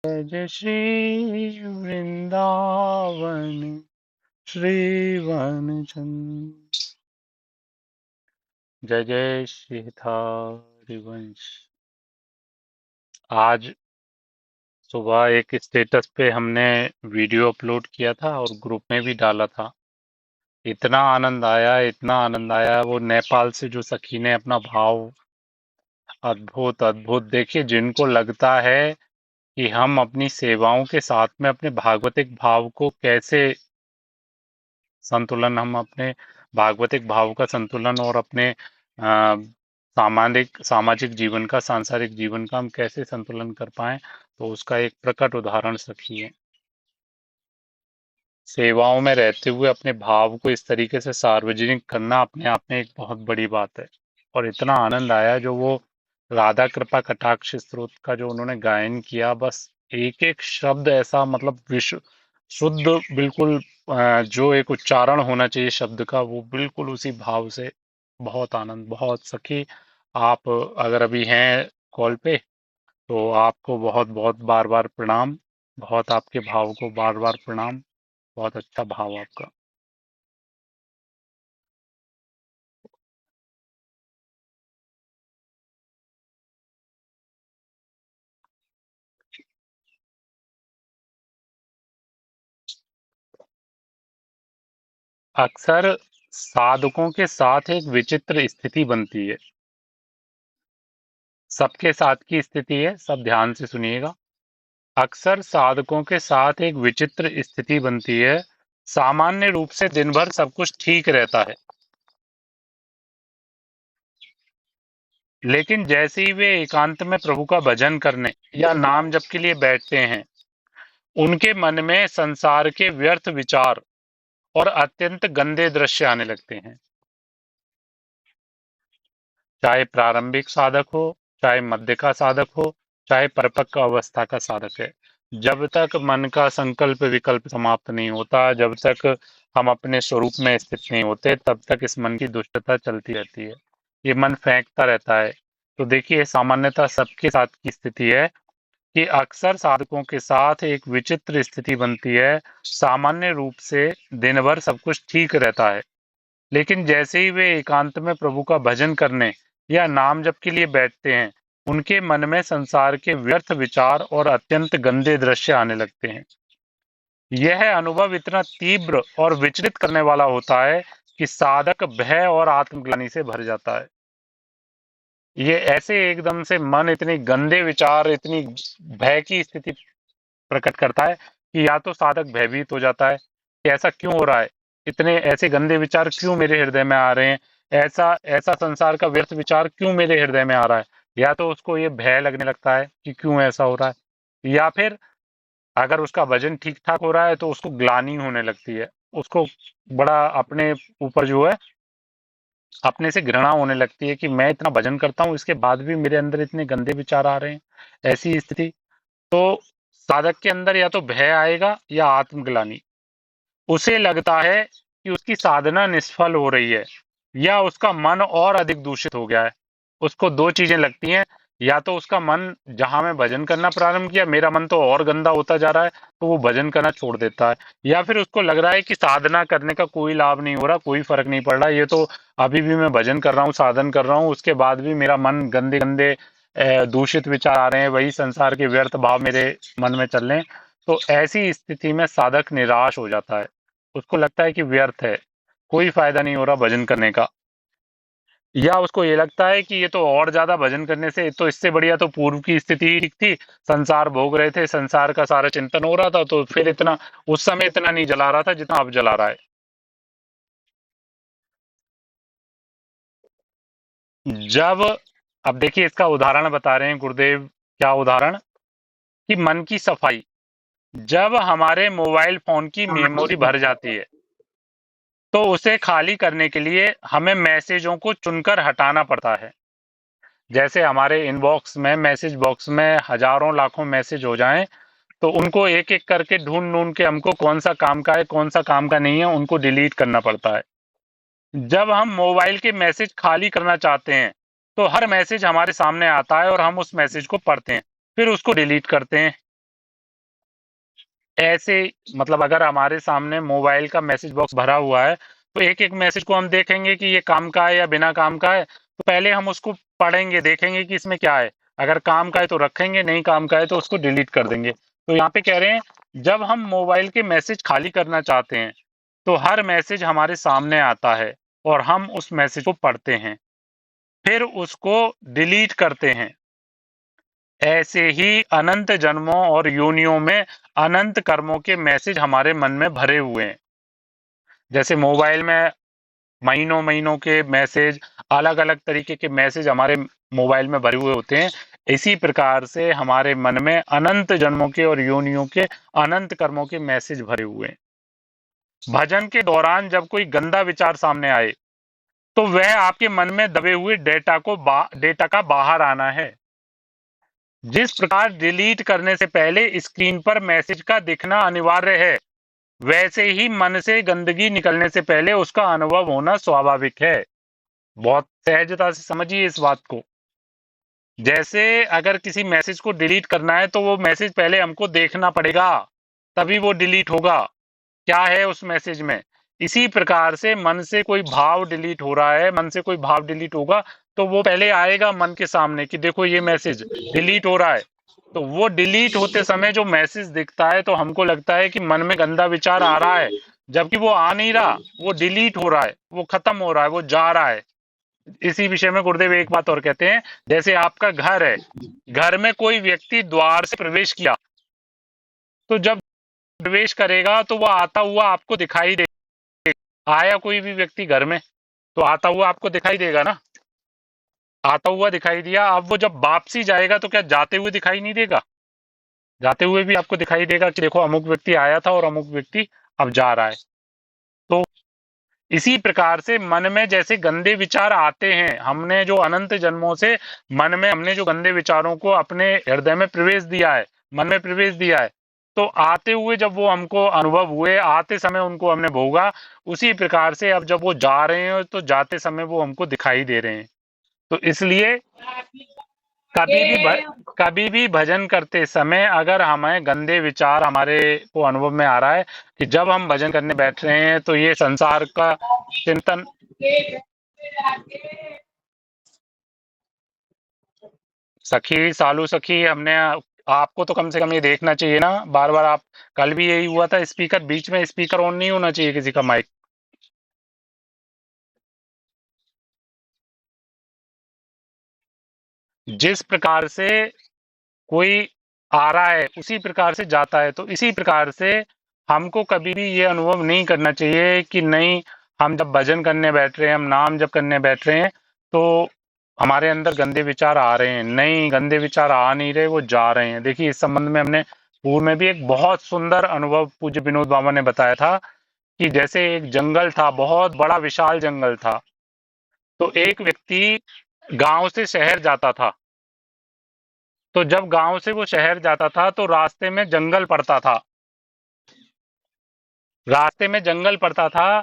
जय श्री वृंदावन श्री वनचंद। जय जय श्री हरिवंश। आज सुबह एक स्टेटस पे हमने वीडियो अपलोड किया था और ग्रुप में भी डाला था। इतना आनंद आया, इतना आनंद आया। वो नेपाल से जो सखी ने अपना भाव, अद्भुत अद्भुत। देखिए, जिनको लगता है कि हम अपनी सेवाओं के साथ में अपने भागवतिक भाव को कैसे संतुलन, हम अपने भागवतिक भाव का संतुलन और अपने सामाजिक सामाजिक जीवन का, सांसारिक जीवन का हम कैसे संतुलन कर पाएं, तो उसका एक प्रकट उदाहरण सखी है। सेवाओं में रहते हुए अपने भाव को इस तरीके से सार्वजनिक करना अपने आप में एक बहुत बड़ी बात है। और इतना आनंद आया जो वो राधा कृपा कटाक्ष स्तोत्र का जो उन्होंने गायन किया, बस एक एक शब्द ऐसा, मतलब विश्व शुद्ध, बिल्कुल जो एक उच्चारण होना चाहिए शब्द का, वो बिल्कुल उसी भाव से। बहुत आनंद, बहुत सखी। आप अगर अभी हैं कॉल पे, तो आपको बहुत बहुत बार बार प्रणाम। बहुत आपके भाव को बार बार प्रणाम। बहुत अच्छा भाव आपका। अक्सर साधकों के साथ एक विचित्र स्थिति बनती है। सबके साथ की स्थिति है, सब ध्यान से सुनिएगा। अक्सर साधकों के साथ एक विचित्र स्थिति बनती है। सामान्य रूप से दिन भर सब कुछ ठीक रहता है, लेकिन जैसे ही वे एकांत में प्रभु का भजन करने या नाम जप के लिए बैठते हैं, उनके मन में संसार के व्यर्थ विचार और अत्यंत गंदे दृश्य आने लगते हैं। चाहे प्रारंभिक साधक हो, चाहे मध्य का साधक हो, चाहे परिपक्व अवस्था का साधक है, जब तक मन का संकल्प विकल्प समाप्त नहीं होता, जब तक हम अपने स्वरूप में स्थित नहीं होते, तब तक इस मन की दुष्टता चलती रहती है। ये मन फेंकता रहता है। तो देखिए, सामान्यतः सबके साथ की स्थिति है कि अक्सर साधकों के साथ एक विचित्र स्थिति बनती है। सामान्य रूप से दिन भर सब कुछ ठीक रहता है, लेकिन जैसे ही वे एकांत में प्रभु का भजन करने या नाम जप के लिए बैठते हैं, उनके मन में संसार के व्यर्थ विचार और अत्यंत गंदे दृश्य आने लगते हैं। यह अनुभव इतना तीव्र और विचलित करने वाला होता है कि साधक भय और आत्मग्लानि से भर जाता है। ये ऐसे एकदम से मन इतने गंदे विचार, इतनी भय की स्थिति प्रकट करता है कि या तो साधक भयभीत हो जाता है कि ऐसा क्यों हो रहा है, इतने ऐसे गंदे विचार क्यों मेरे हृदय में आ रहे हैं, ऐसा ऐसा संसार का व्यर्थ विचार क्यों मेरे हृदय में आ रहा है। या तो उसको ये भय लगने लगता है कि क्यों ऐसा हो रहा है, या फिर अगर उसका वजन ठीक ठाक हो रहा है तो उसको ग्लानि होने लगती है। उसको बड़ा अपने ऊपर जो है, अपने से घृणा होने लगती है कि मैं इतना भजन करता हूँ, इसके बाद भी मेरे अंदर इतने गंदे विचार आ रहे हैं। ऐसी स्थिति, तो साधक के अंदर या तो भय आएगा या आत्मग्लानि। उसे लगता है कि उसकी साधना निष्फल हो रही है या उसका मन और अधिक दूषित हो गया है। उसको दो चीजें लगती हैं, या तो उसका मन, जहां मैं भजन करना प्रारंभ किया मेरा मन तो और गंदा होता जा रहा है, तो वो भजन करना छोड़ देता है। या फिर उसको लग रहा है कि साधना करने का कोई लाभ नहीं हो रहा, कोई फर्क नहीं पड़ रहा, ये तो अभी भी मैं भजन कर रहा हूँ, साधन कर रहा हूँ, उसके बाद भी मेरा मन गंदे गंदे दूषित विचार आ रहे हैं, वही संसार के व्यर्थ भाव मेरे मन में चल रहे हैं। तो ऐसी स्थिति में साधक निराश हो जाता है। उसको लगता है कि व्यर्थ है, कोई फायदा नहीं हो रहा भजन करने का। या उसको ये लगता है कि ये तो और ज्यादा भजन करने से, तो इससे बढ़िया तो पूर्व की स्थिति ही ठीक थी, संसार भोग रहे थे, संसार का सारा चिंतन हो रहा था, तो फिर इतना उस समय इतना नहीं जला रहा था जितना अब जला रहा है। जब, अब देखिए इसका उदाहरण बता रहे हैं गुरुदेव। क्या उदाहरण? कि मन की सफाई। जब हमारे मोबाइल फोन की मेमोरी भर जाती है, तो उसे खाली करने के लिए हमें मैसेजों को चुनकर हटाना पड़ता है। जैसे हमारे इनबॉक्स में, मैसेज बॉक्स में हजारों लाखों मैसेज हो जाएं, तो उनको एक एक करके ढूंढ ढूंढ के हमको कौन सा काम का है, कौन सा काम का नहीं है, उनको डिलीट करना पड़ता है। जब हम मोबाइल के मैसेज खाली करना चाहते हैं, तो हर मैसेज हमारे सामने आता है और हम उस मैसेज को पढ़ते हैं, फिर उसको डिलीट करते हैं। ऐसे मतलब अगर हमारे सामने मोबाइल का मैसेज बॉक्स भरा हुआ है, तो एक-एक मैसेज को हम देखेंगे कि ये काम का है या बिना काम का है। तो पहले हम उसको पढ़ेंगे, देखेंगे कि इसमें क्या है। अगर काम का है तो रखेंगे, नहीं काम का है तो उसको डिलीट कर देंगे। तो यहाँ पे कह रहे हैं, जब हम मोबाइल के मैसेज खाली करना चाहते हैं, तो हर मैसेज हमारे सामने आता है और हम उस मैसेज को पढ़ते हैं, फिर उसको डिलीट करते हैं। ऐसे ही अनंत जन्मों और योनियों में अनंत कर्मों के मैसेज हमारे मन में भरे हुए हैं। जैसे मोबाइल में महीनों महीनों के मैसेज, अलग अलग तरीके के मैसेज हमारे मोबाइल में भरे हुए होते हैं। इसी प्रकार से हमारे मन में अनंत जन्मों के और योनियों के अनंत कर्मों के मैसेज भरे हुए हैं। भजन के दौरान जब कोई गंदा विचार सामने आए, तो वह आपके मन में दबे हुए डेटा का बाहर आना है। जिस प्रकार डिलीट करने से पहले स्क्रीन पर मैसेज का दिखना अनिवार्य है, वैसे ही मन से गंदगी निकलने से पहले उसका अनुभव होना स्वाभाविक है। बहुत सहजता से समझिए इस बात को। जैसे अगर किसी मैसेज को डिलीट करना है, तो वो मैसेज पहले हमको देखना पड़ेगा, तभी वो डिलीट होगा। क्या है उस मैसेज में? इसी प्रकार से मन से कोई भाव डिलीट हो रहा है, मन से कोई भाव डिलीट होगा, तो वो पहले आएगा मन के सामने कि देखो ये मैसेज डिलीट हो रहा है। तो वो डिलीट होते समय जो मैसेज दिखता है, तो हमको लगता है कि मन में गंदा विचार आ रहा है, जबकि वो आ नहीं रहा, वो डिलीट हो रहा है, वो खत्म हो रहा है, वो जा रहा है। इसी विषय में गुरुदेव एक बात और कहते हैं, जैसे आपका घर है, घर में कोई व्यक्ति द्वार से प्रवेश किया, तो जब प्रवेश करेगा तो वह आता हुआ आपको दिखाई दे। आया कोई भी व्यक्ति घर में, तो आता हुआ आपको दिखाई देगा ना। आता हुआ दिखाई दिया, अब वो जब वापसी जाएगा तो क्या जाते हुए दिखाई नहीं देगा? जाते हुए भी आपको दिखाई देगा कि देखो अमुक व्यक्ति आया था और अमुक व्यक्ति अब जा रहा है। तो इसी प्रकार से मन में जैसे गंदे विचार आते हैं, हमने जो अनंत जन्मों से मन में हमने जो गंदे विचारों को अपने हृदय में प्रवेश दिया है, मन में प्रवेश दिया है, तो आते हुए जब वो हमको अनुभव हुए, आते समय उनको हमने भोगा, उसी प्रकार से अब जब वो जा रहे हैं, तो जाते समय वो हमको दिखाई दे रहे हैं। तो इसलिए कभी भी कभी भी भजन करते समय अगर हमें गंदे विचार हमारे को अनुभव में आ रहा है कि जब हम भजन करने बैठ रहे हैं, तो ये संसार का चिंतन। सखी सालू सखी, हमने आपको तो कम से कम ये देखना चाहिए ना, बार बार आप, कल भी यही हुआ था, स्पीकर बीच में, स्पीकर ऑन नहीं होना चाहिए किसी का माइक। जिस प्रकार से कोई आ रहा है उसी प्रकार से जाता है, तो इसी प्रकार से हमको कभी भी ये अनुभव नहीं करना चाहिए कि नहीं, हम जब भजन करने बैठ रहे हैं, हम नाम जब करने बैठ रहे हैं, तो हमारे अंदर गंदे विचार आ रहे हैं। नहीं, गंदे विचार आ नहीं रहे, वो जा रहे हैं। देखिए, इस संबंध में हमने पूर्व में भी एक बहुत सुंदर अनुभव पूज्य विनोद बाबा ने बताया था कि जैसे एक जंगल था, बहुत बड़ा विशाल जंगल था। तो एक व्यक्ति गांव से शहर जाता था। तो जब गांव से वो शहर जाता था, तो रास्ते में जंगल पड़ता था। रास्ते में जंगल पड़ता था,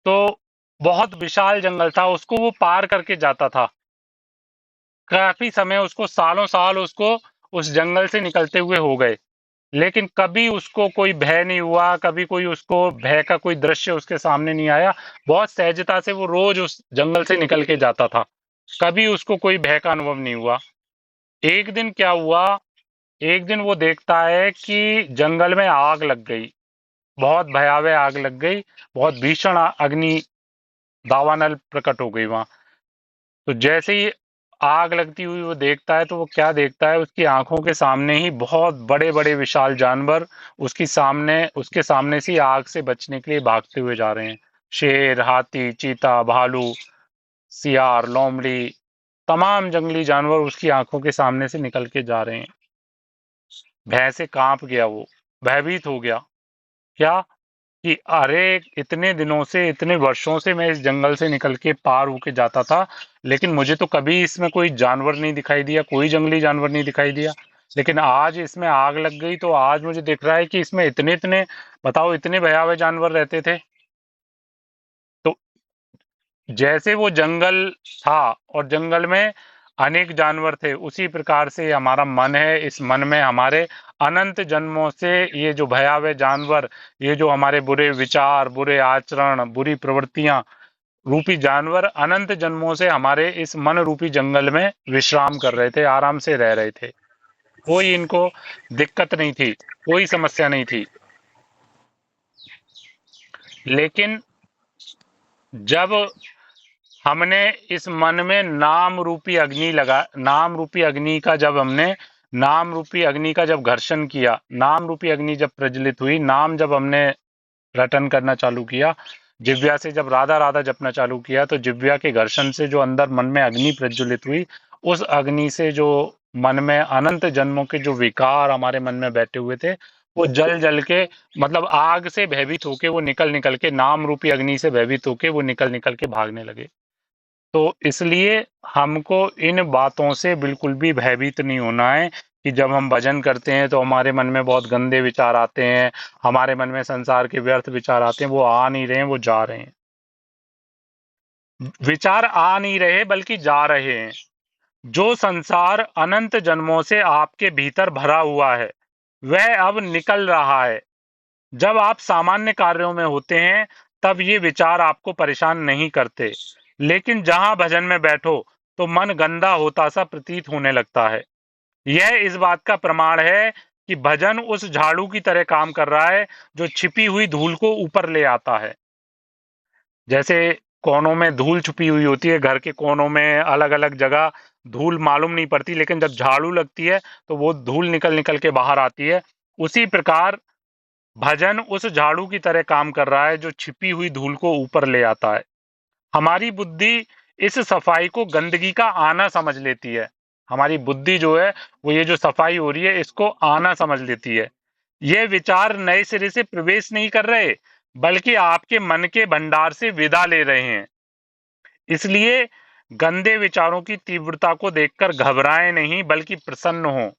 तो बहुत विशाल जंगल था, उसको वो पार करके जाता था। काफी समय उसको, सालों साल उसको उस जंगल से निकलते हुए हो गए, लेकिन कभी उसको कोई भय नहीं हुआ, कभी कोई उसको भय का कोई दृश्य उसके सामने नहीं आया। बहुत सहजता से वो रोज उस जंगल से निकल के जाता था, कभी उसको कोई भय का अनुभव नहीं हुआ। एक दिन क्या हुआ, एक दिन वो देखता है कि जंगल में आग लग गई, बहुत भयावह आग लग गई, बहुत भीषण अग्नि दावानल प्रकट हो गई वहां। तो जैसे ही आग लगती हुई वो देखता है, तो वो क्या देखता है, उसकी आंखों के सामने ही बहुत बड़े बड़े विशाल जानवर उसके सामने से ही आग से बचने के लिए भागते हुए जा रहे हैं। शेर, हाथी, चीता, भालू, सियार, लोमड़ी, तमाम जंगली जानवर उसकी आंखों के सामने से निकल के जा रहे हैं। भय से कांप गया वो, भयभीत हो गया। क्या कि अरे, इतने दिनों से, इतने वर्षों से मैं इस जंगल से निकल के पार होके जाता था, लेकिन मुझे तो कभी इसमें कोई जानवर नहीं दिखाई दिया, कोई जंगली जानवर नहीं दिखाई दिया। लेकिन आज इसमें आग लग गई, तो आज मुझे दिख रहा है कि इसमें इतने इतने, बताओ, इतने भयावह जानवर रहते थे। तो जैसे वो जंगल था और जंगल में अनेक जानवर थे, उसी प्रकार से हमारा मन है, इस मन में हमारे अनंत जन्मों से ये जो भयावह जानवर, ये जो हमारे बुरे विचार, बुरे आचरण, बुरी प्रवृत्तियां रूपी जानवर अनंत जन्मों से हमारे इस मन रूपी जंगल में विश्राम कर रहे थे, आराम से रह रहे थे। कोई इनको दिक्कत नहीं थी, कोई समस्या नहीं थी। लेकिन जब हमने इस मन में नाम रूपी अग्नि का जब हमने नाम रूपी अग्नि का जब घर्षण किया, नाम रूपी अग्नि जब प्रज्वलित हुई, नाम जब हमने रटन करना चालू किया, जिव्या से जब राधा राधा जपना चालू किया, तो जिव्या के घर्षण से जो अंदर मन में अग्नि प्रज्वलित हुई, उस अग्नि से जो मन में अनंत जन्मों के जो विकार हमारे मन में बैठे हुए थे, वो जल जल के, मतलब आग से भयभीत होके वो निकल निकल के, नाम रूपी अग्नि से भयभीत होके वो निकल निकल के भागने लगे। तो इसलिए हमको इन बातों से बिल्कुल भी भयभीत नहीं होना है कि जब हम भजन करते हैं तो हमारे मन में बहुत गंदे विचार आते हैं, हमारे मन में संसार के व्यर्थ विचार आते हैं। वो आ नहीं रहे हैं, वो जा रहे हैं। विचार आ नहीं रहे बल्कि जा रहे हैं। जो संसार अनंत जन्मों से आपके भीतर भरा हुआ है, वह अब निकल रहा है। जब आप सामान्य कार्यों में होते हैं, तब ये विचार आपको परेशान नहीं करते, लेकिन जहां भजन में बैठो तो मन गंदा होता सा प्रतीत होने लगता है। यह इस बात का प्रमाण है कि भजन उस झाड़ू की तरह काम कर रहा है जो छिपी हुई धूल को ऊपर ले आता है। जैसे कोनों में धूल छुपी हुई होती है, घर के कोनों में अलग अलग जगह धूल मालूम नहीं पड़ती, लेकिन जब झाड़ू लगती है तो वो धूल निकल निकल के बाहर आती है। उसी प्रकार भजन उस झाड़ू की तरह काम कर रहा है जो छिपी हुई धूल को ऊपर ले आता है। हमारी बुद्धि इस सफाई को गंदगी का आना समझ लेती है। हमारी बुद्धि जो है, वो ये जो सफाई हो रही है, इसको आना समझ लेती है। ये विचार नए सिरे से प्रवेश नहीं कर रहे, बल्कि आपके मन के भंडार से विदा ले रहे हैं। इसलिए गंदे विचारों की तीव्रता को देखकर घबराएं नहीं, बल्कि प्रसन्न हो,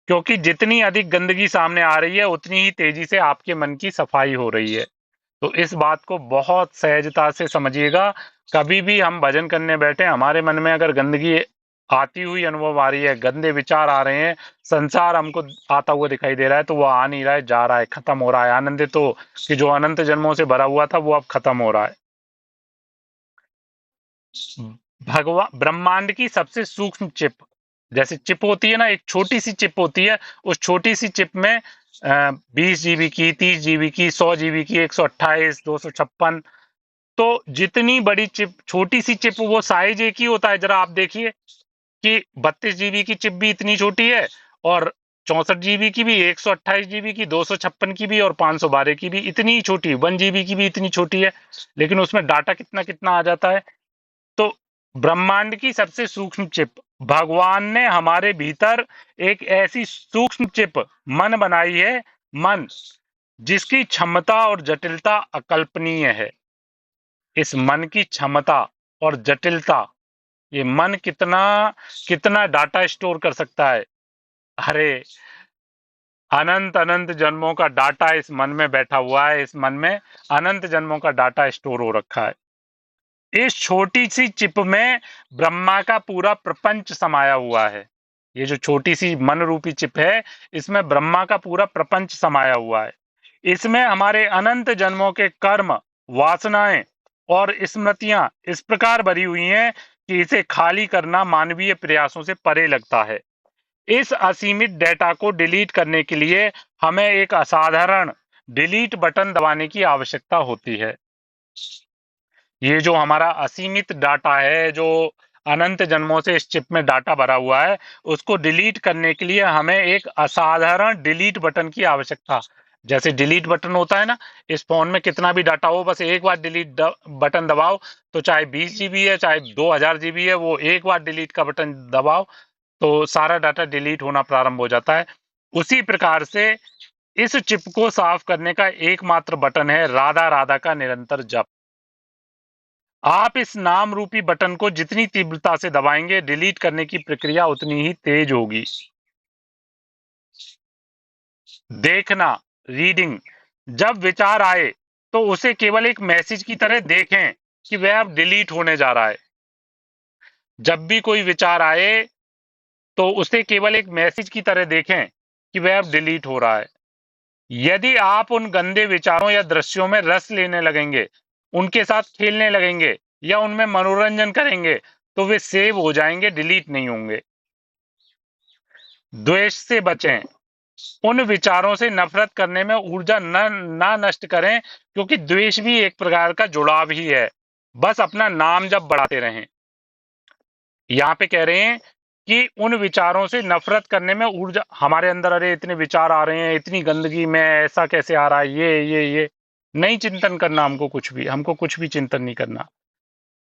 क्योंकि जितनी अधिक गंदगी सामने आ रही है, उतनी ही तेजी से आपके मन की सफाई हो रही है। तो इस बात को बहुत सहजता से समझिएगा। कभी भी हम भजन करने बैठे, हमारे मन में अगर गंदगी आती हुई अनुभव आ रही है, गंदे विचार आ रहे हैं, संसार हमको आता हुआ दिखाई दे रहा है, तो वो आ नहीं रहा है, जा रहा है, खत्म हो रहा है। आनंदित हो कि जो अनंत जन्मों से भरा हुआ था वो अब खत्म हो रहा है। भगवान ब्रह्मांड की सबसे सूक्ष्म चिप, जैसे चिप होती है ना, एक छोटी सी चिप होती है, उस छोटी सी चिप में 20 GB की, 30 GB की, 100 GB की, 128, 256, तो जितनी बड़ी चिप, छोटी सी चिप, वो साइज एक ही होता है। जरा आप देखिए कि 32 GB की चिप भी इतनी छोटी है, और 64 GB की भी, 128 GB की, 256 की भी, और 512 की भी इतनी ही छोटी, 1 GB की भी इतनी छोटी है, लेकिन उसमें डाटा कितना कितना आ जाता है। तो ब्रह्मांड की सबसे सूक्ष्म चिप, भगवान ने हमारे भीतर एक ऐसी सूक्ष्म चिप मन बनाई है, मन, जिसकी क्षमता और जटिलता अकल्पनीय है। इस मन की क्षमता और जटिलता, ये मन कितना कितना डाटा स्टोर कर सकता है। अरे, अनंत अनंत जन्मों का डाटा इस मन में बैठा हुआ है। इस मन में अनंत जन्मों का डाटा स्टोर हो रखा है। इस छोटी सी चिप में ब्रह्मा का पूरा प्रपंच समाया हुआ है। ये जो छोटी सी मन रूपी चिप है, इसमें ब्रह्मा का पूरा प्रपंच समाया हुआ है। इसमें हमारे अनंत जन्मों के कर्म, वासनाएं और स्मृतियां इस प्रकार भरी हुई हैं कि इसे खाली करना मानवीय प्रयासों से परे लगता है। इस असीमित डेटा को डिलीट करने के लिए हमें एक असाधारण डिलीट बटन दबाने की आवश्यकता होती है। ये जो हमारा असीमित डाटा है, जो अनंत जन्मों से इस चिप में डाटा भरा हुआ है, उसको डिलीट करने के लिए हमें एक असाधारण डिलीट बटन की आवश्यकता। जैसे डिलीट बटन होता है ना, इस फोन में कितना भी डाटा हो, बस एक बार डिलीट बटन दबाओ, तो चाहे 20 GB है, चाहे 2000 GB है, वो एक बार डिलीट का बटन दबाओ तो सारा डाटा डिलीट होना प्रारंभ हो जाता है। उसी प्रकार से इस चिप को साफ करने का एकमात्र बटन है राधा राधा का निरंतर जप। आप इस नाम रूपी बटन को जितनी तीव्रता से दबाएंगे, डिलीट करने की प्रक्रिया उतनी ही तेज होगी। देखना, रीडिंग, जब विचार आए तो उसे केवल एक मैसेज की तरह देखें कि वह अब डिलीट होने जा रहा है। जब भी कोई विचार आए तो उसे केवल एक मैसेज की तरह देखें कि वह अब डिलीट हो रहा है। यदि आप उन गंदे विचारों या दृश्यों में रस लेने लगेंगे, उनके साथ खेलने लगेंगे या उनमें मनोरंजन करेंगे, तो वे सेव हो जाएंगे, डिलीट नहीं होंगे। द्वेष से बचें। उन विचारों से नफरत करने में ऊर्जा ना नष्ट करें, क्योंकि द्वेष भी एक प्रकार का जुड़ाव ही है। बस अपना नाम जब बढ़ाते रहें। यहाँ पे कह रहे हैं कि उन विचारों से नफरत करने में ऊर्जा, हमारे अंदर अरे इतने विचार आ रहे हैं, इतनी गंदगी में ऐसा कैसे आ रहा है, ये नहीं चिंतन करना, हमको कुछ भी चिंतन नहीं करना।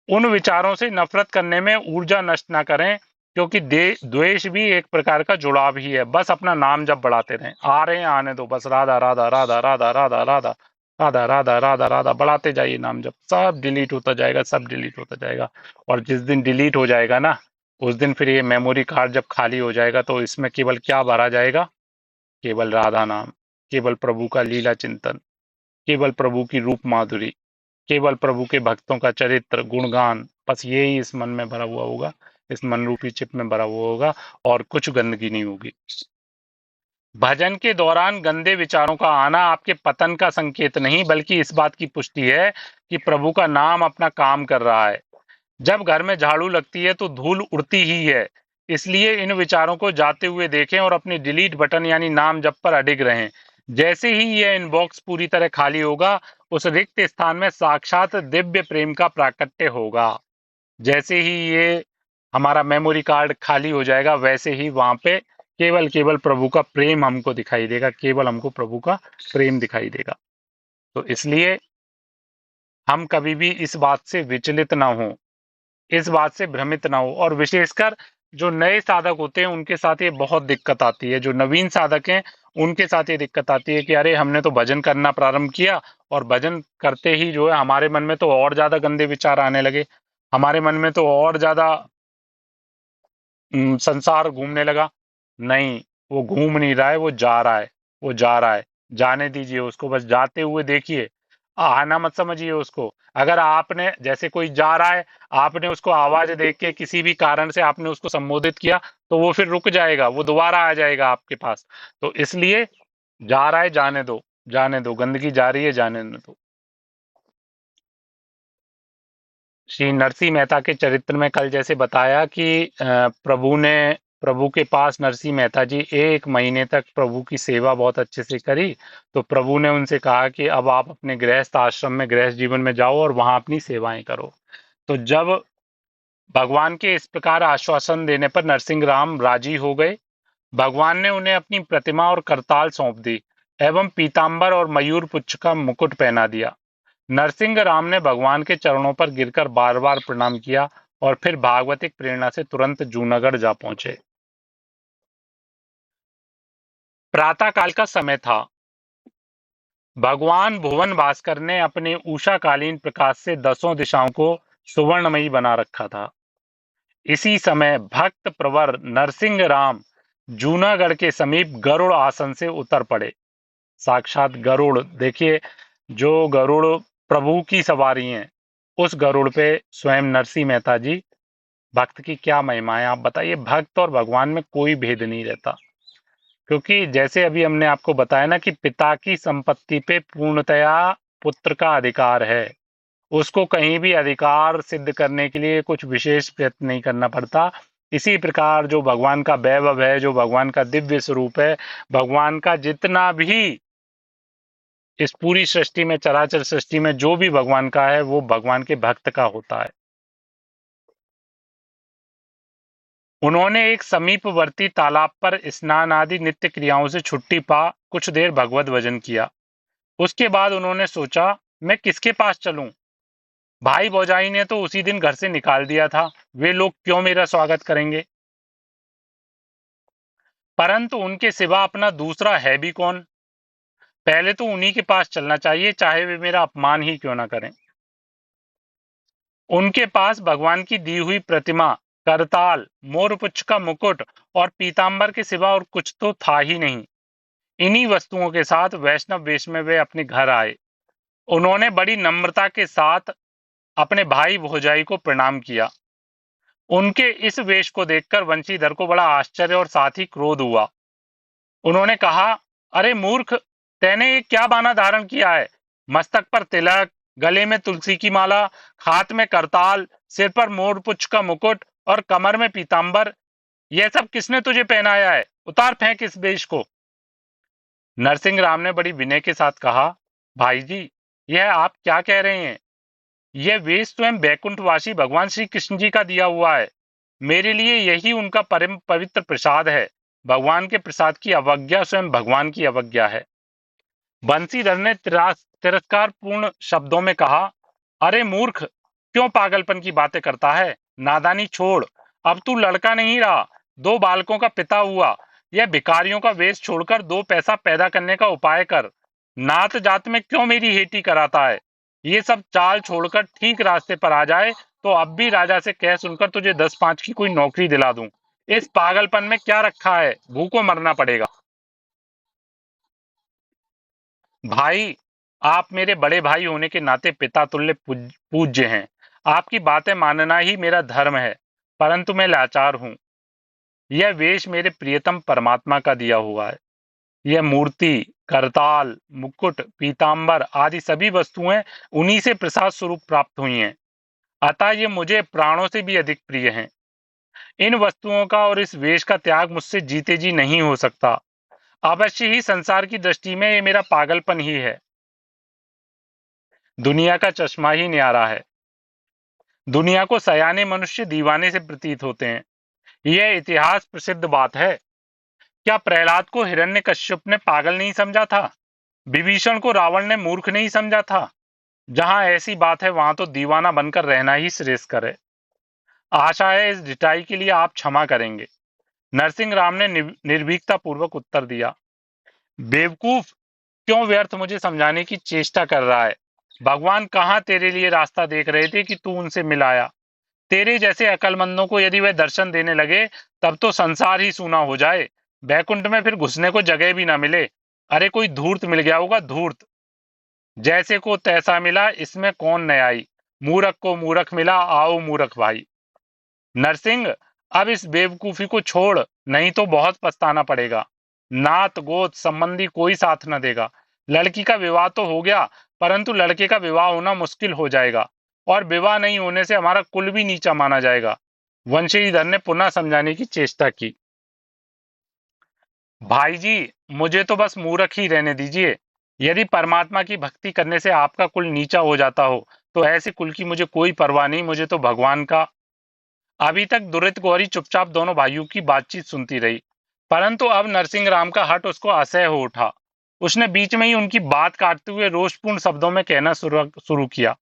उन विचारों से नफरत करने में ऊर्जा नष्ट ना करें, क्योंकि द्वेष भी एक प्रकार का जुड़ाव ही है। बस अपना नाम जब बढ़ाते रहें, आ रहे हैं आने दो, बस राधा राधा राधा राधा राधा राधा राधा राधा राधा राधा बढ़ाते जाइए नाम, जब सब डिलीट होता जाएगा, सब डिलीट होता जाएगा। और जिस दिन डिलीट हो जाएगा ना, उस दिन फिर ये मेमोरी कार्ड जब खाली हो जाएगा, तो इसमें केवल क्या भरा जाएगा? केवल राधा नाम, केवल प्रभु का लीला चिंतन, केवल प्रभु की रूप माधुरी, केवल प्रभु के भक्तों का चरित्र गुणगान, बस यही इस मन में भरा हुआ होगा, इस मन रूपी चिप में भरा हुआ होगा, और कुछ गंदगी नहीं होगी। भजन के दौरान गंदे विचारों का आना आपके पतन का संकेत नहीं, बल्कि इस बात की पुष्टि है कि प्रभु का नाम अपना काम कर रहा है। जब घर में झाड़ू लगती है तो धूल उड़ती ही है, इसलिए इन विचारों को जाते हुए देखें और अपने डिलीट बटन यानी नाम जप पर अडिग रहें। जैसे ही यह इनबॉक्स पूरी तरह खाली होगा, उस रिक्त स्थान में साक्षात दिव्य प्रेम का प्राकट्य होगा। जैसे ही ये हमारा मेमोरी कार्ड खाली हो जाएगा, वैसे ही वहां पे केवल केवल प्रभु का प्रेम हमको दिखाई देगा, केवल हमको प्रभु का प्रेम दिखाई देगा। तो इसलिए हम कभी भी इस बात से विचलित ना हो, इस बात से भ्रमित ना हो। और विशेषकर जो नए साधक होते हैं उनके साथ ये बहुत दिक्कत आती है। जो नवीन साधक हैं उनके साथ ये दिक्कत आती है कि अरे हमने तो भजन करना प्रारंभ किया, और भजन करते ही जो है हमारे मन में तो और ज्यादा गंदे विचार आने लगे, हमारे मन में तो और ज्यादा संसार घूमने लगा। नहीं, वो घूम नहीं रहा है, वो जा रहा है, वो जा रहा है। जाने दीजिए उसको, बस जाते हुए देखिए, आना मत समझिए उसको। अगर आपने, जैसे कोई जा रहा है, आपने उसको आवाज देख के किसी भी कारण से आपने उसको संबोधित किया, तो वो फिर रुक जाएगा, वो दोबारा आ जाएगा आपके पास। तो इसलिए जा रहा है, जाने दो, जाने दो, गंदगी जा रही है, जाने दो। श्री नरसिंह मेहता के चरित्र में कल जैसे बताया कि प्रभु के पास नरसिंह मेहता जी 1 महीने तक प्रभु की सेवा बहुत अच्छे से करी। तो प्रभु ने उनसे कहा कि अब आप अपने गृहस्थ आश्रम में, गृहस्थ जीवन में जाओ और वहां अपनी सेवाएं करो। तो जब भगवान के इस प्रकार आश्वासन देने पर नरसिंह राम राजी हो गए। भगवान ने उन्हें अपनी प्रतिमा और करताल सौंप दी एवं पीतांबर और मयूर पुच्छ का मुकुट पहना दिया। नरसिंह राम ने भगवान के चरणों पर गिरकर बार बार प्रणाम किया और फिर भागवतिक प्रेरणा से तुरंत जूनागढ़ जा पहुंचे। प्रातः काल का समय था। भगवान भुवन भास्कर ने अपने उषाकालीन प्रकाश से 10 दिशाओं को सुवर्णमयी बना रखा था। इसी समय भक्त प्रवर नरसिंह राम जूनागढ़ के समीप गरुड़ आसन से उतर पड़े। साक्षात गरुड़, देखिए, जो गरुड़ प्रभु की सवारी है, उस गरुड़ पे स्वयं नरसिंह मेहता जी। भक्त की क्या महिमा है, आप बताइए। भक्त और भगवान में कोई भेद नहीं रहता, क्योंकि जैसे अभी हमने आपको बताया ना कि पिता की संपत्ति पे पूर्णतया पुत्र का अधिकार है। उसको कहीं भी अधिकार सिद्ध करने के लिए कुछ विशेष प्रयत्न नहीं करना पड़ता। इसी प्रकार जो भगवान का वैभव है, जो भगवान का दिव्य स्वरूप है, भगवान का जितना भी इस पूरी सृष्टि में, चराचर सृष्टि में जो भी भगवान का है, वो भगवान के भक्त का होता है। उन्होंने एक समीपवर्ती तालाब पर स्नान आदि नित्य क्रियाओं से छुट्टी पा कुछ देर भगवत भजन किया। उसके बाद उन्होंने सोचा, मैं किसके पास चलूं? भाई भौजाई ने तो उसी दिन घर से निकाल दिया था, वे लोग क्यों मेरा स्वागत करेंगे? परंतु उनके सिवा अपना दूसरा है भी कौन? पहले तो उन्हीं के पास चलना चाहिए, चाहे वे मेरा अपमान ही क्यों ना करें। उनके पास भगवान की दी हुई प्रतिमा, करताल, मोरपुच्छ का मुकुट और पीतांबर के सिवा और कुछ तो था ही नहीं। इन्हीं वस्तुओं के साथ वैष्णव वेश में वे अपने घर आए। उन्होंने बड़ी नम्रता के साथ अपने भाई भौजाई को प्रणाम किया। उनके इस वेश को देखकर वंशीधर को बड़ा आश्चर्य और साथ ही क्रोध हुआ। उन्होंने कहा, अरे मूर्ख, तैने ये क्या बाना धारण किया है? मस्तक पर तिलक, गले में तुलसी की माला, हाथ में करताल, सिर पर मोरपुच्छ का मुकुट और कमर में पीतांबर, यह सब किसने तुझे पहनाया है? उतार फेंक इस वेश को। नरसिंह राम ने बड़ी विनय के साथ कहा, भाई जी, यह आप क्या कह रहे हैं? यह वेश स्वयं बैकुंठवासी भगवान श्री कृष्ण जी का दिया हुआ है। मेरे लिए यही उनका परम पवित्र प्रसाद है। भगवान के प्रसाद की अवज्ञा स्वयं भगवान की अवज्ञा है। बंसीधर ने तिरस्कार पूर्ण शब्दों में कहा, अरे मूर्ख, क्यों पागलपन की बातें करता है? नादानी छोड़, अब तू लड़का नहीं रहा, दो बालकों का पिता हुआ। यह भिखारियों का वेश छोड़कर दो पैसा पैदा करने का उपाय कर। नात जात में क्यों मेरी हेटी कराता है? ये सब चाल छोड़कर ठीक रास्ते पर आ जाए तो अब भी राजा से कह सुनकर तुझे 10-5 की कोई नौकरी दिला दूं। इस पागलपन में क्या रखा है? भूखों मरना पड़ेगा। भाई, आप मेरे बड़े भाई होने के नाते पिता तुल्य पूज्य हैं। आपकी बातें मानना ही मेरा धर्म है, परंतु मैं लाचार हूं। यह वेश मेरे प्रियतम परमात्मा का दिया हुआ है। यह मूर्ति, करताल, मुकुट, पीतांबर आदि सभी वस्तुएं उन्हीं से प्रसाद स्वरूप प्राप्त हुई हैं। अतः ये मुझे प्राणों से भी अधिक प्रिय हैं। इन वस्तुओं का और इस वेश का त्याग मुझसे जीते जी नहीं हो सकता। अवश्य ही संसार की दृष्टि में ये मेरा पागलपन ही है। दुनिया का चश्मा ही न्यारा है। दुनिया को सयाने मनुष्य दीवाने से प्रतीत होते हैं। यह इतिहास प्रसिद्ध बात है। क्या प्रहलाद को हिरण्यकश्यप ने पागल नहीं समझा था? विभीषण को रावण ने मूर्ख नहीं समझा था? जहां ऐसी बात है वहां तो दीवाना बनकर रहना ही श्रेयस्कर है। आशा है इस ढिठाई के लिए आप क्षमा करेंगे। नरसिंह राम ने निर्भीकता पूर्वक उत्तर दिया, बेवकूफ, क्यों व्यर्थ मुझे समझाने की चेष्टा कर रहा है? भगवान कहाँ तेरे लिए रास्ता देख रहे थे कि तू उनसे मिल आया? तेरे जैसे अकलमंदों को यदि वह दर्शन देने लगे तब तो संसार ही सूना हो जाए। बैकुंठ में फिर घुसने को जगह भी ना मिले। अरे कोई धूर्त मिल गया होगा, धूर्त। जैसे को तैसा मिला, इसमें कौन न्यायी? मूरख को मूरख मिला, आओ मूरख भाई। नरसिंह, अब इस बेवकूफी को छोड़, नहीं तो बहुत पछताना पड़ेगा। नात गोत संबंधी कोई साथ न देगा। लड़की का विवाह तो हो गया, परंतु लड़के का विवाह होना मुश्किल हो जाएगा, और विवाह नहीं होने से हमारा कुल भी नीचा माना जाएगा। वंशीधर ने पुनः समझाने की चेष्टा की। भाई जी, मुझे तो बस मूर्ख ही रहने दीजिए। यदि परमात्मा की भक्ति करने से आपका कुल नीचा हो जाता हो तो ऐसे कुल की मुझे कोई परवाह नहीं। मुझे तो भगवान का। अभी तक दुरित गौरी चुपचाप दोनों भाइयों की बातचीत सुनती रही, परंतु अब नरसिंह राम का हठ उसको असह्य हो उठा। उसने बीच में ही उनकी बात काटते हुए रोषपूर्ण शब्दों में कहना शुरू किया,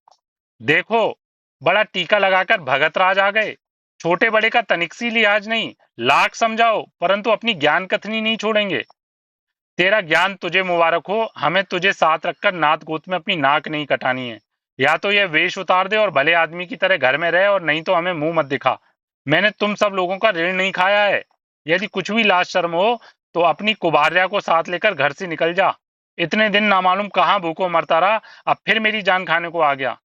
देखो, बड़ा टीका लगाकर भगतराज आ गए। छोटे बड़े का तनिक सी लिहाज नहीं। लाख समझाओ परंतु अपनी ज्ञान कथनी नहीं छोड़ेंगे। तेरा ज्ञान तुझे मुबारक हो। हमें तुझे साथ रखकर नात गोत में अपनी नाक नहीं कटानी है। या तो यह वेश उतार दे और भले आदमी की तरह घर में रहे, और नहीं तो हमें मुंह मत दिखा। मैंने तुम सब लोगों का ऋण नहीं खाया है। यदि कुछ भी लाज शर्म हो तो अपनी कुबार्या को साथ लेकर घर से निकल जा। इतने दिन ना मालूम कहाँ भूखों मरता रहा, अब फिर मेरी जान खाने को आ गया।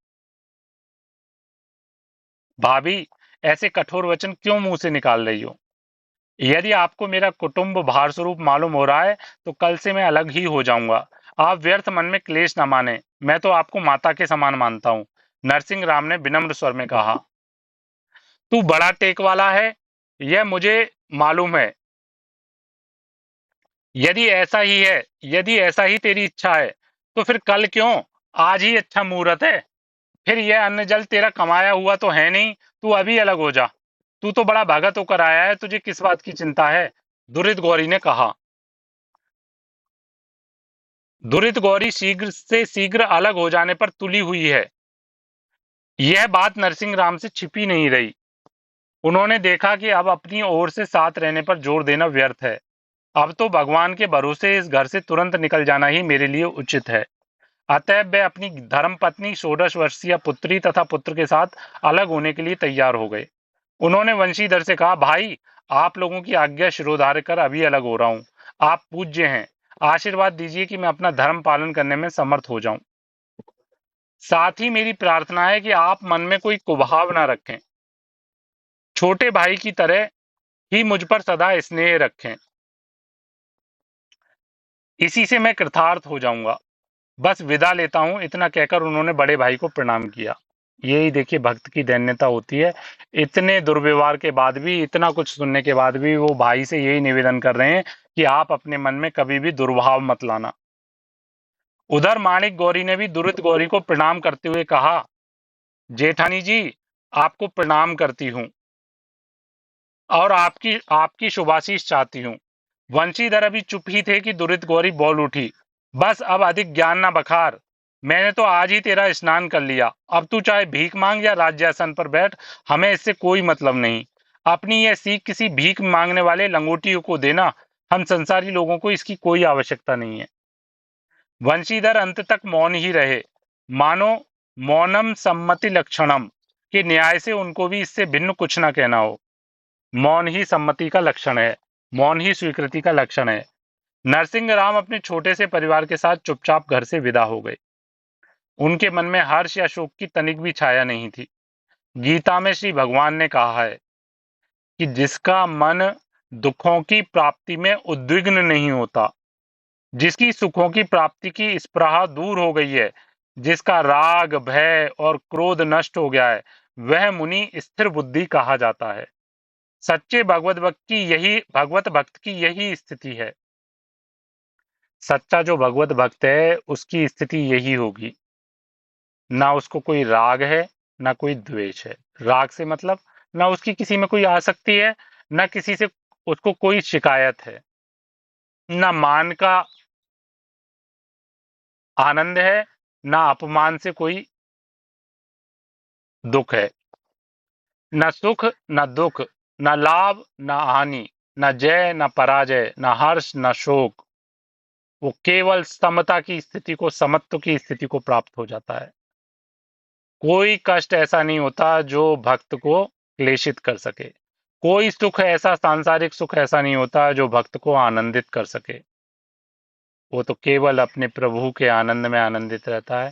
भाभी, ऐसे कठोर वचन क्यों मुंह से निकाल रही हो? यदि आपको मेरा कुटुंब भार स्वरूप मालूम हो रहा है तो कल से मैं अलग ही हो जाऊंगा। आप व्यर्थ मन में क्लेश न माने। मैं तो आपको माता के समान मानता हूँ। नरसिंह राम ने विनम्र स्वर में कहा, तू बड़ा टेक वाला है, यह मुझे मालूम है। यदि ऐसा ही तेरी इच्छा है तो फिर कल क्यों? आज ही अच्छा मुहूर्त है। फिर यह अन्न जल तेरा कमाया हुआ तो है नहीं। तू अभी अलग हो जा। तू तो बड़ा भगत होकर आया है, तुझे किस बात की चिंता है? दुरित गौरी ने कहा। दुरित गौरी शीघ्र से शीघ्र अलग हो जाने पर तुली हुई है। यह बात नरसिंह राम से छिपी नहीं रही। उन्होंने देखा कि अब अपनी ओर से साथ रहने पर जोर देना व्यर्थ है। अब तो भगवान के भरोसे इस घर से तुरंत निकल जाना ही मेरे लिए उचित है। अतएव वे अपनी धर्मपत्नी 16 वर्षीय पुत्री तथा पुत्र के साथ अलग होने के लिए तैयार हो गए। उन्होंने वंशीधर से कहा, भाई, आप लोगों की आज्ञा शिरोधार्य कर अभी अलग हो रहा हूं। आप पूज्य हैं। आशीर्वाद दीजिए कि मैं अपना धर्म पालन करने में समर्थ हो जाऊं। साथ ही मेरी प्रार्थना है कि आप मन में कोई कुभाव ना रखें। छोटे भाई की तरह ही मुझ पर सदा स्नेह रखें। इसी से मैं कृतार्थ हो जाऊंगा, बस विदा लेता हूं। इतना कहकर उन्होंने बड़े भाई को प्रणाम किया। यही देखिए भक्त की दैन्यता होती है। इतने दुर्व्यवहार के बाद भी, इतना कुछ सुनने के बाद भी वो भाई से यही निवेदन कर रहे हैं कि आप अपने मन में कभी भी दुर्भाव मत लाना। उधर माणिक गौरी ने भी दुरित गौरी को प्रणाम करते हुए कहा, जेठानी जी, आपको प्रणाम करती हूँ और आपकी आपकी शुभाशीष चाहती हूँ। वंशीधर अभी चुप ही थे कि दुरित गौरी बोल उठी, बस अब अधिक ज्ञान ना बखार। मैंने तो आज ही तेरा स्नान कर लिया, अब तू चाहे भीख मांग या राज्यासन पर बैठ, हमें इससे कोई मतलब नहीं। अपनी यह सीख किसी भीख मांगने वाले लंगोटियों को देना, हम संसारी लोगों को इसकी कोई आवश्यकता नहीं है। वंशीधर अंत तक मौन ही रहे, मानो मौनम सम्मति लक्षणम के न्याय से उनको भी इससे भिन्न कुछ ना कहना हो। मौन ही सम्मति का लक्षण है, मौन ही स्वीकृति का लक्षण है। नरसिंह राम अपने छोटे से परिवार के साथ चुपचाप घर से विदा हो गए। उनके मन में हर्ष या शोक की तनिक भी छाया नहीं थी। गीता में श्री भगवान ने कहा है कि जिसका मन दुखों की प्राप्ति में उद्विग्न नहीं होता, जिसकी सुखों की प्राप्ति की स्पृहा दूर हो गई है, जिसका राग भय और क्रोध नष्ट हो गया है, वह मुनि स्थिर बुद्धि कहा जाता है। सच्चे भगवत भक्त की यही स्थिति है। सच्चा जो भगवत भक्त है उसकी स्थिति यही होगी। ना उसको कोई राग है, ना कोई द्वेष है। राग से मतलब ना उसकी किसी में कोई आसक्ति है, ना किसी से उसको कोई शिकायत है। ना मान का आनंद है, ना अपमान से कोई दुख है। ना सुख, ना दुख, ना लाभ, ना हानि, ना जय, ना पराजय, ना हर्ष, ना शोक। वो केवल समता की स्थिति को, समत्व की स्थिति को प्राप्त हो जाता है। कोई कष्ट ऐसा नहीं होता जो भक्त को क्लेशित कर सके। कोई सुख ऐसा, सांसारिक सुख ऐसा नहीं होता जो भक्त को आनंदित कर सके। वो तो केवल अपने प्रभु के आनंद में आनंदित रहता है,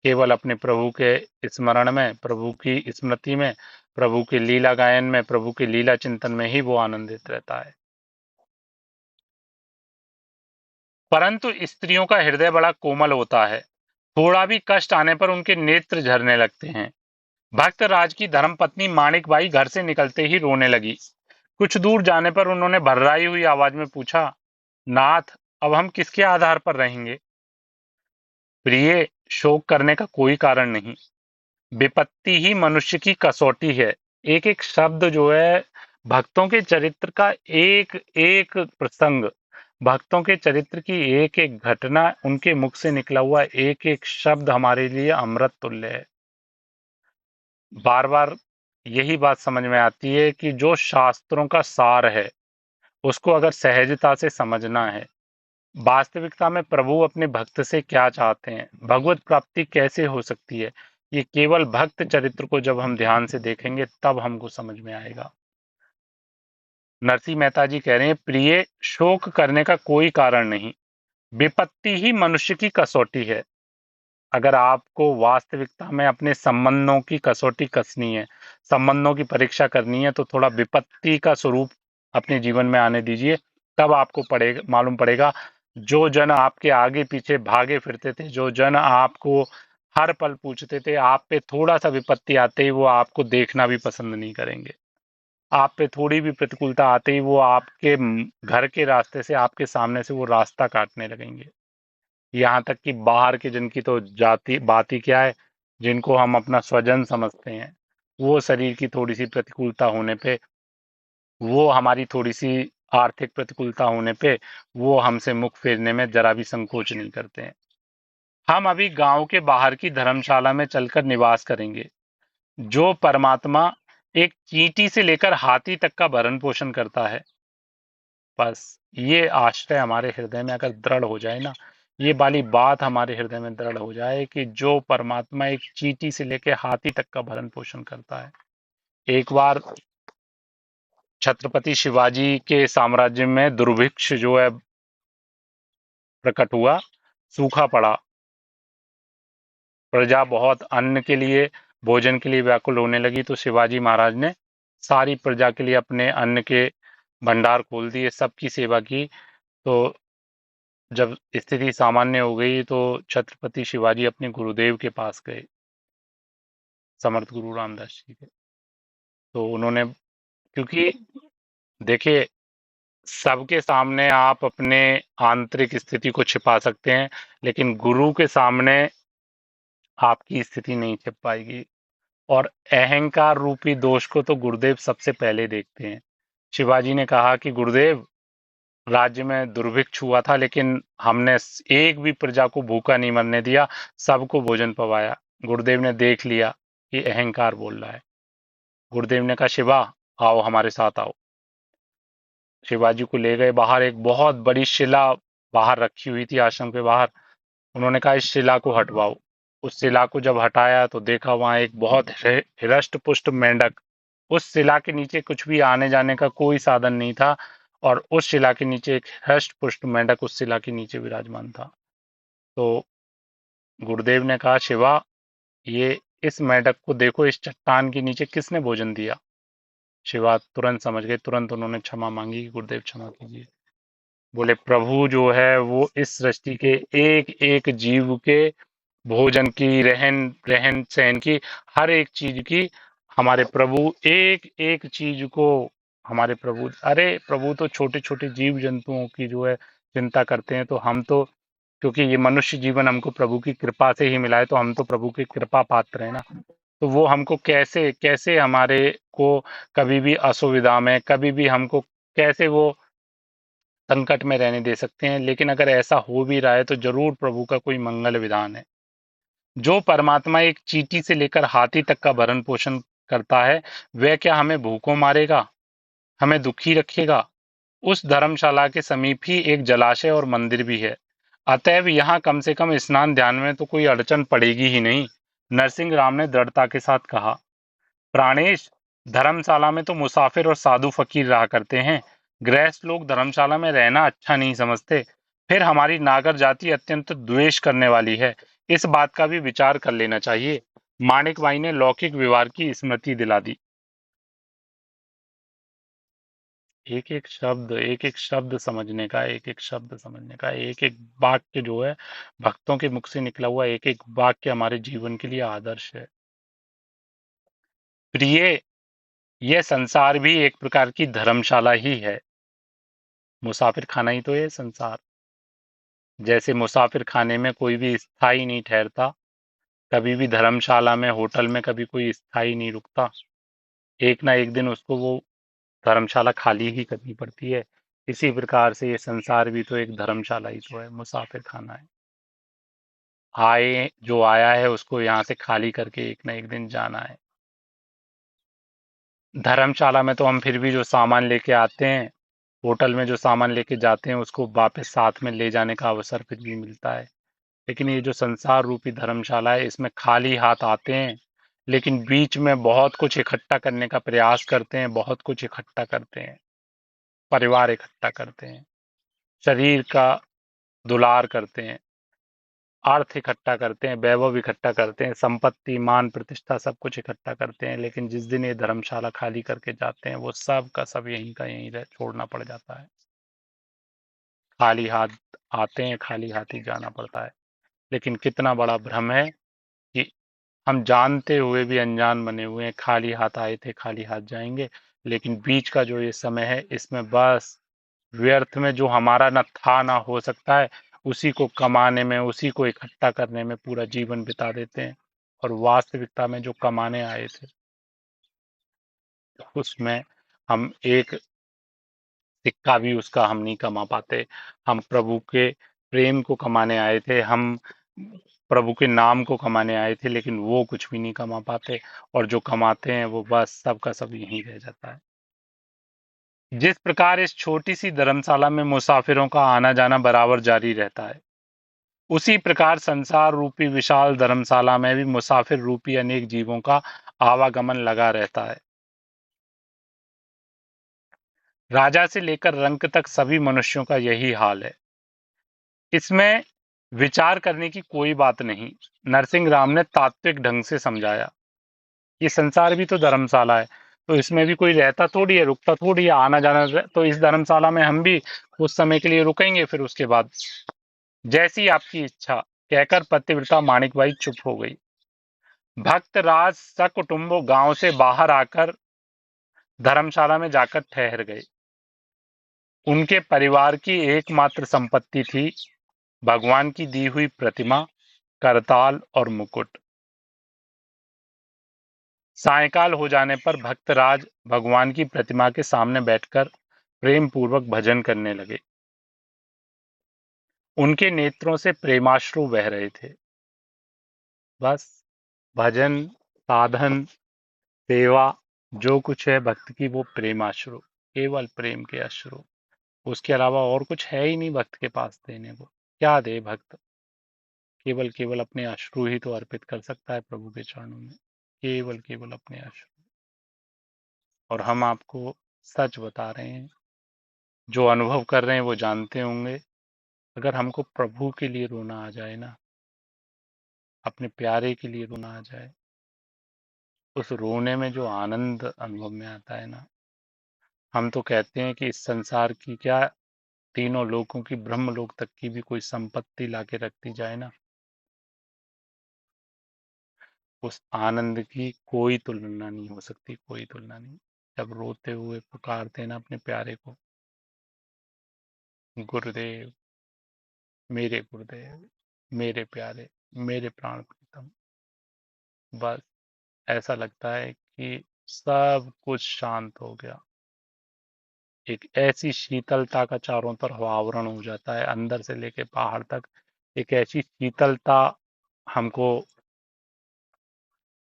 केवल अपने प्रभु के स्मरण में, प्रभु की स्मृति में, प्रभु की लीला गायन में, प्रभु की लीला चिंतन में ही वो आनंदित रहता है। परंतु स्त्रियों का हृदय बड़ा कोमल होता है। थोड़ा भी कष्ट आने पर उनके नेत्र झरने लगते हैं। भक्त राज की धर्मपत्नी माणिकबाई घर से निकलते ही रोने लगी। कुछ दूर जाने पर उन्होंने भर्राई हुई आवाज में पूछा, नाथ, अब हम किसके आधार पर रहेंगे? प्रिय, शोक करने का कोई कारण नहीं। विपत्ति ही मनुष्य की कसौटी है। एक एक शब्द जो है, भक्तों के चरित्र का एक एक प्रसंग, भक्तों के चरित्र की एक एक घटना, उनके मुख से निकला हुआ एक एक शब्द हमारे लिए अमृत तुल्य है। बार बार यही बात समझ में आती है कि जो शास्त्रों का सार है उसको अगर सहजता से समझना है, वास्तविकता में प्रभु अपने भक्त से क्या चाहते हैं, भगवत प्राप्ति कैसे हो सकती है, ये केवल भक्त चरित्र को जब हम ध्यान से देखेंगे तब हमको समझ में आएगा। नरसिंह मेहता जी कह रहे हैं, प्रिय, शोक करने का कोई कारण नहीं। विपत्ति ही मनुष्य की कसौटी है। अगर आपको वास्तविकता में अपने संबंधों की कसौटी कसनी है, संबंधों की परीक्षा करनी है, तो थोड़ा विपत्ति का स्वरूप अपने जीवन में आने दीजिए। तब आपको मालूम पड़ेगा, जो जन आपके आगे पीछे भागे फिरते थे, जो जन आपको हर पल पूछते थे, आप पे थोड़ा सा विपत्ति आते ही वो आपको देखना भी पसंद नहीं करेंगे। आप पे थोड़ी भी प्रतिकूलता आते ही वो आपके घर के रास्ते से, आपके सामने से वो रास्ता काटने लगेंगे। यहाँ तक कि बाहर के जिनकी तो जाति बात ही क्या है, जिनको हम अपना स्वजन समझते हैं, वो शरीर की थोड़ी सी प्रतिकूलता होने पे, वो हमारी थोड़ी सी आर्थिक प्रतिकूलता होने पे, वो हमसे मुख फेरने में जरा भी संकोच नहीं करते हैं। हम अभी गांव के बाहर की धर्मशाला में चलकर निवास करेंगे। जो परमात्मा एक चींटी से लेकर हाथी तक का भरण पोषण करता है, बस ये आश्रय हमारे हृदय में अगर दृढ़ हो जाए ना, ये वाली बात हमारे हृदय में दृढ़ हो जाए कि जो परमात्मा एक चींटी से लेके हाथी तक का भरण पोषण करता है। एक बार छत्रपति शिवाजी के साम्राज्य में दुर्भिक्ष जो है प्रकट हुआ, सूखा पड़ा। प्रजा बहुत अन्न के लिए, भोजन के लिए व्याकुल होने लगी, तो शिवाजी महाराज ने सारी प्रजा के लिए अपने अन्न के भंडार खोल दिए, सबकी सेवा की। तो जब स्थिति सामान्य हो गई तो छत्रपति शिवाजी अपने गुरुदेव के पास गए, समर्थ गुरु रामदास जी के। तो उन्होंने, क्योंकि देखिए, सबके सामने आप अपने आंतरिक स्थिति को छिपा सकते हैं, लेकिन गुरु के सामने आपकी स्थिति नहीं छिप पाएगी। और अहंकार रूपी दोष को तो गुरुदेव सबसे पहले देखते हैं। शिवाजी ने कहा कि गुरुदेव, राज्य में दुर्भिक्ष हुआ था, लेकिन हमने एक भी प्रजा को भूखा नहीं मरने दिया, सबको भोजन पवाया। गुरुदेव ने देख लिया कि अहंकार बोल रहा है। गुरुदेव ने कहा, शिवा आओ, हमारे साथ आओ। शिवाजी को ले गए बाहर। एक बहुत बड़ी शिला बाहर रखी हुई थी आश्रम के बाहर। उन्होंने कहा, इस शिला को हटवाओ। उस शिला को जब हटाया तो देखा वहां एक बहुत हृष्ट पुष्ट मेंढक। उस शिला के नीचे कुछ भी आने जाने का कोई साधन नहीं था, और उस शिला के नीचे एक हृष्ट पुष्ट मेंढक उस शिला के नीचे विराजमान था। तो गुरुदेव ने कहा, शिवा, ये इस मेंढक को देखो, इस चट्टान के नीचे किसने भोजन दिया। शिवा तुरंत समझ गए, तुरंत उन्होंने क्षमा मांगी कि गुरुदेव क्षमा कीजिए। बोले, प्रभु जो है वो इस सृष्टि के एक एक जीव के भोजन की, रहन रहन सहन की, हर एक चीज की, हमारे प्रभु एक एक चीज को, हमारे प्रभु, अरे प्रभु तो छोटे छोटे जीव जंतुओं की जो है चिंता करते हैं। तो हम तो, क्योंकि ये मनुष्य जीवन हमको प्रभु की कृपा से ही मिला है, तो हम तो प्रभु की कृपा पात्र है ना। तो वो हमको कैसे कैसे हमारे को कभी भी असुविधा में, कभी भी हमको कैसे वो संकट में रहने दे सकते हैं। लेकिन अगर ऐसा हो भी रहा है तो जरूर प्रभु का कोई मंगल विधान है। जो परमात्मा एक चींटी से लेकर हाथी तक का भरण पोषण करता है, वह क्या हमें भूखों मारेगा, हमें दुखी रखेगा। उस धर्मशाला के समीप ही एक जलाशय और मंदिर भी है, अतएव यहाँ कम से कम स्नान ध्यान में तो कोई अड़चन पड़ेगी ही नहीं। नरसिंह राम ने दृढ़ता के साथ कहा। प्राणेश, धर्मशाला में तो मुसाफिर और साधु फकीर रहा करते हैं। गृहस्थ लोग धर्मशाला में रहना अच्छा नहीं समझते। फिर हमारी नागर जाति अत्यंत द्वेष करने वाली है, इस बात का भी विचार कर लेना चाहिए। माणिक बाई ने लौकिक व्यवहार की स्मृति दिला दी। एक एक शब्द समझने का, एक एक शब्द समझने का, एक एक वाक्य जो है भक्तों के मुख से निकला हुआ, एक एक वाक्य हमारे जीवन के लिए आदर्श है। प्रिय, यह संसार भी एक प्रकार की धर्मशाला ही है। मुसाफिर खाना ही तो है संसार। जैसे मुसाफिर खाने में कोई भी स्थायी नहीं ठहरता, कभी भी धर्मशाला में, होटल में कभी कोई स्थायी नहीं रुकता। एक ना एक दिन उसको वो धर्मशाला खाली ही करनी पड़ती है। इसी प्रकार से ये संसार भी तो एक धर्मशाला ही तो है, मुसाफिर खाना है। आए जो आया है उसको यहाँ से खाली करके एक ना एक दिन जाना है। धर्मशाला में तो हम फिर भी जो सामान लेके आते हैं, होटल में जो सामान लेके जाते हैं, उसको वापस साथ में ले जाने का अवसर फिर भी मिलता है। लेकिन ये जो संसार रूपी धर्मशाला है, इसमें खाली हाथ आते हैं, लेकिन बीच में बहुत कुछ इकट्ठा करने का प्रयास करते हैं, बहुत कुछ इकट्ठा करते हैं। परिवार इकट्ठा करते हैं, शरीर का दुलार करते हैं, अर्थ इकट्ठा करते हैं, वैभव इकट्ठा करते हैं, संपत्ति, मान, प्रतिष्ठा, सब कुछ इकट्ठा करते हैं। लेकिन जिस दिन ये धर्मशाला खाली करके जाते हैं, वो सब का सब यहीं का यहीं रह छोड़ना पड़ जाता है। खाली हाथ आते हैं, खाली हाथ ही जाना पड़ता है। लेकिन कितना बड़ा भ्रम है कि हम जानते हुए भी अनजान बने हुए हैं। खाली हाथ आए थे, खाली हाथ जाएंगे। लेकिन बीच का जो ये समय है, इसमें बस व्यर्थ में जो हमारा न था ना हो सकता है, उसी को कमाने में, उसी को इकट्ठा करने में पूरा जीवन बिता देते हैं। और वास्तविकता में जो कमाने आए थे, उसमें हम एक सिक्का भी उसका हम नहीं कमा पाते। हम प्रभु के प्रेम को कमाने आए थे, हम प्रभु के नाम को कमाने आए थे, लेकिन वो कुछ भी नहीं कमा पाते। और जो कमाते हैं वो बस सब का सब यहीं रह जाता है। जिस प्रकार इस छोटी सी धर्मशाला में मुसाफिरों का आना जाना बराबर जारी रहता है, उसी प्रकार संसार रूपी विशाल धर्मशाला में भी मुसाफिर रूपी अनेक जीवों का आवागमन लगा रहता है। राजा से लेकर रंक तक सभी मनुष्यों का यही हाल है। इसमें विचार करने की कोई बात नहीं। नरसिंह राम ने तात्विक ढंग से समझाया। ये संसार भी तो धर्मशाला है, तो इसमें भी कोई रहता थोड़ी है, रुकता थोड़ी है, आना जाना। तो इस धर्मशाला में हम भी कुछ समय के लिए रुकेंगे, फिर उसके बाद जैसी आपकी इच्छा, कहकर पतिव्रता माणिकबाई चुप हो गई। भक्त राज सकुटुम्ब गांव से बाहर आकर धर्मशाला में जाकर ठहर गए। उनके परिवार की एकमात्र संपत्ति थी भगवान की दी हुई प्रतिमा, करताल और मुकुट। सायंकाल हो जाने पर भक्तराज भगवान की प्रतिमा के सामने बैठकर प्रेम पूर्वक भजन करने लगे। उनके नेत्रों से प्रेमाश्रु बह रहे थे। बस भजन, साधन, सेवा, जो कुछ है भक्त की वो प्रेमाश्रु, केवल प्रेम के अश्रु। उसके अलावा और कुछ है ही नहीं भक्त के पास देने को। क्या दे भक्त? केवल केवल अपने अश्रु ही तो अर्पित कर सकता है प्रभु के चरणों में। केवल केवल अपने अश्रु। और हम आपको सच बता रहे हैं, जो अनुभव कर रहे हैं वो जानते होंगे। अगर हमको प्रभु के लिए रोना आ जाए ना, अपने प्यारे के लिए रोना आ जाए, उस रोने में जो आनंद अनुभव में आता है ना, हम तो कहते हैं कि इस संसार की क्या, तीनों लोकों की, ब्रह्म लोक तक की भी कोई संपत्ति लाके रख दी जाए ना, उस आनंद की कोई तुलना नहीं हो सकती, कोई तुलना नहीं। जब रोते हुए पुकारते हैं ना अपने प्यारे को, गुरुदेव, मेरे गुरुदेव, मेरे प्यारे, मेरे प्राण प्रीतम, बस ऐसा लगता है कि सब कुछ शांत हो गया। एक ऐसी शीतलता का चारों तरफ आवरण हो जाता है, अंदर से लेके बाहर तक। एक ऐसी शीतलता हमको,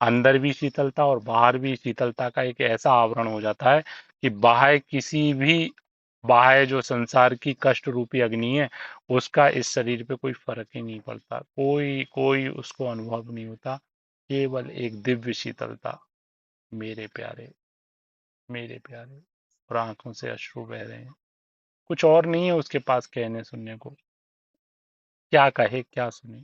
अंदर भी शीतलता और बाहर भी शीतलता का एक ऐसा आवरण हो जाता है कि बाह्य किसी भी, बाह्य जो संसार की कष्ट रूपी अग्नि है, उसका इस शरीर पे कोई फर्क ही नहीं पड़ता। कोई कोई उसको अनुभव नहीं होता। केवल एक दिव्य शीतलता। मेरे प्यारे, मेरे प्यारे। और आंखों से अश्रु बह रहे हैं। कुछ और नहीं है उसके पास कहने सुनने को। क्या कहे, क्या सुने?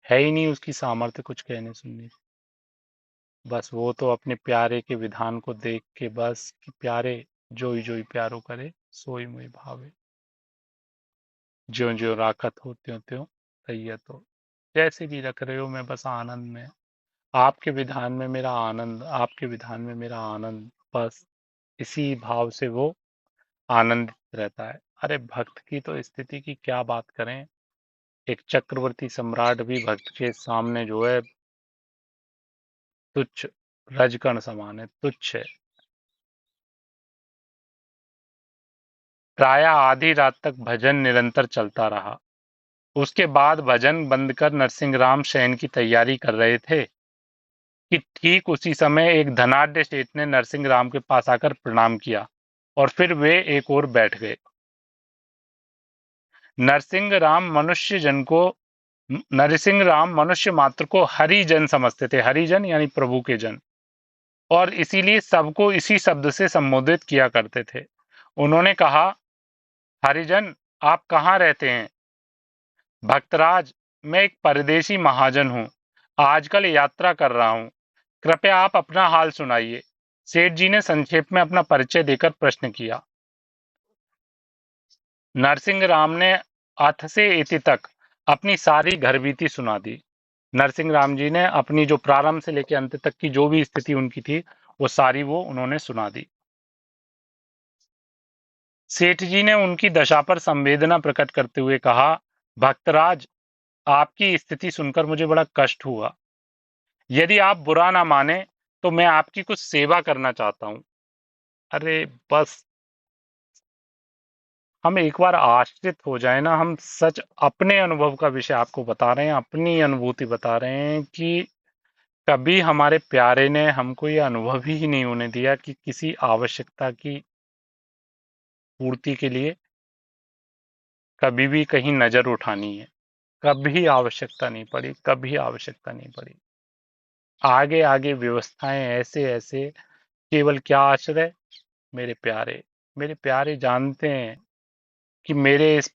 है ही नहीं उसकी सामर्थ्य कुछ कहने सुनने की। बस वो तो अपने प्यारे के विधान को देख के बस कि प्यारे, जोई जोई प्यारो करे, सोई मोई भावे, ज्यो ज्यो राखत हो त्यों त्यों रैयत हो। जैसे भी रख रहे हो, मैं बस आनंद में, आपके विधान में मेरा आनंद, आपके विधान में मेरा आनंद। बस इसी भाव से वो आनंदित रहता है। अरे भक्त की तो स्थिति की क्या बात करें। एक चक्रवर्ती सम्राट भी भक्त के सामने जो है तुच्छ, रजकण समान है, तुच्छ है। प्रायः आधी रात तक भजन निरंतर चलता रहा। उसके बाद भजन बंद कर नरसिंह शयन की तैयारी कर रहे थे कि ठीक उसी समय एक धनाढ्य सेठ ने नरसिंह राम के पास आकर प्रणाम किया और फिर वे एक ओर बैठ गए। नरसिंह राम मनुष्य जन को नरसिंह राम मनुष्य मात्र को हरिजन समझते थे। हरिजन यानी प्रभु के जन। और इसीलिए सबको इसी शब्द से संबोधित किया करते थे। उन्होंने कहा, हरिजन, आप कहाँ रहते हैं? भक्तराज, मैं एक परदेशी महाजन हूँ, आजकल यात्रा कर रहा हूँ। कृपया आप अपना हाल सुनाइए। सेठ जी ने संक्षेप में अपना परिचय देकर प्रश्न किया। नरसिंह राम ने अथ से इति तक अपनी सारी घरबीती सुना दी। नरसिंह राम जी ने अपनी जो प्रारंभ से लेकर अंत तक की जो भी स्थिति उनकी थी, वो सारी वो उन्होंने सुना दी। सेठ जी ने उनकी दशा पर संवेदना प्रकट करते हुए कहा, भक्तराज, आपकी स्थिति सुनकर मुझे बड़ा कष्ट हुआ। यदि आप बुरा ना माने तो मैं आपकी कुछ सेवा करना चाहता हूं। अरे बस, हम एक बार आश्रित हो जाए ना, हम सच अपने अनुभव का विषय आपको बता रहे हैं, अपनी अनुभूति बता रहे हैं कि कभी हमारे प्यारे ने हमको ये अनुभव ही नहीं होने दिया कि किसी आवश्यकता की पूर्ति के लिए कभी भी कहीं नजर उठानी है। कभी आवश्यकता नहीं पड़ी, कभी आवश्यकता नहीं पड़ी। आगे आगे व्यवस्थाएं ऐसे ऐसे, केवल क्या आश्रय, मेरे प्यारे। मेरे प्यारे जानते हैं कि मेरे इस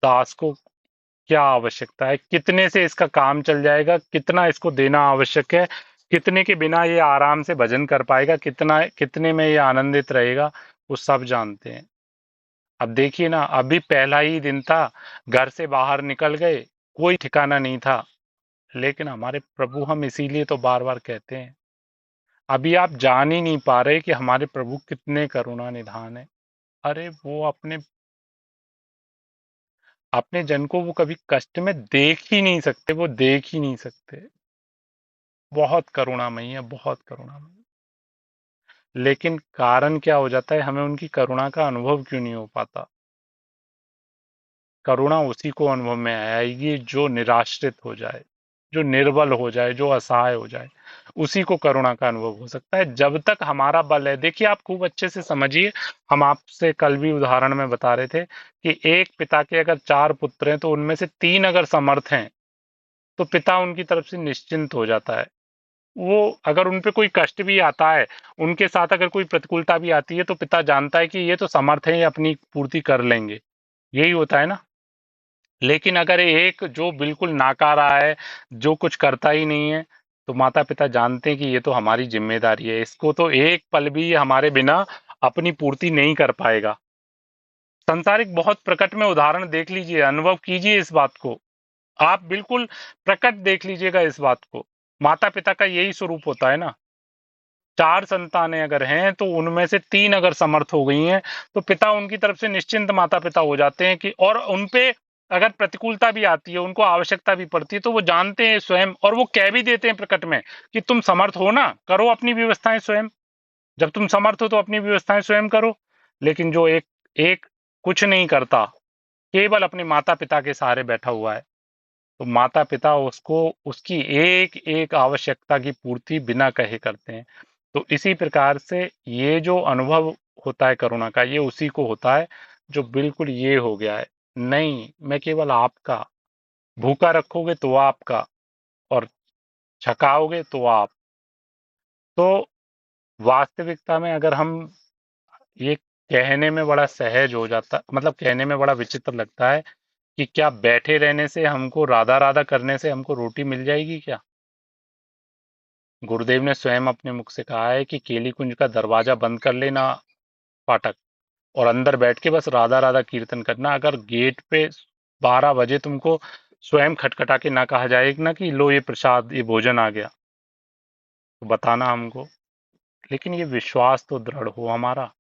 दास को क्या आवश्यकता है, कितने से इसका काम चल जाएगा, कितना इसको देना आवश्यक है, कितने के बिना ये आराम से भजन कर पाएगा, कितना कितने में ये आनंदित रहेगा, वो सब जानते हैं। अब देखिए ना, अभी पहला ही दिन था, घर से बाहर निकल गए, कोई ठिकाना नहीं था। लेकिन हमारे प्रभु, हम इसीलिए तो बार बार कहते हैं, अभी आप जान ही नहीं पा रहे कि हमारे प्रभु कितने करुणा निधान है। अरे वो अपने अपने जन को वो कभी कष्ट में देख ही नहीं सकते, वो देख ही नहीं सकते। बहुत करुणामयी है, बहुत करुणामयी। लेकिन कारण क्या हो जाता है, हमें उनकी करुणा का अनुभव क्यों नहीं हो पाता? करुणा उसी को अनुभव में आएगी जो निराश्रित हो जाए, जो निर्बल हो जाए, जो असहाय हो जाए, उसी को करुणा का अनुभव हो सकता है। जब तक हमारा बल है, देखिए आप खूब अच्छे से समझिए, हम आपसे कल भी उदाहरण में बता रहे थे कि एक पिता के अगर 4 पुत्र हैं तो उनमें से 3 अगर समर्थ हैं, तो पिता उनकी तरफ से निश्चिंत हो जाता है। वो अगर उन पे कोई कष्ट भी आता है, उनके साथ अगर कोई प्रतिकूलता भी आती है, तो पिता जानता है कि ये तो समर्थ है, ये अपनी पूर्ति कर लेंगे। यही होता है ना। लेकिन अगर एक जो बिल्कुल नाकारा है, जो कुछ करता ही नहीं है, तो माता-पिता जानते हैं कि ये तो हमारी ज़िम्मेदारी है, इसको तो एक पल भी ये हमारे बिना अपनी पूर्ति नहीं कर पाएगा। संसारिक बहुत प्रकट में उदाहरण देख लीजिए, अनुभव कीजिए इस बात को। आप बिल्कुल प्रकट देख लीजिएगा इस बात को। माता-पिता का यही स्वरूप होता है ना। 4 संतानें अगर हैं, तो उनमें से 3 अगर समर्थ हो गई हैं, तो पिता उनकी तरफ से निश्चिंत माता-पिता हो जाते हैं कि और उन पे अगर प्रतिकूलता भी आती है, उनको आवश्यकता भी पड़ती है, तो वो जानते हैं स्वयं और वो कह भी देते हैं प्रकट में कि तुम समर्थ हो ना, करो अपनी व्यवस्थाएँ स्वयं। जब तुम समर्थ हो तो अपनी व्यवस्थाएँ स्वयं करो। लेकिन जो एक एक कुछ नहीं करता, केवल अपने माता-पिता के सहारे बैठा हुआ है, तो माता-पिता उसको उसकी एक-एक आवश्यकता की पूर्ति बिना कहे करते हैं। तो इसी प्रकार से ये जो अनुभव होता है करुणा का, ये उसी को होता है जो बिल्कुल ये हो गया है, नहीं मैं केवल आपका, भूखा रखोगे तो आपका और छकाओगे तो आप। तो वास्तविकता में अगर हम ये कहने में बड़ा सहज हो जाता, मतलब कहने में बड़ा विचित्र लगता है कि क्या बैठे रहने से हमको, राधा राधा करने से हमको रोटी मिल जाएगी क्या? गुरुदेव ने स्वयं अपने मुख से कहा है कि केली कुंज का दरवाजा बंद कर लेना फाटक, और अंदर बैठ के बस राधा राधा कीर्तन करना। अगर गेट पे 12 बजे तुमको स्वयं खटखटा के ना कहा जाए ना कि लो ये प्रसाद, ये भोजन आ गया, तो बताना हमको। लेकिन ये विश्वास तो दृढ़ हो हमारा,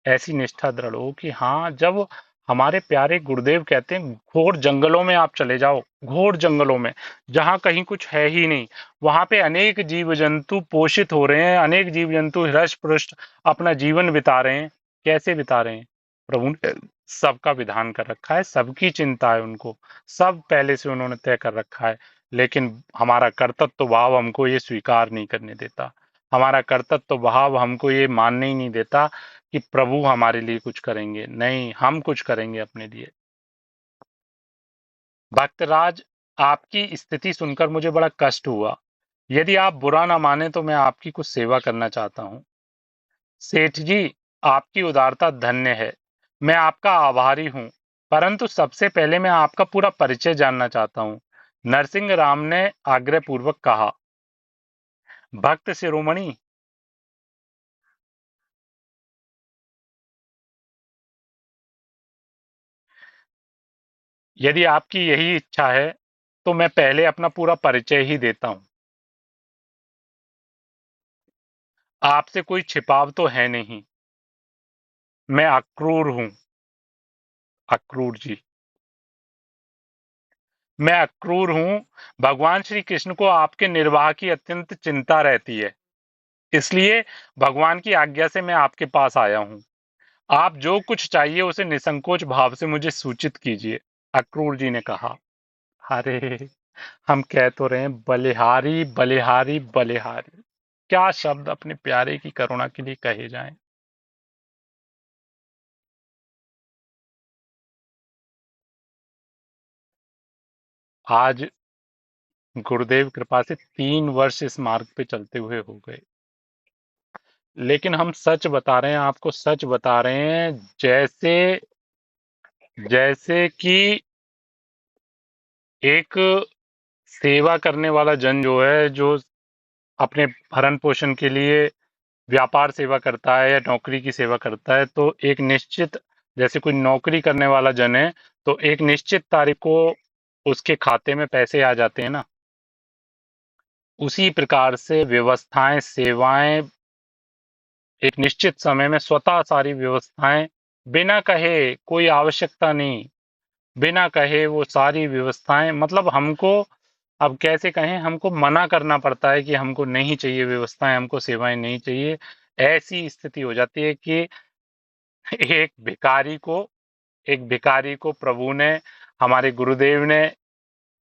ऐसी निष्ठा दृढ़ हो कि हाँ, जब हमारे प्यारे गुरुदेव कहते हैं घोर जंगलों में आप चले जाओ, घोर जंगलों में जहां कहीं कुछ है ही नहीं, वहां पे अनेक जीव जंतु पोषित हो रहे हैं, अनेक जीव जंतु हृष्ट पुष्ट अपना जीवन बिता रहे हैं। कैसे बिता रहे हैं? प्रभु ने सबका विधान कर रखा है, सबकी चिंता है उनको, सब पहले से उन्होंने तय कर रखा है। लेकिन हमारा कर्तव्य भाव हमको ये स्वीकार नहीं करने देता, हमारा कर्तव्य भाव हमको ये मानने ही नहीं देता कि प्रभु हमारे लिए कुछ करेंगे। नहीं, हम कुछ करेंगे अपने लिए। भक्तराज, आपकी स्थिति सुनकर मुझे बड़ा कष्ट हुआ। यदि आप बुरा ना माने तो मैं आपकी कुछ सेवा करना चाहता हूँ। सेठ जी, आपकी उदारता धन्य है, मैं आपका आभारी हूँ। परंतु सबसे पहले मैं आपका पूरा परिचय जानना चाहता हूँ। नरसिंह राम ने आग्रह पूर्वक कहा। भक्त शिरोमणि, यदि आपकी यही इच्छा है, तो मैं पहले अपना पूरा परिचय ही देता हूँ। आपसे कोई छिपाव तो है नहीं। मैं अक्रूर हूँ। अक्रूर जी, मैं अक्रूर हूँ। भगवान श्री कृष्ण को आपके निर्वाह की अत्यंत चिंता रहती है, इसलिए भगवान की आज्ञा से मैं आपके पास आया हूँ। आप जो कुछ चाहिए उसे निसंकोच भाव से मुझे सूचित कीजिए। अक्रूर जी ने कहा। अरे, हम कह तो रहे हैं, बलिहारी बलिहारी बलिहारी, क्या शब्द अपने प्यारे की करुणा के लिए कहे जाएं। आज गुरुदेव कृपा से 3 वर्ष इस मार्ग पे चलते हुए हो गए। लेकिन हम सच बता रहे हैं, आपको सच बता रहे हैं, जैसे जैसे कि एक सेवा करने वाला जन जो है, जो अपने भरण पोषण के लिए व्यापार सेवा करता है या नौकरी की सेवा करता है, तो एक निश्चित जैसे कोई नौकरी करने वाला जन है तो एक निश्चित तारीख को उसके खाते में पैसे आ जाते हैं ना, उसी प्रकार से व्यवस्थाएं, सेवाएं एक निश्चित समय में स्वतः सारी व्यवस्थाएं बिना कहे, कोई आवश्यकता नहीं, बिना कहे वो सारी व्यवस्थाएं, मतलब हमको, अब कैसे कहें, हमको मना करना पड़ता है कि हमको नहीं चाहिए व्यवस्थाएं, हमको सेवाएं नहीं चाहिए। ऐसी स्थिति हो जाती है कि एक भिखारी को एक भिखारी को प्रभु ने, हमारे गुरुदेव ने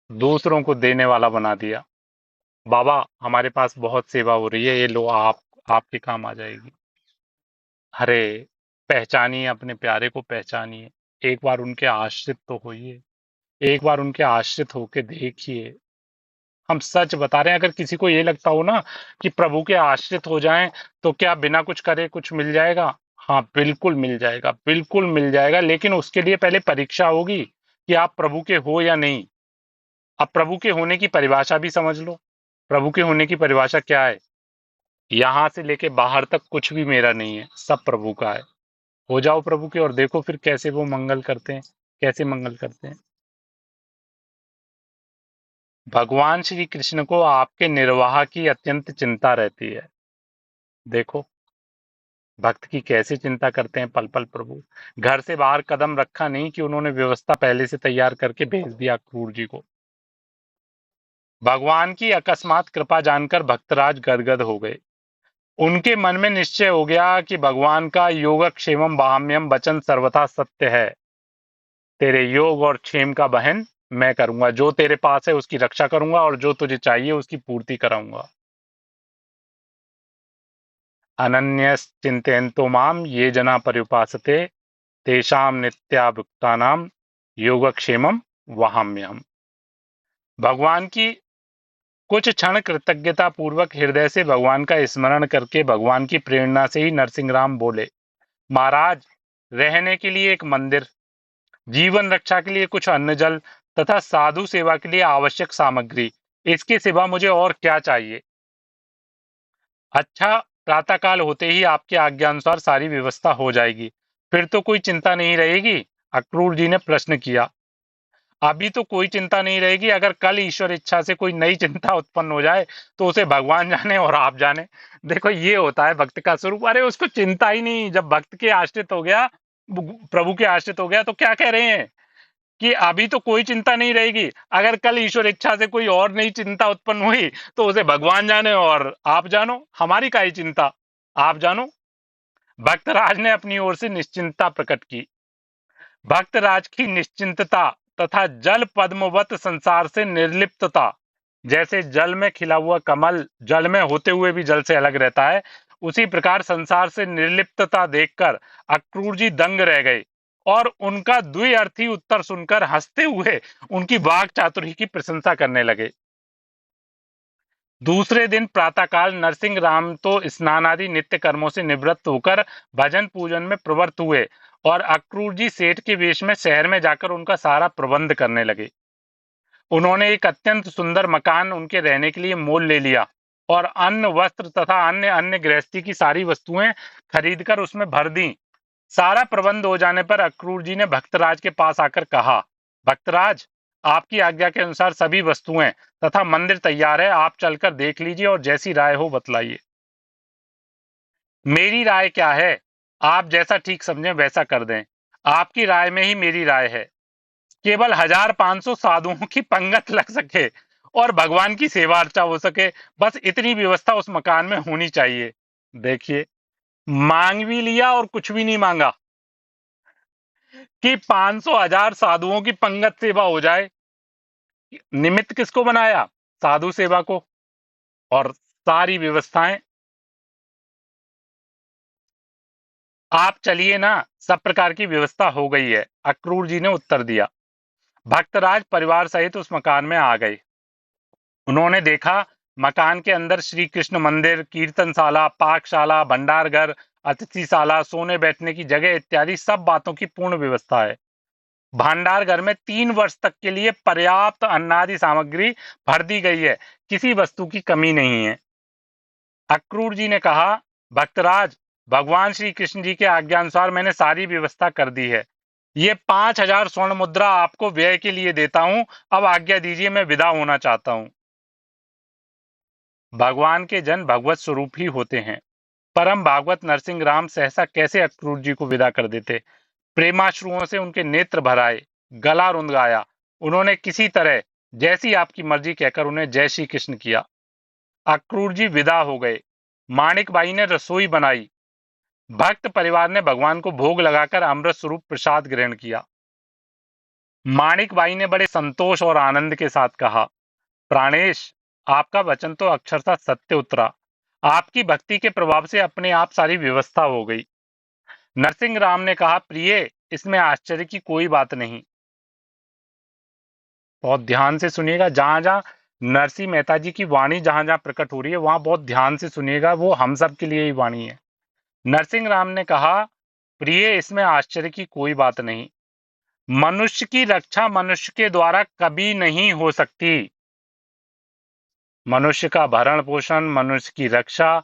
दूसरों को देने वाला बना दिया। बाबा, हमारे पास बहुत सेवा हो रही है, ये लो, आप आपके काम आ जाएगी। अरे, पहचानिए अपने प्यारे को, पहचानिए, एक बार उनके आश्रित तो होइए, एक बार उनके आश्रित होके देखिए। हम सच बता रहे हैं, अगर किसी को ये लगता हो ना कि प्रभु के आश्रित हो जाएं तो क्या बिना कुछ करे कुछ मिल जाएगा? हाँ, बिल्कुल मिल जाएगा, बिल्कुल मिल जाएगा, लेकिन उसके लिए पहले परीक्षा होगी कि आप प्रभु के हो या नहीं। अब प्रभु के होने की परिभाषा भी समझ लो। प्रभु के होने की परिभाषा क्या है? यहां से लेके बाहर तक कुछ भी मेरा नहीं है, सब प्रभु का है। हो जाओ प्रभु के और देखो फिर कैसे वो मंगल करते हैं, कैसे मंगल करते हैं। भगवान श्री कृष्ण को आपके निर्वाह की अत्यंत चिंता रहती है। देखो, भक्त की कैसे चिंता करते हैं पल पल प्रभु। घर से बाहर कदम रखा नहीं कि उन्होंने व्यवस्था पहले से तैयार करके भेज दिया क्रूर जी को। भगवान की अकस्मात कृपा जानकर भक्तराज गदगद हो गए। उनके मन में निश्चय हो गया कि भगवान का योगक्षेमम बाह्यम वचन सर्वथा सत्य है। तेरे योग और क्षेम का वहन मैं करूंगा, जो तेरे पास है उसकी रक्षा करूंगा और जो तुझे चाहिए उसकी पूर्ति कराऊंगा। अनन्यश्चिन्तयन्तो माम ये जना पर्युपासते तेषाम नित्याभुक्तानाम योगक्षेमम वहाम्यहम्। भगवान की कुछ क्षण कृतज्ञता पूर्वक हृदय से भगवान का स्मरण करके भगवान की प्रेरणा से ही नरसिंह राम बोले, महाराज, रहने के लिए एक मंदिर, जीवन रक्षा के लिए कुछ अन्न जल तथा साधु सेवा के लिए आवश्यक सामग्री, इसके सिवा मुझे और क्या चाहिए? अच्छा, प्रातःकाल होते ही आपकी आज्ञा अनुसार सारी व्यवस्था हो जाएगी, फिर तो कोई चिंता नहीं रहेगी? अक्रूर जी ने प्रश्न किया। अभी तो कोई चिंता नहीं रहेगी, अगर कल ईश्वर इच्छा से कोई नई चिंता उत्पन्न हो जाए तो उसे भगवान जाने और आप जाने। देखो, ये होता है भक्त का स्वरूप। अरे, उसको चिंता ही नहीं, जब भक्त के आश्रित हो गया, प्रभु के आश्रित हो गया, तो क्या कह रहे हैं कि अभी तो कोई चिंता नहीं रहेगी, अगर कल ईश्वर इच्छा से कोई और नई चिंता उत्पन्न हुई तो उसे भगवान जाने और आप जानो, हमारी काई चिंता, आप जानो। भक्तराज ने अपनी ओर से निश्चिंतता प्रकट की। भक्तराज की निश्चिंतता तथा जल पद्मवत संसार से निर्लिप्तता, जैसे जल में खिला हुआ कमल जल में होते हुए भी जल से अलग रहता है, उसी प्रकार संसार से निर्लिप्तता देखकर अक्रूर जी दंग रह गए और उनका द्विअर्थी उत्तर सुनकर हंसते हुए उनकी वाक चातुरी की प्रशंसा करने लगे। दूसरे दिन प्रातःकाल नरसिंह राम तो स्नान आदि नित्य कर्मों से निवृत्त होकर भजन पूजन में प्रवृत्त हुए और अक्रूर जी सेठ के वेश में शहर में जाकर उनका सारा प्रबंध करने लगे। उन्होंने एक अत्यंत सुंदर मकान उनके रहने के लिए मोल ले लिया और अन्न, वस्त्र तथा अन्य अन्य गृहस्थी की सारी वस्तुएं खरीदकर उसमें भर दी। सारा प्रबंध हो जाने पर अक्रूर जी ने भक्तराज के पास आकर कहा, भक्तराज, आपकी आज्ञा के अनुसार सभी वस्तुएं तथा मंदिर तैयार है, आप चलकर देख लीजिए और जैसी राय हो बतलाइए। मेरी राय क्या है? आप जैसा ठीक समझें वैसा कर दें। आपकी राय में ही मेरी राय है। केवल 1500 साधुओं की पंगत लग सके और भगवान की सेवा अर्चा हो सके, बस इतनी व्यवस्था उस मकान में होनी चाहिए। देखिए, मांग भी लिया और कुछ भी नहीं मांगा कि 500 1000 साधुओं की पंगत सेवा हो जाए। निमित्त किसको बनाया? साधु सेवा को। और सारी व्यवस्थाएं, आप चलिए ना, सब प्रकार की व्यवस्था हो गई है, अक्रूर जी ने उत्तर दिया। भक्तराज परिवार सहित उस मकान में आ गए। उन्होंने देखा, मकान के अंदर श्री कृष्ण मंदिर, कीर्तनशाला, पाकशाला, भंडारघर, अतिथिशाला, सोने बैठने की जगह इत्यादि सब बातों की पूर्ण व्यवस्था है। भंडारघर में 3 वर्ष तक के लिए पर्याप्त अन्नादि सामग्री भर दी गई है, किसी वस्तु की कमी नहीं है। अक्रूर जी ने कहा, भक्तराज, भगवान श्री कृष्ण जी के आज्ञानुसार मैंने सारी व्यवस्था कर दी है। ये 5,000 स्वर्ण मुद्रा आपको व्यय के लिए देता हूं। अब आज्ञा दीजिए, मैं विदा होना चाहता हूं। भगवान के जन भगवत स्वरूप ही होते हैं। परम भागवत नरसिंह राम सहसा कैसे अक्रूर जी को विदा कर देते। प्रेमाश्रुओं से उनके नेत्र भर आए, गला रुंध गाया। उन्होंने किसी तरह जैसी आपकी मर्जी कहकर उन्हें जय श्री कृष्ण किया। अक्रूर जी विदा हो गए। माणिक बाई ने रसोई बनाई। भक्त परिवार ने भगवान को भोग लगाकर अमृत स्वरूप प्रसाद ग्रहण किया। माणिक बाई ने बड़े संतोष और आनंद के साथ कहा, प्राणेश, आपका वचन तो अक्षरशः सत्य उतरा। आपकी भक्ति के प्रभाव से अपने आप सारी व्यवस्था हो गई। नरसिंह राम ने कहा, प्रिय, इसमें आश्चर्य की कोई बात नहीं। बहुत ध्यान से सुनिएगा। जहां जहां नरसिंह मेहता जी की वाणी जहां जहां प्रकट हो रही है, वहां बहुत ध्यान से सुनिएगा। वो हम सब के लिए ही वाणी है। नरसिंह राम ने कहा, प्रिय, इसमें आश्चर्य की कोई बात नहीं। मनुष्य की रक्षा मनुष्य के द्वारा कभी नहीं हो सकती। मनुष्य का भरण पोषण, मनुष्य की रक्षा,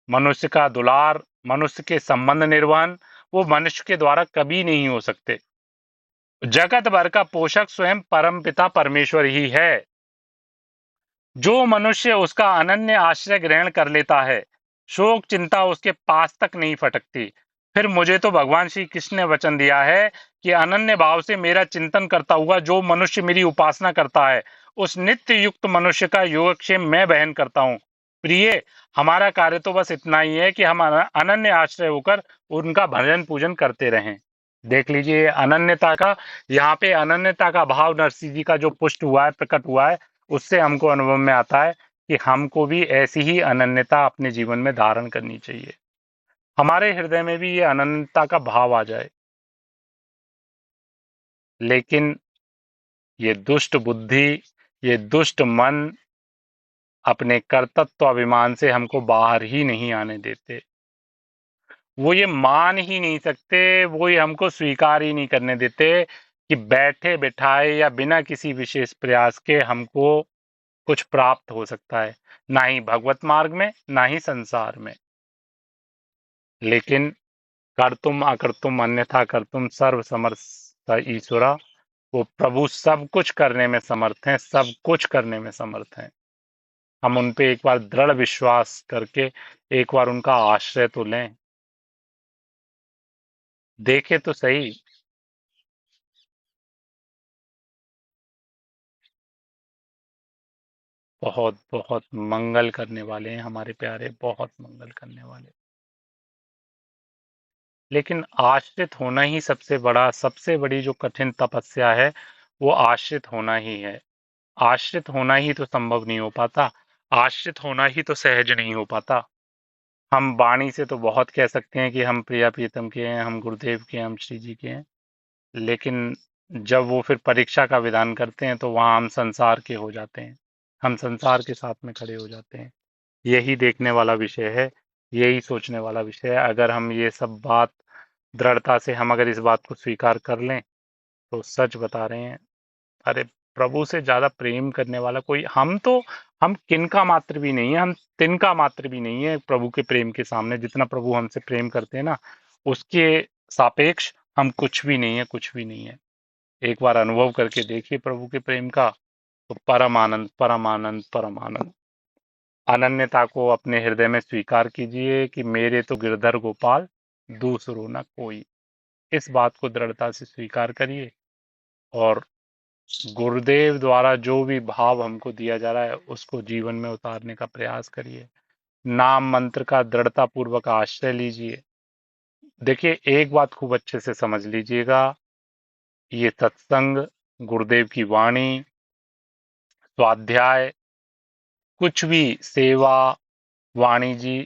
मनुष्य का दुलार, मनुष्य के संबंध निर्वहन, वो मनुष्य के द्वारा कभी नहीं हो सकते। जगत भर का पोषक स्वयं परमपिता परमेश्वर ही है। जो मनुष्य उसका अनन्य आश्रय ग्रहण कर लेता है, शोक चिंता उसके पास तक नहीं फटकती। फिर मुझे तो भगवान श्री कृष्ण ने वचन दिया है कि अनन्य भाव से मेरा चिंतन करता हुआ जो मनुष्य मेरी उपासना करता है, उस नित्य युक्त मनुष्य का योगक्षेम मैं बहन करता हूँ। प्रिय, हमारा कार्य तो बस इतना ही है कि हम अनन्य आश्रय होकर उनका भजन पूजन करते रहें। देख लीजिए अनन्यता का, यहाँ पे अनन्यता का भाव नरसिंह जी का जो पुष्ट हुआ है, प्रकट हुआ है, उससे हमको अनुभव में आता है कि हमको भी ऐसी ही अनन्यता अपने जीवन में धारण करनी चाहिए। हमारे हृदय में भी ये अनन्यता का भाव आ जाए। लेकिन ये दुष्ट बुद्धि, ये दुष्ट मन अपने कर्तृत्व अभिमान से हमको बाहर ही नहीं आने देते। वो ये मान ही नहीं सकते, वो ये हमको स्वीकार ही नहीं करने देते कि बैठे बिठाए या बिना किसी विशेष प्रयास के हमको कुछ प्राप्त हो सकता है, ना ही भगवत मार्ग में, ना ही संसार में। लेकिन कर्तुम अकर्तुम अन्यथा कर्तुम सर्व समर्थ ईश्वरा, वो प्रभु सब कुछ करने में समर्थ हैं, सब कुछ करने में समर्थ हैं। हम उन पे एक बार दृढ़ विश्वास करके एक बार उनका आश्रय तो लें, देखे तो सही। बहुत बहुत मंगल करने वाले हैं हमारे प्यारे, बहुत मंगल करने वाले। लेकिन आश्रित होना ही सबसे बड़ा, सबसे बड़ी जो कठिन तपस्या है, वो आश्रित होना ही है। आश्रित होना ही तो संभव नहीं हो पाता, आश्रित होना ही तो सहज नहीं हो पाता। हम वाणी से तो बहुत कह सकते हैं कि हम प्रिया प्रीतम के हैं, हम गुरुदेव के हैं, हम श्री जी के हैं। लेकिन जब वो फिर परीक्षा का विधान करते हैं तो वहां हम संसार के हो जाते हैं, हम संसार के साथ में खड़े हो जाते हैं। यही देखने वाला विषय है, यही सोचने वाला विषय है। अगर हम ये सब बात दृढ़ता से, हम अगर इस बात को स्वीकार कर लें, तो सच बता रहे हैं, अरे प्रभु से ज्यादा प्रेम करने वाला कोई, हम किनका मात्र भी नहीं है, हम तिनका मात्र भी नहीं है प्रभु के प्रेम के सामने। जितना प्रभु हमसे प्रेम करते हैं ना, उसके सापेक्ष हम कुछ भी नहीं है, कुछ भी नहीं है। एक बार अनुभव करके देखिए प्रभु के प्रेम का, तो परम आनंद, परम आनंद, परम आनंद। अनन्यता को अपने हृदय में स्वीकार कीजिए कि मेरे तो गिरधर गोपाल, दूसरो न कोई। इस बात को दृढ़ता से स्वीकार करिए और गुरुदेव द्वारा जो भी भाव हमको दिया जा रहा है उसको जीवन में उतारने का प्रयास करिए। नाम मंत्र का दृढ़ता पूर्वक आश्रय लीजिए। देखिए एक बात खूब अच्छे से समझ लीजिएगा, ये सत्संग, गुरुदेव की वाणी, स्वाध्याय, कुछ भी सेवा, वाणी जी,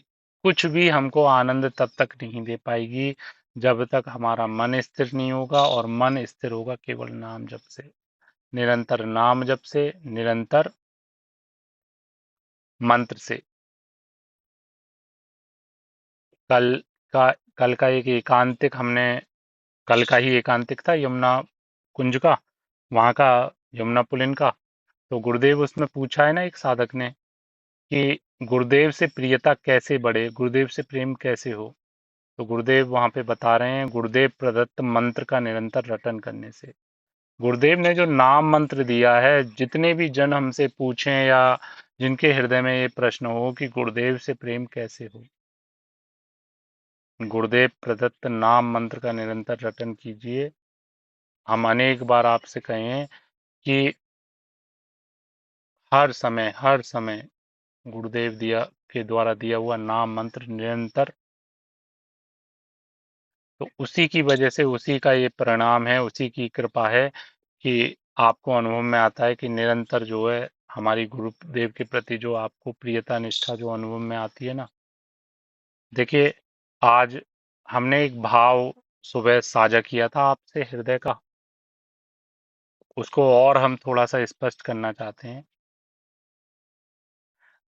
कुछ भी हमको आनंद तब तक नहीं दे पाएगी जब तक हमारा मन स्थिर नहीं होगा। और मन स्थिर होगा केवल नाम जप से, निरंतर नाम जप से, निरंतर मंत्र से। कल का कल का एक एकांतिक हमने, कल का ही एकांतिक था यमुना कुंज का, वहां का, यमुना पुलिन का। तो गुरुदेव उसमें पूछा है ना एक साधक ने कि गुरुदेव से प्रियता कैसे बढ़े, गुरुदेव से प्रेम कैसे हो। तो गुरुदेव वहां पे बता रहे हैं, गुरुदेव प्रदत्त मंत्र का निरंतर रटन करने से। गुरुदेव ने जो नाम मंत्र दिया है, जितने भी जन हमसे पूछें या जिनके हृदय में ये प्रश्न हो कि गुरुदेव से प्रेम कैसे हो, गुरुदेव प्रदत्त नाम मंत्र का निरंतर रटन कीजिए। हम अनेक बार आपसे कहें कि हर समय गुरुदेव दिया के द्वारा दिया हुआ नाम मंत्र निरंतर, तो उसी की वजह से, उसी का ये परिणाम है, उसी की कृपा है कि आपको अनुभव में आता है कि निरंतर जो है हमारी गुरुदेव के प्रति जो आपको प्रियता निष्ठा जो अनुभव में आती है ना। देखिए, आज हमने एक भाव सुबह साझा किया था आपसे हृदय का, उसको और हम थोड़ा सा स्पष्ट करना चाहते हैं।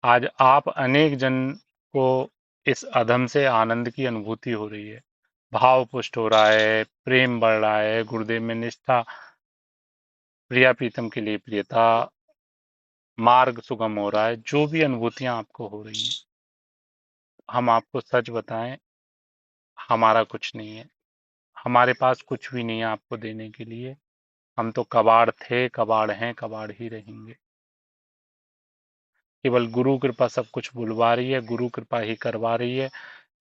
आज आप अनेक जन को इस अधम से आनंद की अनुभूति हो रही है, भाव पुष्ट हो रहा है, प्रेम बढ़ रहा है, गुरुदेव में निष्ठा, प्रिया प्रीतम के लिए प्रियता, मार्ग सुगम हो रहा है, जो भी अनुभूतियां आपको हो रही हैं, हम आपको सच बताएं, हमारा कुछ नहीं है, हमारे पास कुछ भी नहीं है आपको देने के लिए। हम तो कबाड़ थे, कबाड़ हैं, कबाड़ ही रहेंगे। केवल गुरु कृपा सब कुछ बुलवा रही है, गुरु कृपा ही करवा रही है।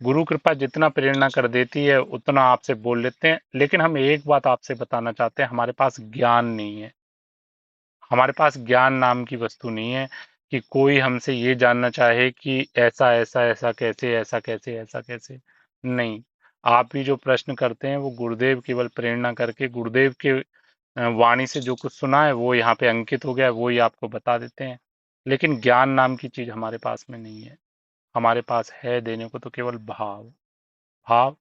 गुरु कृपा जितना प्रेरणा कर देती है उतना आपसे बोल लेते हैं, लेकिन हम एक बात आपसे बताना चाहते हैं, हमारे पास ज्ञान नहीं है। हमारे पास ज्ञान नाम की वस्तु नहीं है कि कोई हमसे ये जानना चाहे कि ऐसा ऐसा ऐसा कैसे, ऐसा कैसे, ऐसा कैसे। नहीं, आप भी जो प्रश्न करते हैं वो गुरुदेव केवल प्रेरणा करके, गुरुदेव के वाणी से जो कुछ सुना है वो यहाँ पे अंकित हो गया है, वो ही आपको बता देते हैं। लेकिन ज्ञान नाम की चीज हमारे पास में नहीं है। हमारे पास है देने को तो केवल भाव। भाव,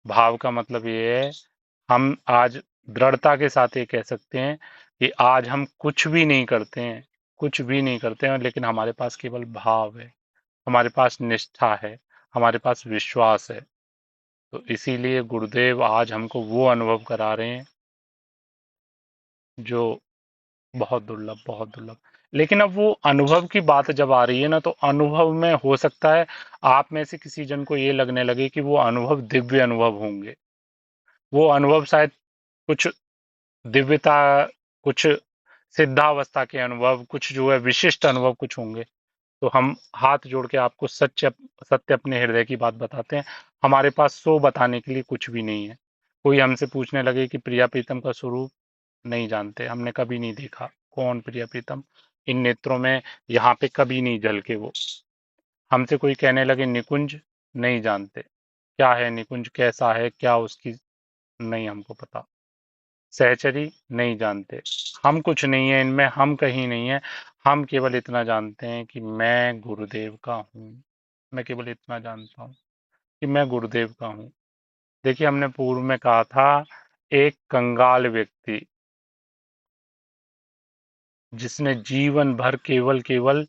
भाव का मतलब ये है, हम आज दृढ़ता के साथ ये कह सकते हैं कि आज हम कुछ भी नहीं करते हैं, कुछ भी नहीं करते हैं, लेकिन हमारे पास केवल भाव है, हमारे पास निष्ठा है, हमारे पास विश्वास है। तो इसीलिए गुरुदेव आज हमको वो अनुभव करा रहे हैं जो बहुत दुर्लभ, बहुत दुर्लभ। लेकिन अब वो अनुभव की बात जब आ रही है ना, तो अनुभव में हो सकता है आप में से किसी जन को ये लगने लगे कि वो अनुभव दिव्य अनुभव होंगे, वो अनुभव शायद कुछ दिव्यता, कुछ सिद्धावस्था के अनुभव, कुछ जो है विशिष्ट अनुभव कुछ होंगे। तो हम हाथ जोड़ के आपको सत्य सत्य अपने हृदय की बात बताते हैं, हमारे पास सो बताने के लिए कुछ भी नहीं है। कोई हमसे पूछने लगे कि प्रिया प्रीतम का स्वरूप, नहीं जानते, हमने कभी नहीं देखा। कौन प्रिया प्रीतम? इन नेत्रों में यहाँ पे कभी नहीं झलके वो। हमसे कोई कहने लगे निकुंज, नहीं जानते। क्या है निकुंज, कैसा है, क्या उसकी, नहीं हमको पता। सहचरी, नहीं जानते। हम कुछ नहीं है इनमें, हम कहीं नहीं है। हम केवल इतना जानते हैं कि मैं गुरुदेव का हूँ। मैं केवल इतना जानता हूँ कि मैं गुरुदेव का हूँ। देखिए, हमने पूर्व में कहा था, एक कंगाल व्यक्ति जिसने जीवन भर केवल केवल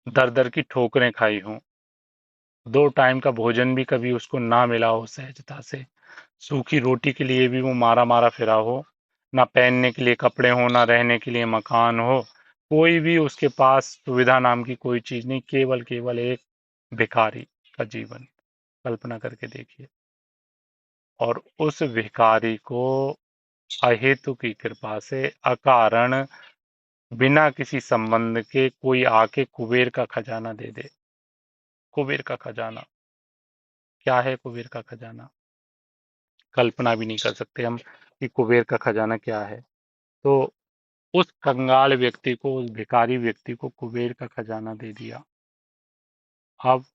दर दर की ठोकरें खाई हों, दो टाइम का भोजन भी कभी उसको ना मिला हो सहजता से, सूखी रोटी के लिए भी वो मारा मारा फिरा हो, ना पहनने के लिए कपड़े हो, ना रहने के लिए मकान हो, कोई भी उसके पास सुविधा नाम की कोई चीज नहीं, केवल केवल एक भिखारी का जीवन। कल्पना करके देखिए। और उस भिखारी को अहेतु की कृपा से, अकारण, बिना किसी संबंध के कोई आके कुबेर का खजाना दे दे। कुबेर का खजाना क्या है? कुबेर का खजाना कल्पना भी नहीं कर सकते हम कि कुबेर का खजाना क्या है। तो उस कंगाल व्यक्ति को, उस भिखारी व्यक्ति को कुबेर का खजाना दे दिया। अब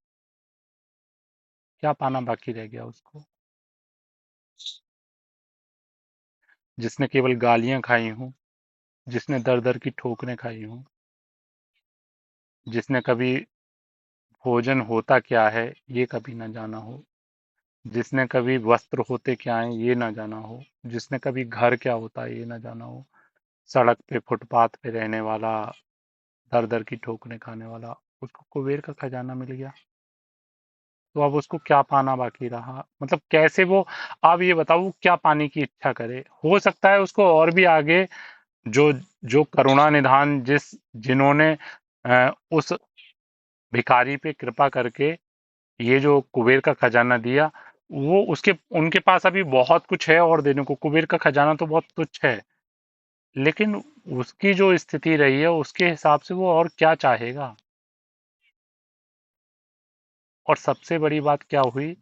क्या पाना बाकी रह गया उसको? जिसने केवल गालियां खाई हों, जिसने दर दर की ठोकरें खाई हों, जिसने कभी भोजन होता क्या है ये कभी ना जाना हो, जिसने कभी वस्त्र होते क्या है ये ना जाना हो, जिसने कभी घर क्या होता है ये ना जाना हो, सड़क पे फुटपाथ पे रहने वाला, दर दर की ठोकरें खाने वाला, उसको कुबेर का खजाना मिल गया। तो अब उसको क्या पाना बाकी रहा? मतलब कैसे वो, आप ये बताओ, वो क्या पाने की इच्छा करे? हो सकता है उसको और भी आगे जो जो करुणा निधान, जिन्होंने उस भिखारी पे कृपा करके ये जो कुबेर का खजाना दिया, वो उसके उनके पास अभी बहुत कुछ है और देने को। कुबेर का खजाना तो बहुत तुच्छ है, लेकिन उसकी जो स्थिति रही है उसके हिसाब से वो और क्या चाहेगा। और सबसे बड़ी बात क्या हुई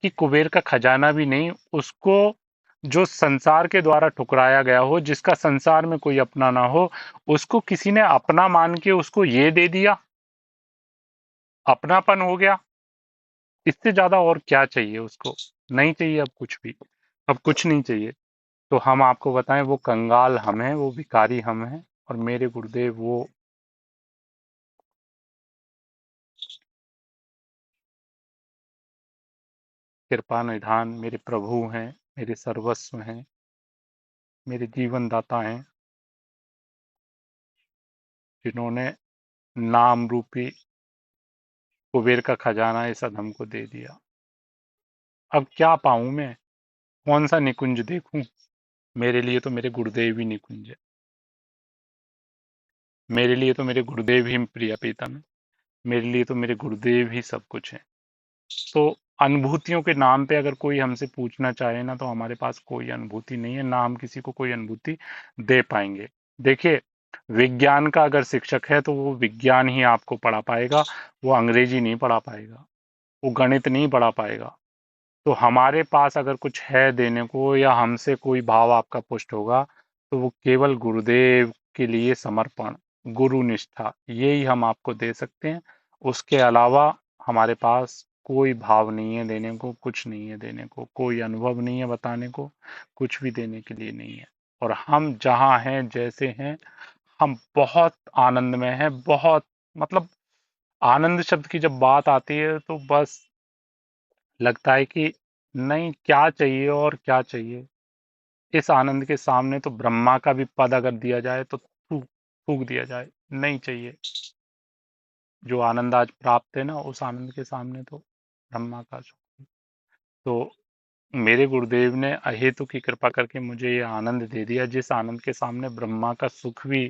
कि कुबेर का खजाना भी नहीं, उसको जो संसार के द्वारा ठुकराया गया हो, जिसका संसार में कोई अपना ना हो, उसको किसी ने अपना मान के उसको ये दे दिया, अपनापन हो गया। इससे ज्यादा और क्या चाहिए उसको? नहीं चाहिए अब कुछ भी, अब कुछ नहीं चाहिए। तो हम आपको बताएं, वो कंगाल हम हैं, वो भिखारी हम हैं, और मेरे गुरुदेव वो कृपा निधान मेरे प्रभु हैं, मेरे सर्वस्व हैं, मेरे जीवन दाता हैं, जिन्होंने नाम रूपी कुबेर का खजाना इस अधम को दे दिया। अब क्या पाऊं मैं? कौन सा निकुंज देखूं? मेरे लिए तो मेरे गुरुदेव ही निकुंज है। मेरे लिए तो मेरे गुरुदेव ही प्रिय प्रीतम है। मेरे लिए तो मेरे गुरुदेव ही सब कुछ है। तो अनुभूतियों के नाम पे अगर कोई हमसे पूछना चाहे ना, तो हमारे पास कोई अनुभूति नहीं है, ना हम किसी को कोई अनुभूति दे पाएंगे। देखिए, विज्ञान का अगर शिक्षक है तो वो विज्ञान ही आपको पढ़ा पाएगा, वो अंग्रेजी नहीं पढ़ा पाएगा, वो गणित नहीं पढ़ा पाएगा। तो हमारे पास अगर कुछ है देने को, या हमसे कोई भाव आपका पुष्ट होगा, तो वो केवल गुरुदेव के लिए समर्पण, गुरु निष्ठा, यही हम आपको दे सकते हैं। उसके अलावा हमारे पास कोई भाव नहीं है देने को, कुछ नहीं है देने को, कोई अनुभव नहीं है बताने को, कुछ भी देने के लिए नहीं है। और हम जहाँ हैं, जैसे हैं, हम बहुत आनंद में हैं, बहुत, मतलब आनंद शब्द की जब बात आती है तो बस लगता है कि नहीं, क्या चाहिए और क्या चाहिए। इस आनंद के सामने तो ब्रह्मा का भी पद अगर दिया जाए तो थूक थूक दिया जाए, नहीं चाहिए। जो आनंद आज प्राप्त है ना, उस आनंद के सामने तो ब्रह्मा का तो मेरे गुरुदेव ने अहेतु की कृपा करके मुझे ये आनंद दे दिया, जिस आनंद के सामने ब्रह्मा का सुख भी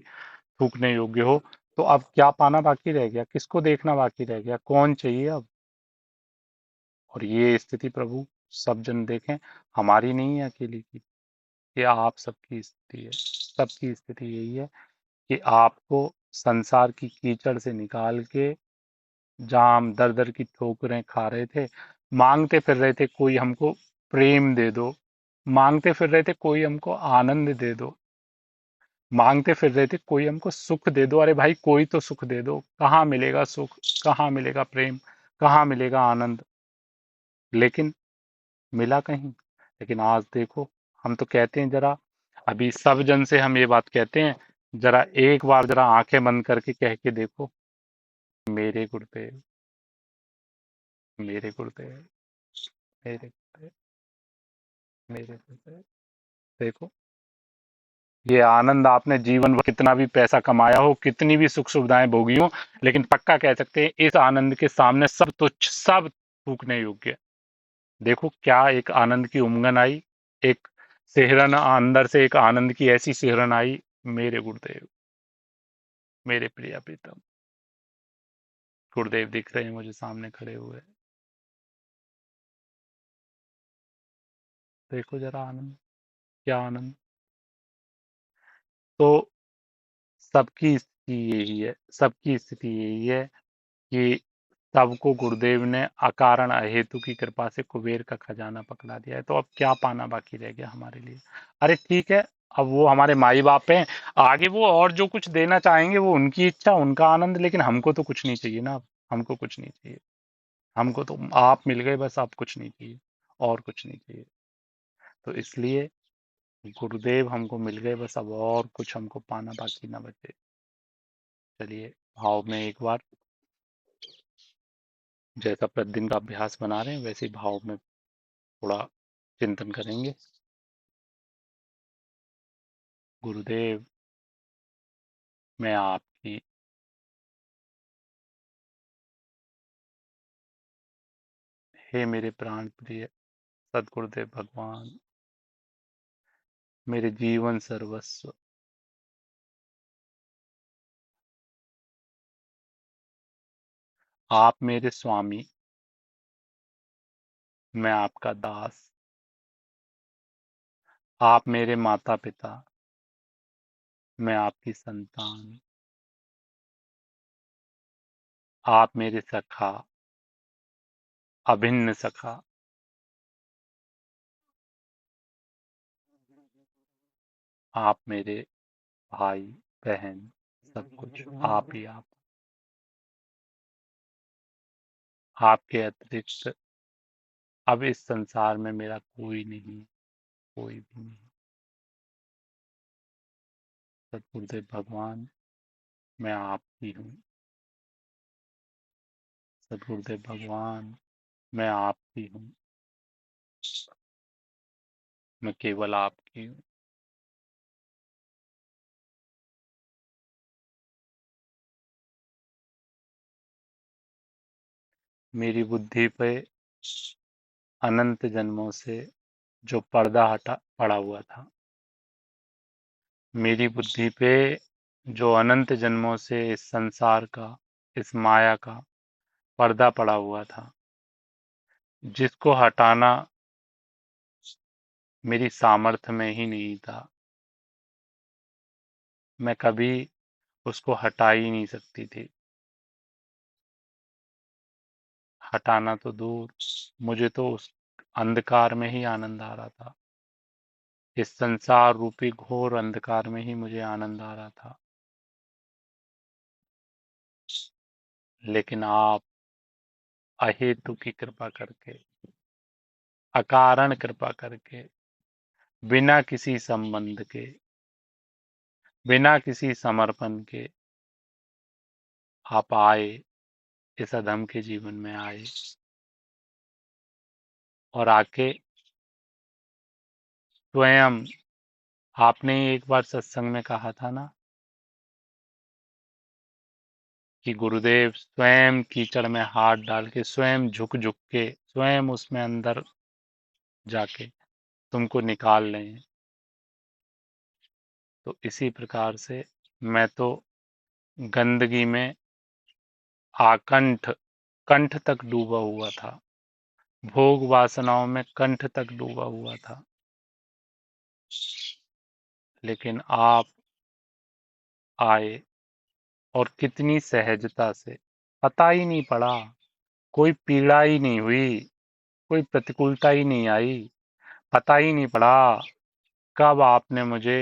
थूकने योग्य हो। तो अब क्या पाना बाकी रह गया? किसको देखना बाकी रह गया? कौन चाहिए अब? और ये स्थिति प्रभु सब जन देखें, हमारी नहीं है अकेली की, ये आप सबकी स्थिति है। सबकी स्थिति यही है कि आपको संसार की कीचड़ से निकाल के, जहां हम दर दर की ठोकरें खा रहे थे, मांगते फिर रहे थे कोई हमको प्रेम दे दो, मांगते फिर रहे थे कोई हमको आनंद दे दो, मांगते फिर रहे थे कोई हमको सुख दे दो। अरे भाई, कोई तो सुख दे दो। कहाँ मिलेगा सुख? कहाँ मिलेगा प्रेम? कहाँ मिलेगा आनंद? लेकिन मिला कहीं। लेकिन आज देखो, हम तो कहते हैं जरा, अभी सब जन से हम ये बात कहते हैं, जरा एक बार जरा आंखें बंद करके कह के देखो, मेरे गुरुदेव, मेरे गुरुदेव, मेरे गुरुदेव, मेरे गुरुदेव। देखो, ये आनंद आपने जीवन भर कितना भी पैसा कमाया हो, कितनी भी सुख सुविधाएं भोगी हो, लेकिन पक्का कह सकते हैं इस आनंद के सामने सब तुच्छ, सब फूकने योग्य। देखो क्या एक आनंद की उमंगन आई, एक सिहरन अंदर से, एक आनंद की ऐसी सिहरन आई। मेरे गुरुदेव, मेरे प्रिय प्रीतम गुरुदेव दिख रहे हैं मुझे सामने खड़े हुए। देखो जरा आनंद, क्या आनंद। तो सबकी स्थिति यही है, सबकी स्थिति यही है कि सबको गुरुदेव ने अकारण अहेतु की कृपा से कुबेर का खजाना पकड़ा दिया है। तो अब क्या पाना बाकी रह गया हमारे लिए? अरे ठीक है, अब वो हमारे माई बाप हैं, आगे वो और जो कुछ देना चाहेंगे वो उनकी इच्छा, उनका आनंद, लेकिन हमको तो कुछ नहीं चाहिए ना अब। हमको कुछ नहीं चाहिए। हमको तो आप मिल गए बस, आप कुछ नहीं चाहिए, और कुछ नहीं चाहिए। तो इसलिए गुरुदेव हमको मिल गए बस, अब और कुछ हमको पाना बाकी ना बचे। चलिए, भाव में एक बार, जैसा प्रतिदिन का अभ्यास बना रहे हैं वैसे ही भाव में थोड़ा चिंतन करेंगे। गुरुदेव, मैं आपकी, हे मेरे प्राण प्रिय सदगुरुदेव भगवान, मेरे जीवन सर्वस्व, आप मेरे स्वामी, मैं आपका दास। आप मेरे माता पिता, मैं आपकी संतान। आप मेरे सखा, अभिन्न सखा। आप मेरे भाई बहन, सब कुछ आप ही आप। आपके अतिरिक्त अब इस संसार में मेरा कोई नहीं, कोई भी नहीं। सतगुरुदेव भगवान, मैं आपकी हूँ। सतगुरुदेव भगवान, मैं आपकी हूँ। मैं केवल आपकी हूँ। मेरी बुद्धि पे अनंत जन्मों से जो पर्दा हटा पड़ा हुआ था, मेरी बुद्धि पे जो अनंत जन्मों से इस संसार का, इस माया का पर्दा पड़ा हुआ था, जिसको हटाना मेरी सामर्थ्य में ही नहीं था। मैं कभी उसको हटा ही नहीं सकती थी। हटाना तो दूर, मुझे तो उस अंधकार में ही आनंद आ रहा था। इस संसार रूपी घोर अंधकार में ही मुझे आनंद आ रहा था। लेकिन आप अहेतु की कृपा करके, अकारण कृपा करके, बिना किसी संबंध के, बिना किसी समर्पण के आप आए, इस अधम के जीवन में आए और आके स्वयं, आपने एक बार सत्संग में कहा था ना कि गुरुदेव स्वयं कीचड़ में हाथ डाल के, स्वयं झुक झुक के, स्वयं उसमें अंदर जाके तुमको निकाल लें। तो इसी प्रकार से मैं तो गंदगी में आकंठ, कंठ तक डूबा हुआ था। भोग वासनाओं में कंठ तक डूबा हुआ था। लेकिन आप आए और कितनी सहजता से, पता ही नहीं पड़ा, कोई पीड़ा ही नहीं हुई, कोई प्रतिकूलता ही नहीं आई। पता ही नहीं पड़ा कब आपने मुझे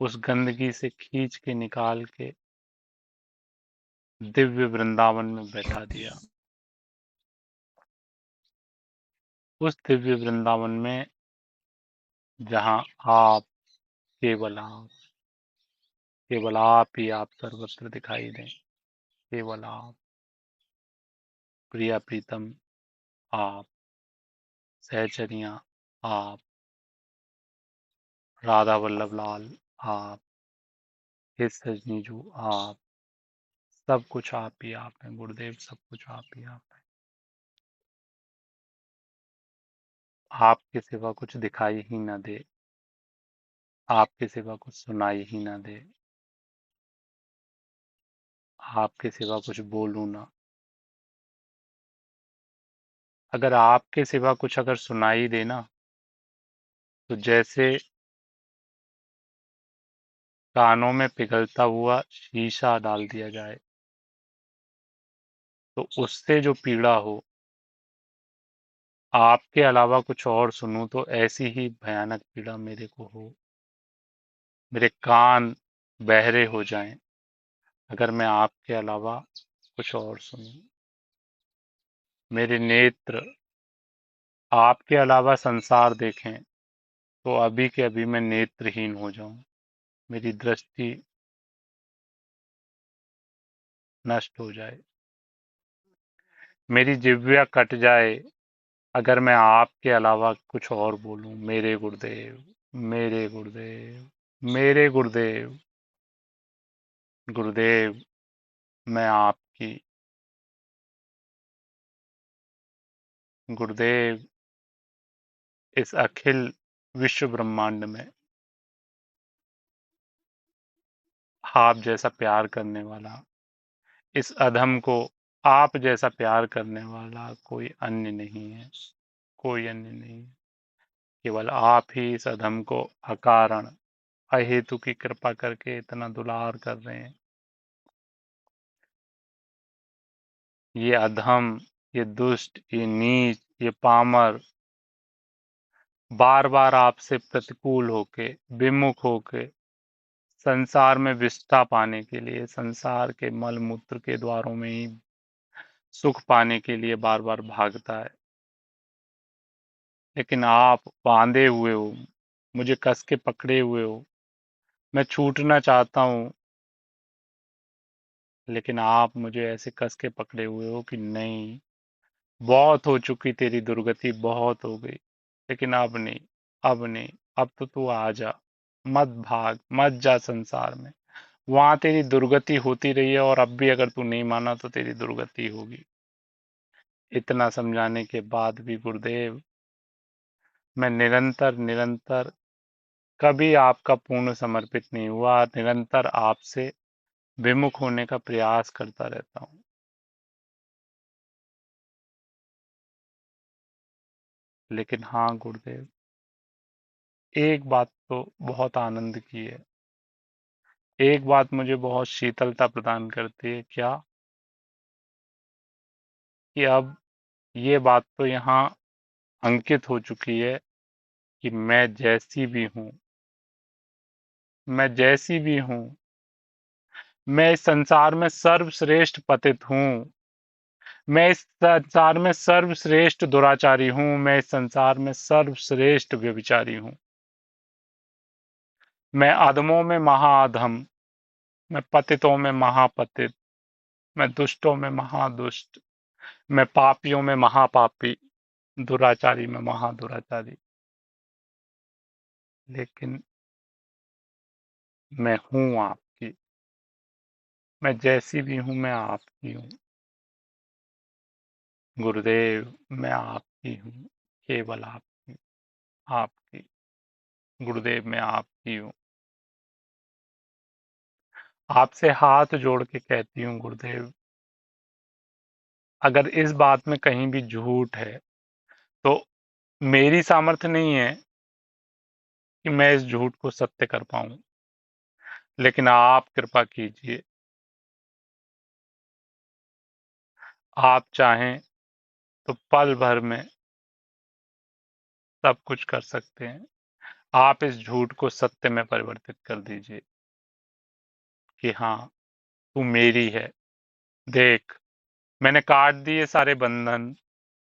उस गंदगी से खींच के निकाल के दिव्य वृंदावन में बैठा दिया। उस दिव्य वृंदावन में जहां आप, केवल आप, केवल आप ही आप सर्वत्र दिखाई दें। केवल आप, प्रिया प्रीतम आप, सहचरिया आप, राधा वल्लभ लाल आप, हे सजनीजू आप, सब कुछ आप ही आप हैं गुरुदेव, सब कुछ आप ही आप हैं। आपके सिवा कुछ दिखाई ही ना दे, आपके सिवा कुछ सुनाई ही ना दे, आपके सिवा कुछ बोलूं ना। अगर आपके सिवा कुछ अगर सुनाई देना, तो जैसे कानों में पिघलता हुआ शीशा डाल दिया जाए, तो उससे जो पीड़ा हो, आपके अलावा कुछ और सुनूं तो ऐसी ही भयानक पीड़ा मेरे को हो। मेरे कान बहरे हो जाएं अगर मैं आपके अलावा कुछ और सुनूं। मेरे नेत्र आपके अलावा संसार देखें तो अभी के अभी मैं नेत्रहीन हो जाऊं, मेरी दृष्टि नष्ट हो जाए, मेरी जिह्वा कट जाए अगर मैं आपके अलावा कुछ और बोलूं। मेरे गुरुदेव, मेरे गुरुदेव, मेरे गुरुदेव। गुरुदेव, मैं आपकी। गुरुदेव, इस अखिल विश्व ब्रह्मांड में आप जैसा प्यार करने वाला इस अधम को आप जैसा प्यार करने वाला कोई अन्य नहीं है, कोई अन्य नहीं है। केवल आप ही इस अधम को अकारण अहेतु की कृपा करके इतना दुलार कर रहे हैं। ये अधम, ये दुष्ट, ये नीच, ये पामर बार बार आपसे प्रतिकूल होके, विमुख होके, संसार में विष्ठा पाने के लिए, संसार के मल मूत्र के द्वारों में ही सुख पाने के लिए बार बार भागता है। लेकिन आप बांधे हुए हो, मुझे कस के पकड़े हुए हो। मैं छूटना चाहता हूँ, लेकिन आप मुझे ऐसे कस के पकड़े हुए हो कि नहीं, बहुत हो चुकी तेरी दुर्गति, बहुत हो गई। लेकिन अब नहीं, अब नहीं, अब तो तू आ जा, मत भाग, मत जा संसार में। वहां तेरी दुर्गति होती रही है और अब भी अगर तू नहीं माना तो तेरी दुर्गति होगी। इतना समझाने के बाद भी गुरुदेव, मैं निरंतर निरंतर कभी आपका पूर्ण समर्पित नहीं हुआ, निरंतर आपसे विमुख होने का प्रयास करता रहता हूँ। लेकिन हाँ गुरुदेव, एक बात तो बहुत आनंद की है, एक बात मुझे बहुत शीतलता प्रदान करती है। क्या? कि अब ये बात तो यहाँ अंकित हो चुकी है कि मैं जैसी भी हूँ, मैं जैसी भी हूँ, मैं इस संसार में सर्वश्रेष्ठ पतित हूँ, मैं इस संसार में सर्वश्रेष्ठ दुराचारी हूँ, मैं इस संसार में सर्वश्रेष्ठ व्यभिचारी हूँ। मैं अधमों में महाअधम, मैं पतितों में महापतित, मैं दुष्टों में महादुष्ट, मैं पापियों में महापापी, दुराचारी में महादुराचारी। लेकिन मैं हूँ आपकी, मैं जैसी भी हूँ मैं आपकी हूँ। गुरुदेव, मैं आपकी हूँ, केवल आपकी, आपकी। गुरुदेव, मैं आपकी हूँ। आपसे हाथ जोड़ के कहती हूँ गुरुदेव, अगर इस बात में कहीं भी झूठ है तो मेरी सामर्थ्य नहीं है कि मैं इस झूठ को सत्य कर पाऊं, लेकिन आप कृपा कीजिए। आप चाहें तो पल भर में सब कुछ कर सकते हैं। आप इस झूठ को सत्य में परिवर्तित कर दीजिए कि हाँ, तू मेरी है। देख, मैंने काट दिए सारे बंधन,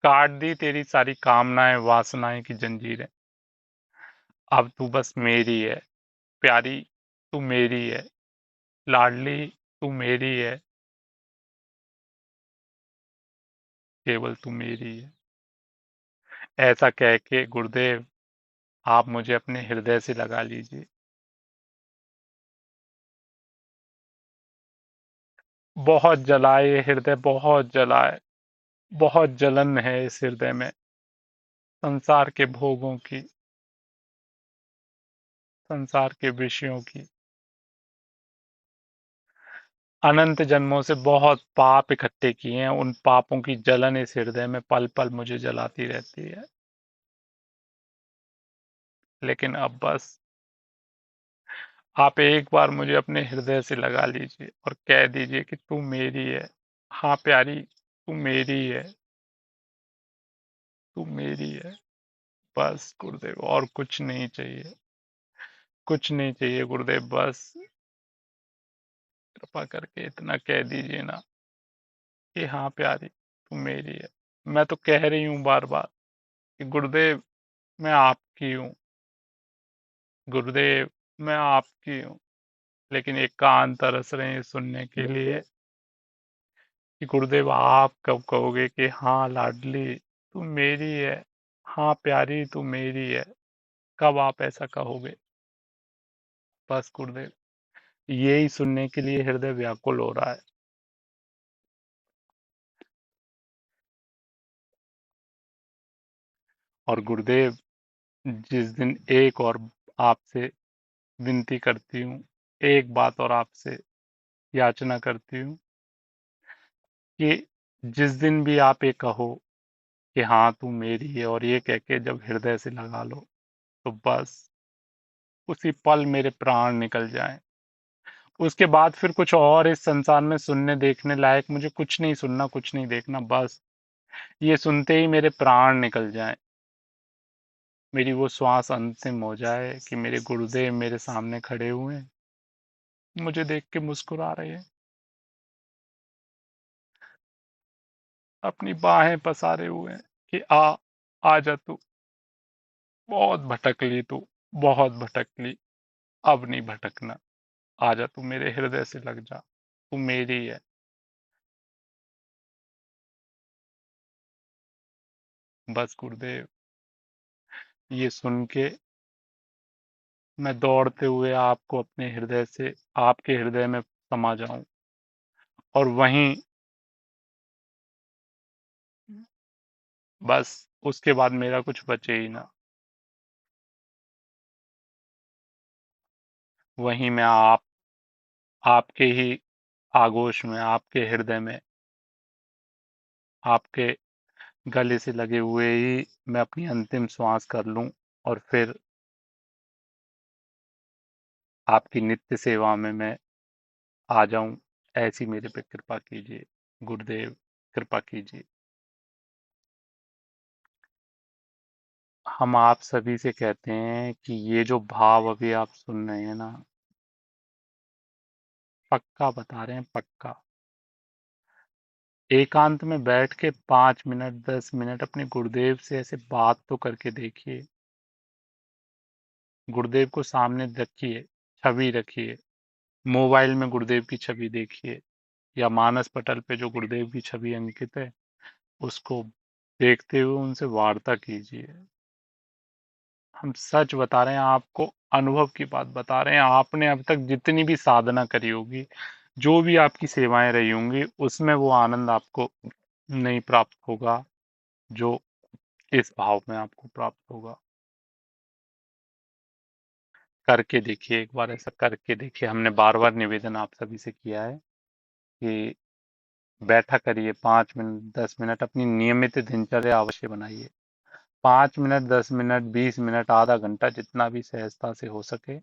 काट दी तेरी सारी कामनाएं वासनाएं की जंजीरें। अब तू बस मेरी है, प्यारी, तू मेरी है, लाडली, तू मेरी है, केवल तू मेरी है। ऐसा कह के गुरुदेव, आप मुझे अपने हृदय से लगा लीजिए। बहुत जलाए हृदय, बहुत जलाए, बहुत जलन है इस हृदय में, संसार के भोगों की, संसार के विषयों की। अनंत जन्मों से बहुत पाप इकट्ठे किए हैं, उन पापों की जलन इस हृदय में पल पल मुझे जलाती रहती है। लेकिन अब बस आप एक बार मुझे अपने हृदय से लगा लीजिए और कह दीजिए कि तू मेरी है। हाँ प्यारी, तू मेरी है, तू मेरी है। बस गुरुदेव, और कुछ नहीं चाहिए, कुछ नहीं चाहिए गुरुदेव। बस कृपा करके इतना कह दीजिए ना कि हाँ प्यारी, तू मेरी है। मैं तो कह रही हूँ बार बार कि गुरुदेव, मैं आपकी हूँ, गुरुदेव, मैं आपकी हूँ। लेकिन एक कान तरस रहे हैं सुनने के लिए कि गुरुदेव आप कब कहोगे कि हाँ लाडली, तू मेरी है, हाँ प्यारी, तू मेरी है। कब आप ऐसा कहोगे? बस गुरुदेव, यही सुनने के लिए हृदय व्याकुल हो रहा है। और गुरुदेव, जिस दिन एक और आपसे विनती करती हूँ, एक बात और आपसे याचना करती हूँ कि जिस दिन भी आप ये कहो कि हाँ तू मेरी है, और ये कह के जब हृदय से लगा लो, तो बस उसी पल मेरे प्राण निकल जाएं। उसके बाद फिर कुछ और इस संसार में सुनने देखने लायक मुझे कुछ नहीं सुनना, कुछ नहीं देखना। बस ये सुनते ही मेरे प्राण निकल जाएं, मेरी वो श्वास अंतिम हो जाए कि मेरे गुरुदेव मेरे सामने खड़े हुए हैं, मुझे देख के मुस्कुरा रहे हैं, अपनी बाहें पसारे हुए हैं कि आ जा तू, बहुत भटक ली तू, बहुत भटक ली, अब नहीं भटकना, आ जा तू मेरे हृदय से लग जा, तू मेरी है। बस गुरुदेव, ये सुन के मैं दौड़ते हुए आपको अपने हृदय से, आपके हृदय में समा जाऊं, और वहीं बस उसके बाद मेरा कुछ बचे ही ना। वहीं मैं आपके ही आगोश में, आपके हृदय में, आपके गले से लगे हुए ही मैं अपनी अंतिम श्वास कर लूं, और फिर आपकी नित्य सेवा में मैं आ जाऊं। ऐसी मेरे पे कृपा कीजिए गुरुदेव, कृपा कीजिए। हम आप सभी से कहते हैं कि ये जो भाव अभी आप सुन रहे हैं ना, पक्का बता रहे हैं, पक्का एकांत में बैठ के 5 मिनट 10 मिनट अपने गुरुदेव से ऐसे बात तो करके देखिए। गुरुदेव को सामने रखिए, छवि रखिए, मोबाइल में गुरुदेव की छवि देखिए, या मानस पटल पे जो गुरुदेव की छवि अंकित है, उसको देखते हुए उनसे वार्ता कीजिए। हम सच बता रहे हैं आपको, अनुभव की बात बता रहे हैं। आपने अब तक जितनी भी साधना करी होगी, जो भी आपकी सेवाएं रही होंगी, उसमें वो आनंद आपको नहीं प्राप्त होगा जो इस भाव में आपको प्राप्त होगा। करके देखिए, एक बार ऐसा करके देखिए। हमने बार बार निवेदन आप सभी से किया है कि बैठा करिए, 5 मिनट 10 मिनट अपनी नियमित दिनचर्या अवश्य बनाइए। 5 मिनट 10 मिनट 20 मिनट आधा घंटा जितना भी सहजता से हो सके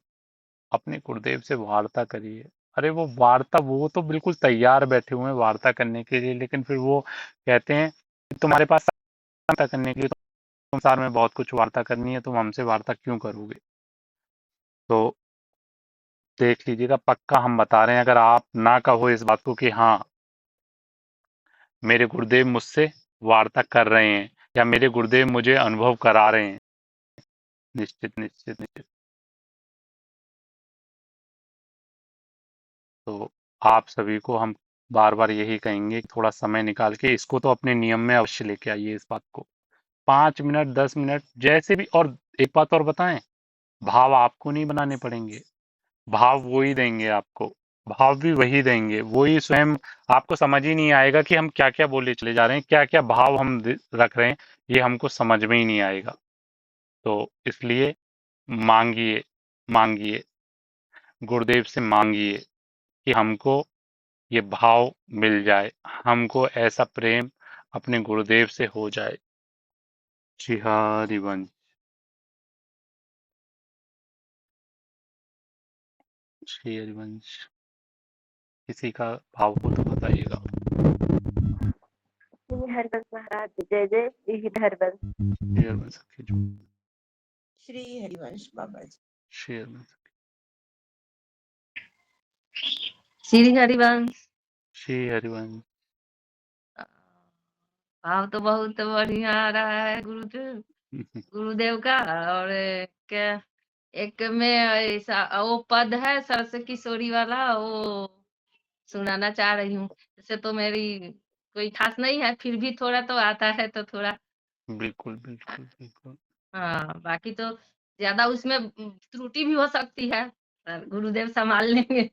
अपने गुरुदेव से वार्ता करिए। अरे वो वार्ता, वो तो बिल्कुल तैयार बैठे हुए हैं वार्ता करने के लिए, लेकिन फिर वो कहते हैं कि तुम्हारे पास वार्ता करने के लिए तो संसार में बहुत कुछ वार्ता करनी है, तुम हमसे वार्ता क्यों करोगे। तो देख लीजिएगा, पक्का हम बता रहे हैं, अगर आप ना कहो इस बात को कि हाँ मेरे गुरुदेव मुझसे वार्ता कर रहे हैं, या मेरे गुरुदेव मुझे अनुभव करा रहे हैं, निश्चित निश्चित निश्चित, तो आप सभी को हम बार बार यही कहेंगे कि थोड़ा समय निकाल के इसको तो अपने नियम में अवश्य लेके आइए इस बात को। 5 मिनट 10 मिनट जैसे भी। और एक बात और बताएं, भाव आपको नहीं बनाने पड़ेंगे, भाव वो ही देंगे आपको, भाव भी वही देंगे, वही स्वयं। आपको समझ ही नहीं आएगा कि हम क्या क्या बोले चले जा रहे हैं, क्या क्या भाव हम रख रहे हैं, ये हमको समझ में ही नहीं आएगा। तो इसलिए मांगिए, मांगिए, गुरुदेव से मांगिए कि हमको ये भाव मिल जाए, हमको ऐसा प्रेम अपने गुरुदेव से हो जाए। जी हाँ, हरिवंश। श्री हरिवंश, किसी का भाव हो तो बताइएगा। श्री हरिवंश महाराज, जय जय श्री हरिवंश। श्री हरिवंश सखी जो, श्री हरिवंश बाबा जी। श्री हरिवंश, श्री हरिवंश। श्री हरिवंश। भाव तो बहुत बढ़िया आ रहा है गुरुदेव का। और एक में ऐसा वो पद है सरस किशोरी वाला, वो सुनाना चाह रही हूँ। जैसे तो मेरी कोई खास नहीं है, फिर भी थोड़ा तो आता है, तो थोड़ा। बिल्कुल बिल्कुल बिल्कुल। हाँ, बाकी तो ज्यादा उसमें त्रुटि भी हो सकती है, पर गुरुदेव संभाल लेंगे।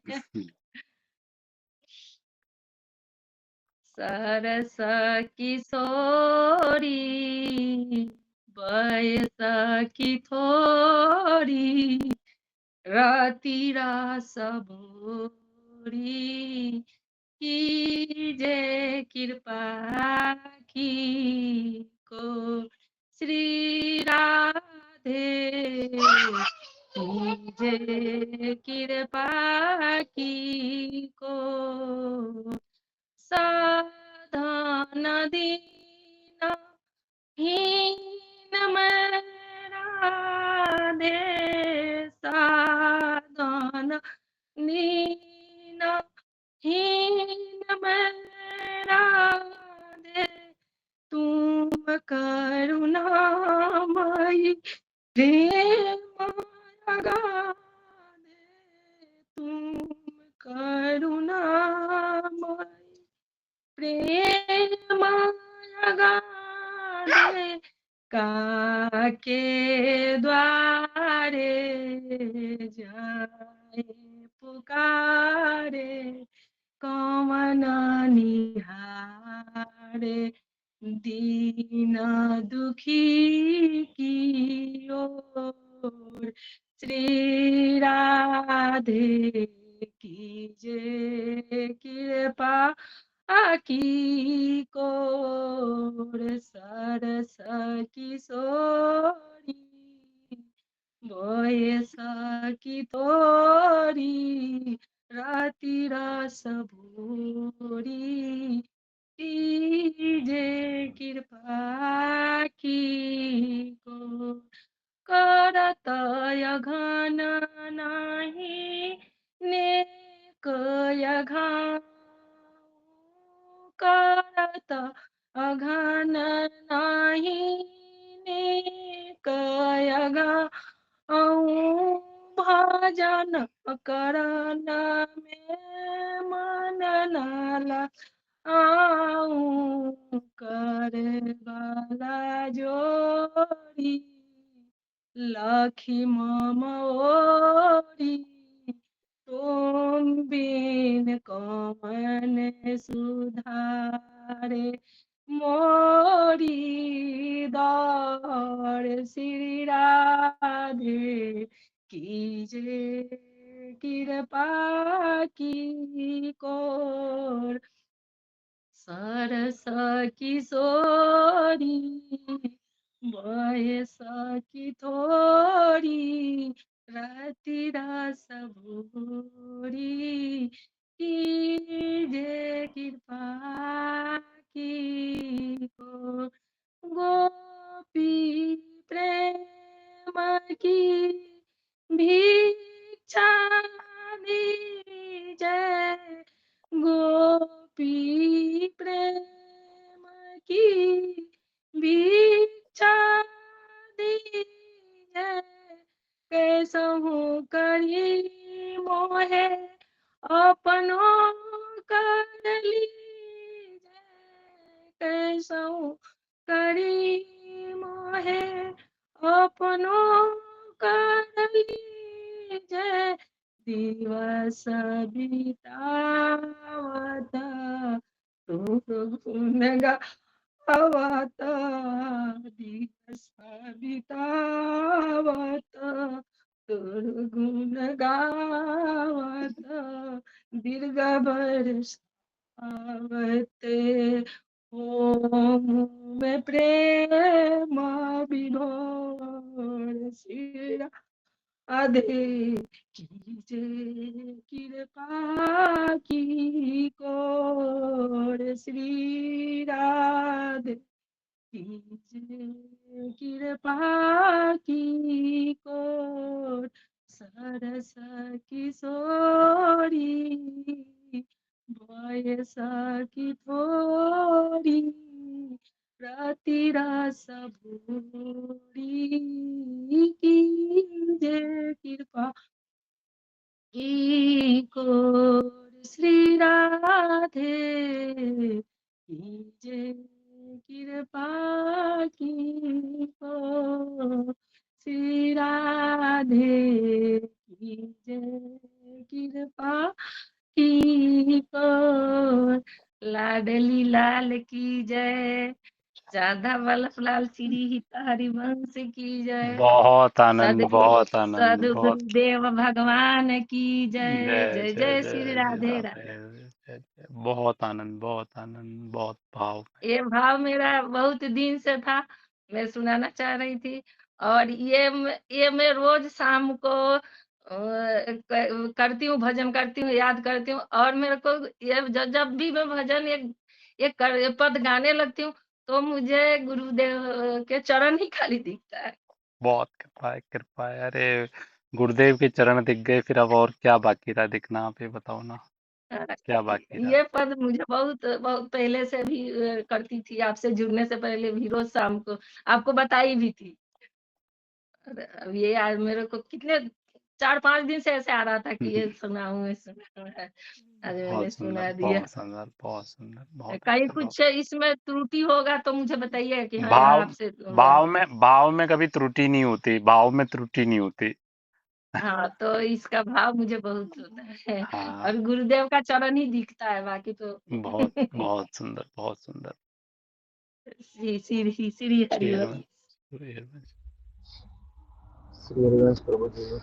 सरस किशोरी बयस की थोड़ी, रति रस भोरी, कीजे कृपा की को श्री राधे कीजे कृपा की को साधन दीन हीन मैं राधे साधन दीन हीन मैं राधे तुम करुणामयी प्रेम अगाधे तुम करुणामयी प्रेम अगाधे काके द्वारे जाए पुकारे कौन निहारे दीन दुखी की ओर श्री राधे कीजे कृपा की कोर सरस किशोरी बयस की तोरी राति रस भोरी कीजे कृपा की को करत अघन नाही नेक अघान करत अघन नाही नेक अघान भजन करन में मन नाला आऊं करे वाला जोड़ी लखी मम ओरी तुम बिन कौन सुधारे मोरी दौड़ श्री राधे कीजे कृपा की कोर सरस किशोरी बयस की थोड़ी राति रस भोरी कीजे कृपा की को गोपी प्रेम की भिक्षा दीजय गोपी प्रेम की भिक्षा दीजय कैसहु करी मोहे अपनों कर लीजय कैसहु करी मोहे अपनों कर लीजय दिवस बितावत तुम गुण गावत दिवस बितावत तुम गुण गावत दीर्घ बरस आवते ओम में प्रेम विभोर श्री राधे कीजे कृपा की कोर श्री राधे कीजे कृपा की कोर सरस किशोरी बयस की थोड़ी राति रस भोरी कीजे कृपा की कोर श्री राधे कीजे कृपा की को श्री राधे कीजे कृपा की को लाडली लाल की जय राधा वल्लभ लाल श्री हित हरिवंश की जय बहुत आनंद सदगुरु बहुत आनंद बहुत सदगुरुदेव भगवान की जय जय जय जय जय श्री जय राधे जय राधे राधे बहुत आनंद, बहुत भाव में। ये भाव मेरा बहुत दिन से था, मैं सुनाना चाह रही थी। और ये मैं रोज शाम को करती हूँ, भजन करती हूँ, याद करती हूँ। और मेरे को ये जब भी मैं भजन ये पद गाने लगती हूँ, तो मुझे गुरुदेव के चरण ही खाली दिखता है। बहुत कृपा है। अरे गुरुदेव के चरण दिख गए, फिर अब और क्या बाकी रहा दिखना? आप ही बताओ ना, हाँ, क्या बाकी रहा? ये पद मुझे बहुत बहुत पहले से भी करती थी, आपसे जुड़ने से पहले भी रोज शाम को आपको बताई भी थी। और अब ये आज मेरे को कितने 4-5 दिन से ऐसे आ रहा था कि ये सुनाऊं, ये सुनाऊं है। आज मैंने सुना दिया। बहुत सुंदर, बहुत कहीं अच्छा भाव। कुछ इसमें त्रुटि होगा तो मुझे बताइए कि हाँ यहाँ भाव आपसे भाव में कभी त्रुटि नहीं होती, भाव में त्रुटि नहीं होती। हाँ, तो इसका भाव मुझे बहुत होता है। हाँ, और गुरुदेव का चरण ही दिखता है, बाकी तो बहुत बहुत सुंदर, बहुत सुंदर। श्री श्री हरिवंश। हरिवंश, श्री हरिवंश, श्री हरिवंश प्रभु जी।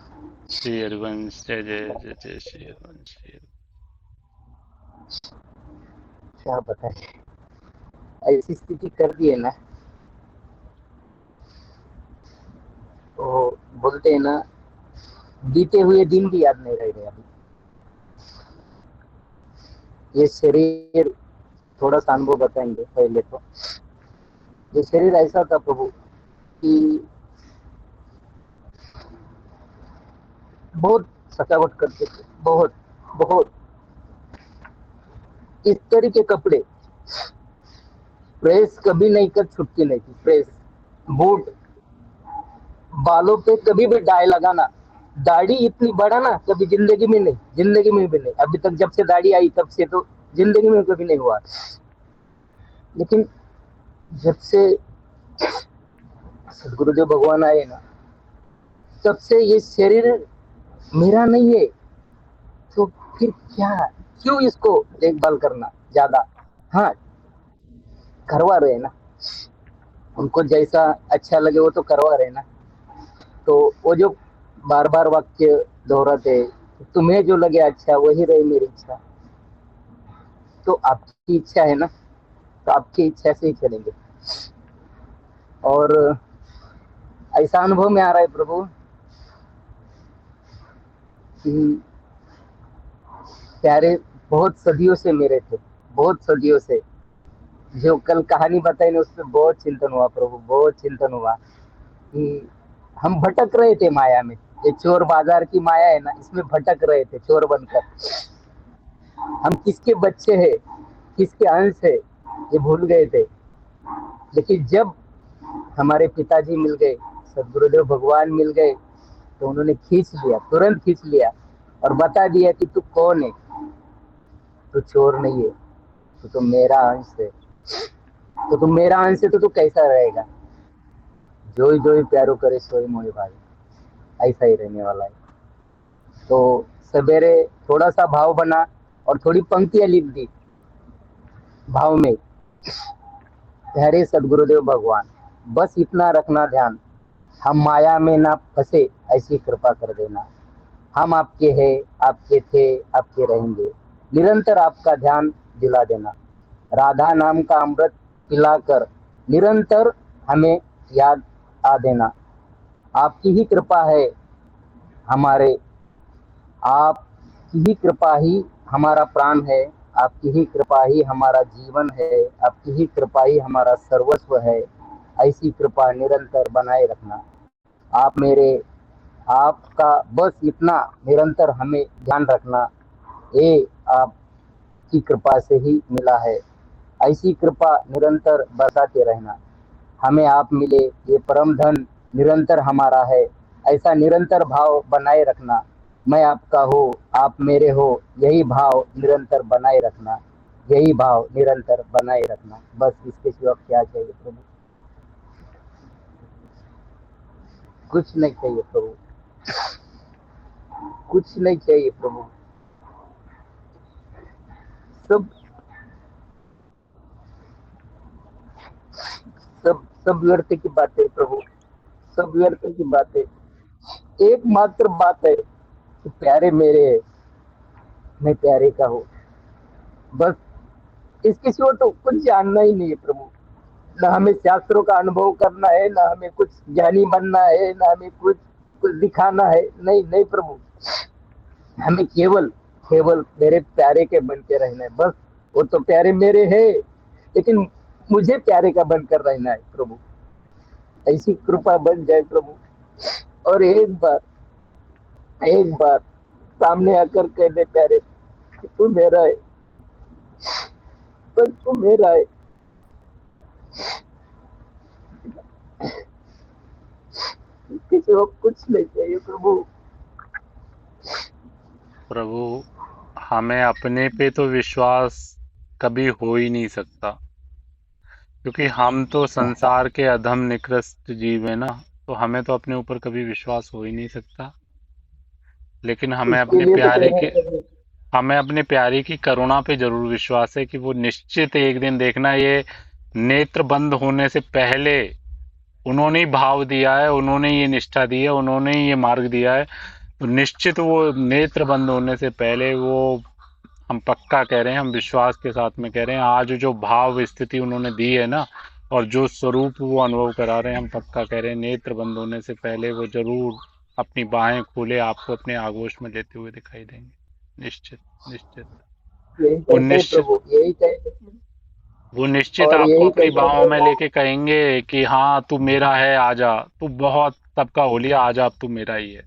श्री हरिवंश। जय जय जय जय श्री हरिवंश, श्री हरिवंश। क्या बताए, ऐसी स्थिति कर दी है ना, तो बोलते हैं ना, बीते हुए दिन भी याद नहीं रह रहे अभी। ये शरीर, थोड़ा सा अनुभव बताएंगे पहले तो। ये शरीर ऐसा था प्रभु कि बहुत सजावट करते थे, बहुत बहुत। इस तरह के कपड़े प्रेस कभी नहीं कर छुटती नहीं थी। प्रेस, बूट, बालों पे कभी भी डाई लगाना, दाढ़ी इतनी बड़ा ना कभी जिंदगी में नहीं, जिंदगी में भी नहीं। अभी तक जब से दाढ़ी आई तब से तो जिंदगी में कभी नहीं हुआ। लेकिन जब से सदगुरुदेव भगवान आए ना, तब से ये शरीर मेरा नहीं है, तो फिर क्या, क्यों इसको देखभाल करना ज्यादा। हाँ, करवा रहे ना, उनको जैसा अच्छा लगे वो तो करवा रहे ना। तो वो जो बार बार वाक्य दोहराते, तुम्हें जो लगे अच्छा वही रहे मेरी इच्छा, तो आपकी इच्छा है ना, तो आपकी इच्छा से ही चलेंगे। और ऐसा अनुभव में आ रहा है प्रभु कि प्यारे बहुत सदियों से मेरे थे, बहुत सदियों से। जो कल कहानी बताई ना, उसमें बहुत चिंतन हुआ प्रभु, बहुत चिंतन हुआ कि हम भटक रहे थे माया में। ये चोर बाजार की माया है ना, इसमें भटक रहे थे चोर बनकर। हम किसके बच्चे हैं, किसके अंश है, ये भूल गए थे। लेकिन जब हमारे पिताजी मिल गए, सदगुरुदेव भगवान मिल गए, तो उन्होंने खींच लिया, तुरंत खींच लिया और बता दिया कि तू कौन है, तू चोर नहीं है, तो मेरा अंश है। तो तुम मेरा अंश है तो तू कैसा रहेगा? जो ही प्यारो करे सोई मोहि भाई, ऐसा ही रहने वाला है। तो सवेरे थोड़ा सा भाव बना और थोड़ी पंक्तियां लिख दी भाव में। प्यारे सदगुरुदेव भगवान, बस इतना रखना ध्यान, हम माया में ना फंसे, ऐसी कृपा कर देना। हम आपके हैं, आपके थे, आपके रहेंगे, निरंतर आपका ध्यान दिला देना। राधा नाम का अमृत पिलाकर निरंतर हमें याद आ देना। आपकी ही कृपा है हमारे, आपकी ही कृपा ही हमारा प्राण है, आपकी ही कृपा ही हमारा जीवन है, आपकी ही कृपा ही हमारा सर्वस्व है। ऐसी कृपा निरंतर बनाए रखना। आप मेरे, आपका बस इतना निरंतर हमें ध्यान रखना, ये आपकी कृपा से ही मिला है। ऐसी कृपा निरंतर बरसाते रहना। हमें आप मिले, ये परम धन निरंतर हमारा है। ऐसा निरंतर भाव बनाए रखना। मैं आपका हो, आप मेरे हो, यही भाव निरंतर बनाए रखना, यही भाव निरंतर बनाए रखना। बस इसके सिवा क्या चाहिए प्रभु? कुछ नहीं चाहिए प्रभु, कुछ नहीं चाहिए प्रभु। सब सब सब व्यर्थ की बातें प्रभु, सब व्यर्थ की बातें। एकमात्र बात है कि प्यारे मेरे, मैं प्यारे का हूँ। बस इसके सिवा तो कुछ जानना ही नहीं है प्रभु। ना हमें शास्त्रों का अनुभव करना है, ना हमें कुछ ज्ञानी बनना है, ना हमें कुछ कुछ दिखाना है। नहीं नहीं प्रभु, हमें केवल केवल मेरे प्यारे के बन के रहना है बस। वो तो प्यारे मेरे है, लेकिन मुझे प्यारे का बनकर रहना है प्रभु। ऐसी कृपा बन जाए प्रभु। और एक बार सामने आकर कह दे प्यारे कि तू मेरा है, बस तू मेरा है। किसी को कुछ नहीं चाहिए प्रभु। प्रभु हमें अपने पे तो विश्वास कभी हो ही नहीं सकता, क्योंकि हम तो संसार के अधम निकृष्ट जीव है ना, तो हमें तो अपने ऊपर कभी विश्वास हो ही नहीं सकता। लेकिन इसके लिए तो कह रहे हैं प्रभु। हमें अपने प्यारे की करुणा पे जरूर विश्वास है कि वो निश्चित एक दिन, देखना, ये नेत्र बंद होने से पहले उन्होंने ही भाव दिया है, उन्होंने ये निष्ठा दी है, उन्होंने ही ये मार्ग दिया है, तो निश्चित वो नेत्र बंद होने से पहले वो, हम पक्का कह रहे हैं, हम विश्वास के साथ में कह रहे हैं, आज जो भाव स्थिति उन्होंने दी है ना, और जो स्वरूप वो अनुभव करा रहे हैं, हम पक्का कह रहे हैं नेत्र बंद होने से पहले वो जरूर अपनी बाहें खोले आपको अपने आगोश में लेते हुए दिखाई देंगे। निश्चित निश्चित यही वो कहते हैं निश्चित प्रभु, यही कहते हैं। वो निश्चित और आपको यही अपनी कहते हैं बाहों में प्रभु। लेके कहेंगे कि हाँ तू मेरा है, आजा, तू बहुत सबका हो लिया, आजा अब तू मेरा ही है।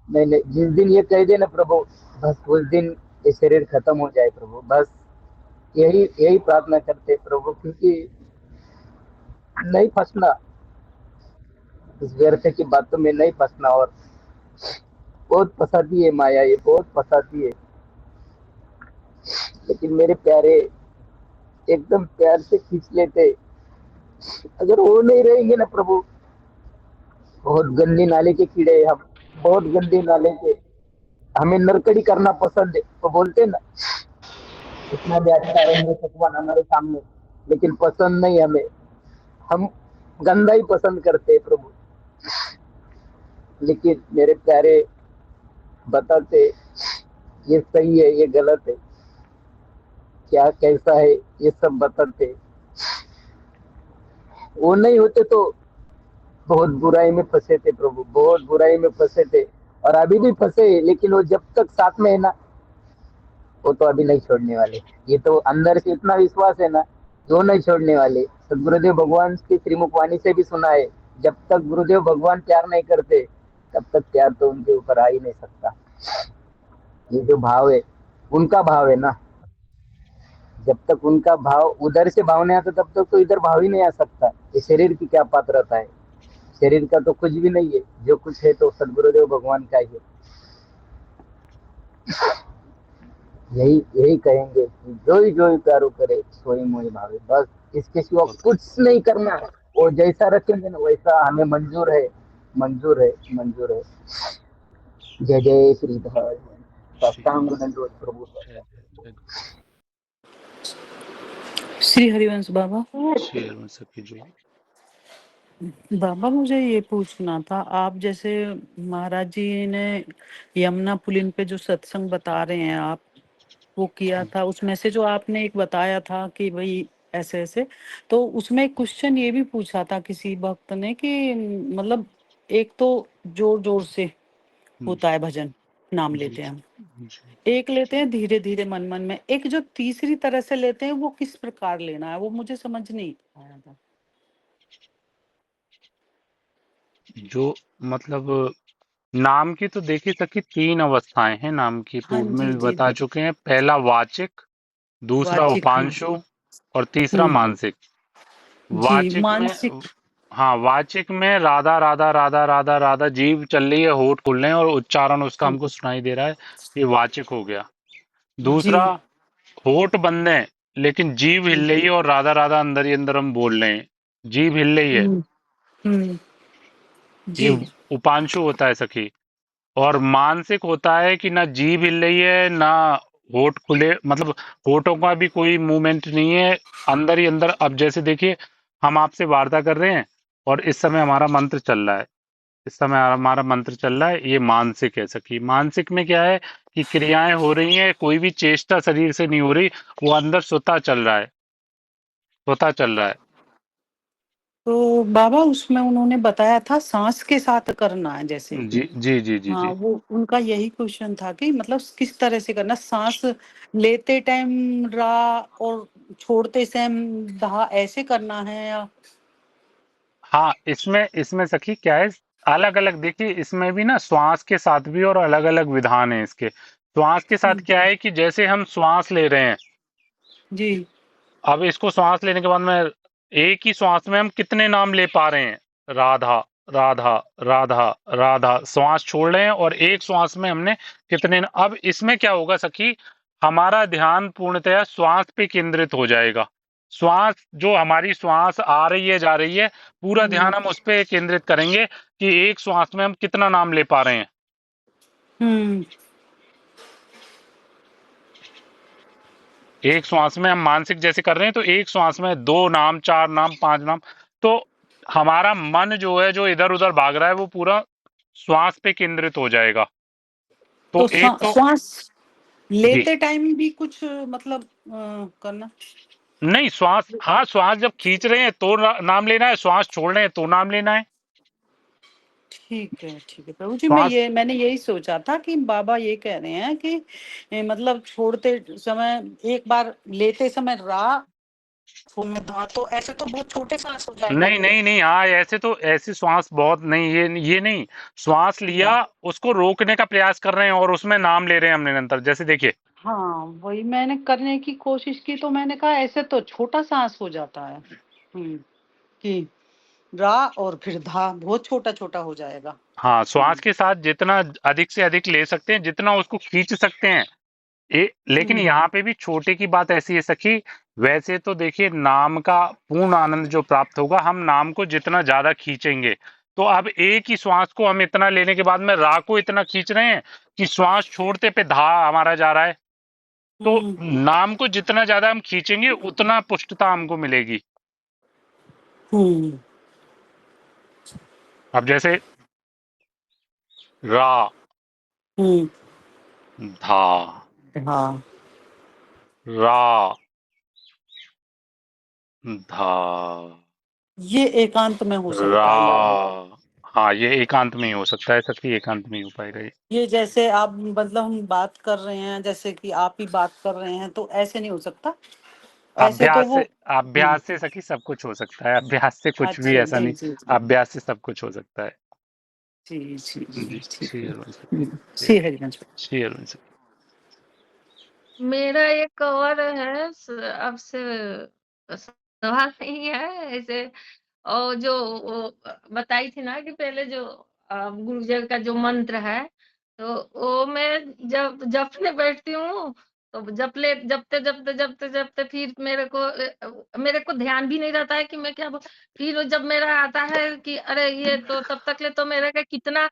नहीं नहीं, जिस दिन ये कह दे ना प्रभु, बस उस दिन ये शरीर खत्म हो जाए प्रभु। बस यही यही प्रार्थना करते हैं प्रभु, क्योंकि नहीं फंसना इस व्यर्थ की बातों में, नहीं फंसना। और बहुत फंसाती है माया, ये बहुत फंसाती है। लेकिन मेरे प्यारे एकदम प्यार से खींच लेते। अगर वो नहीं रहेंगे ना प्रभु, बहुत गंदी नाले के कीड़े हैं हम, बहुत गंदे नाले के। हमें नरकड़ी करना पसंद है, तो बोलते हैं ना, इतना भी अच्छा रहेंगे भगवान हमारे सामने, लेकिन पसंद नहीं हमें। हम गंदा ही पसंद करते हैं प्रभु। लेकिन मेरे प्यारे बताते ये सही है, ये गलत है, क्या कैसा है, ये सब बताते। वो नहीं होते तो बहुत बुराई में फंसे थे प्रभु, बहुत बुराई में फंसे थे। और अभी भी फंसे, लेकिन वो जब तक साथ में है ना, वो तो अभी नहीं छोड़ने वाले। ये तो अंदर से इतना विश्वास है ना, जो नहीं छोड़ने वाले। सदगुरुदेव भगवान की श्रीमुख वाणी से भी सुना है, जब तक गुरुदेव भगवान प्यार नहीं करते, तब तक प्यार तो उनके ऊपर आ ही नहीं सकता। ये जो भाव है, उनका भाव है ना, जब तक उनका भाव उधर से भाव नहीं आता, तब तक तो इधर भाव ही नहीं आ सकता। ये शरीर की क्या पात्रता है, शरीर का तो कुछ भी नहीं है। जो कुछ है तो सदगुरुदेव भगवान का ही है। यही यही कहेंगे कि जो ही प्यारो करे सोई मोहि भावे। बस इसके सिवा कुछ नहीं करना है। वो जैसा रखेंगे ना वैसा हमें मंजूर है, मंजूर है, मंजूर है। जय जय श्रीधर। साष्टांग दंडवत प्रभु। श्री हरिवंश बाबा। सखी जी, बाबा मुझे ये पूछना था, आप जैसे महाराज जी ने यमुना पुलिन पे जो सत्संग बता रहे हैं आप, वो किया था, उसमें से जो आपने एक बताया था कि भाई ऐसे ऐसे, तो उसमें एक क्वेश्चन ये भी पूछा था किसी भक्त ने कि मतलब एक तो जोर जोर से होता है भजन, नाम लेते हैं हम, एक लेते हैं धीरे धीरे मन मन में, एक जो तीसरी तरह से लेते हैं वो किस प्रकार लेना है, वो मुझे समझ नहीं आया था। जो मतलब नाम की तो देखी सकी तीन अवस्थाएं हैं नाम की, हाँ पूर्व जी में भी जी, बता चुके हैं। पहला वाचिक, दूसरा वाचिक, हाँ। उपांशु, और तीसरा मानसिक। जी वाचिक में, मानसिक। हाँ, वाचिक में राधा राधा राधा राधा राधा जीव चल रही है, होठ खुल रहे हैं और उच्चारण उसका हमको सुनाई दे रहा है, ये वाचिक हो गया। जी दूसरा, होठ बंद है लेकिन जीभ हिल रही है और राधा राधा अंदर ही अंदर हम बोल रहे हैं, जीभ हिल रही है, हम्म हम्म, ये जी उपांशु होता है सखी। और मानसिक होता है कि ना जीभ हिल रही है ना होठ खुले, मतलब होठों का भी कोई मूवमेंट नहीं है, अंदर ही अंदर। अब जैसे देखिए, हम आपसे वार्ता कर रहे हैं और इस समय हमारा मंत्र चल रहा है, इस समय हमारा मंत्र चल रहा है, ये मानसिक है सखी। मानसिक में क्या है कि क्रियाएं हो रही हैं, कोई भी चेष्टा शरीर से नहीं हो रही, वो अंदर स्वतः चल रहा है, स्वतः चल रहा है। तो बाबा उसमें उन्होंने बताया था सांस के साथ करना है जैसे। जी जी जी जी हाँ, जी। वो उनका यही क्वेश्चन था कि मतलब किस तरह से करना, सांस लेते टाइम रा और छोड़ते टाइम धा ऐसे करना है या? हाँ, इसमें इसमें सखी क्या है, अलग अलग देखिए, इसमें भी ना श्वास के साथ भी और अलग अलग विधान है इसके। श्वास के साथ क्या है कि जैसे हम श्वास ले रहे हैं, जी अब इसको श्वास लेने के बाद में एक ही श्वास में हम कितने नाम ले पा रहे हैं, राधा राधा राधा राधा, श्वास छोड़ रहे हैं और एक श्वास में हमने कितने अब इसमें क्या होगा सखी, हमारा ध्यान पूर्णतया श्वास पे केंद्रित हो जाएगा। श्वास जो हमारी श्वास आ रही है जा रही है, पूरा ध्यान हम उस पे केंद्रित करेंगे कि एक श्वास में हम कितना नाम ले पा रहे हैं। हम्म एक श्वास में हम मानसिक जैसे कर रहे हैं, तो एक श्वास में 2 नाम 4 नाम 5 नाम, तो हमारा मन जो है जो इधर उधर भाग रहा है वो पूरा श्वास पे केंद्रित हो जाएगा। तो तो एक तो श्वास जी लेते टाइम भी कुछ मतलब करना? नहीं, श्वास, हाँ श्वास जब खींच रहे हैं तो नाम लेना है, श्वास छोड़ रहे हैं तो नाम लेना है। ठीक है प्रभु जी, श्वास मैंने यही सोचा था कि बाबा ये कह रहे हैं कि मतलब छोड़ते समय एक बार लेते समय रा छोड़ने धा, तो ऐसे तो बहुत छोटे सांस हो जाएंगे नहीं फिर। नहीं नहीं, हाँ ऐसे तो ऐसी श्वास बहुत नहीं, ये नहीं, श्वास लिया उसको रोकने का प्रयास कर रहे हैं और उसमें नाम ले रहे हैं हम निरंतर, जैसे देखिए। हाँ वही मैंने करने की कोशिश की, तो मैंने कहा ऐसे तो छोटा सांस हो जाता है। कि रा और फिर धा बहुत छोटा छोटा हो जाएगा। हाँ, श्वास के साथ जितना अधिक से अधिक ले सकते हैं, जितना उसको खींच सकते हैं। लेकिन यहाँ पे भी छोटे की बात ऐसी है सखी, वैसे तो देखिए नाम का पूर्ण आनंद जो प्राप्त होगा, हम नाम को जितना ज्यादा खींचेंगे, तो अब एक ही श्वास को हम इतना लेने के बाद में रा को इतना खींच रहे हैं कि श्वास छोड़ते पे धा हमारा जा रहा है। तो नाम को जितना ज्यादा हम खींचेंगे उतना पुष्टता हमको मिलेगी। हम्म अब जैसे रा, हम्म धा, हाँ, रा, धा, ये एकांत में हो सकता है लगभग। रा। हाँ, ये एकांत में ही हो सकता है सखी, एकांत में ही हो पाएगा ये। ये जैसे आप मतलब हम बात कर रहे हैं, जैसे कि आप ही बात कर रहे हैं, तो ऐसे नहीं हो सकता। ऐसे तो अभ्यास से, वो अभ्यास से सखी सब कुछ हो सकता है, अभ्यास से कुछ भी अच्छा ऐसा जी नहीं, जी जी अभ्यास से सब कुछ हो सकता है। जी जी जी जी, ठीक श्री है। हरिवंश सखी, श्री हरिवंश। श्री हरिवंश सखी। मेरा एक और है आपसे सवाल नहीं है ऐसे। और जो वो बताई थी ना कि पहले जो गुरुजी का जो मंत्र है, तो वो मैं जब जपने बैठती हूँ, तो जपते फिर मेरे को ध्यान भी नहीं रहता है कि मैं क्या फिर जब मेरा आता है कि अरे ये तो तब तक ले तो मेरे का कितना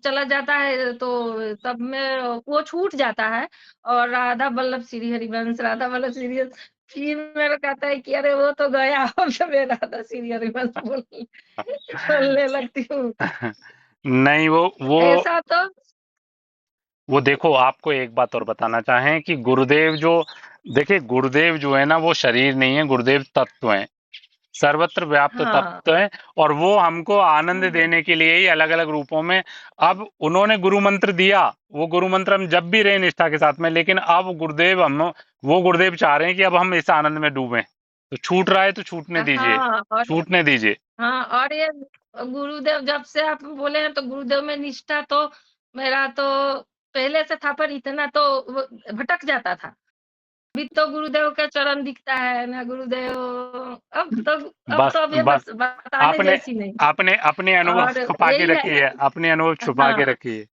चला जाता है, तो तब मैं वो छूट जाता है। और राधा वल्लभ श्री हरिवंश, राधा वल्लभ श्री हरिवंश, फिर मेरा कहता है कि अरे वो तो गया, अब तो मैं राधा श्री हरिवंश बोलने लगती हूँ। नहीं, ऐसा तो वो देखो, आपको एक बात और बताना चाहें कि गुरुदेव जो, देखिए गुरुदेव जो है ना, वो शरीर नहीं है, गुरुदेव तत्व हैं, सर्वत्र व्याप्त हाँ, तत्व है, और वो हमको आनंद हाँ, देने के लिए ही अलग अलग रूपों में, अब उन्होंने गुरु मंत्र दिया, वो गुरु मंत्र हम जब भी रहे निष्ठा के साथ में, लेकिन अब गुरुदेव हम, वो गुरुदेव चाह रहे हैं कि अब हम इस आनंद में डूबें, तो छूट रहा है तो छूटने दीजिए, हाँ, छूटने दीजिए। और ये गुरुदेव जब से आप बोले हैं, तो गुरुदेव में निष्ठा तो मेरा तो पहले से था, पर इतना तो भटक जाता था। अभी तो गुरुदेव का चरण दिखता है ना, गुरुदेव अब बस तो अब ये बस बताने आपने जैसी नहीं। अपने अपने अनुभव और छुपा के यही है, रखिए, अपने अनुभव छुपा के हाँ, रखिए।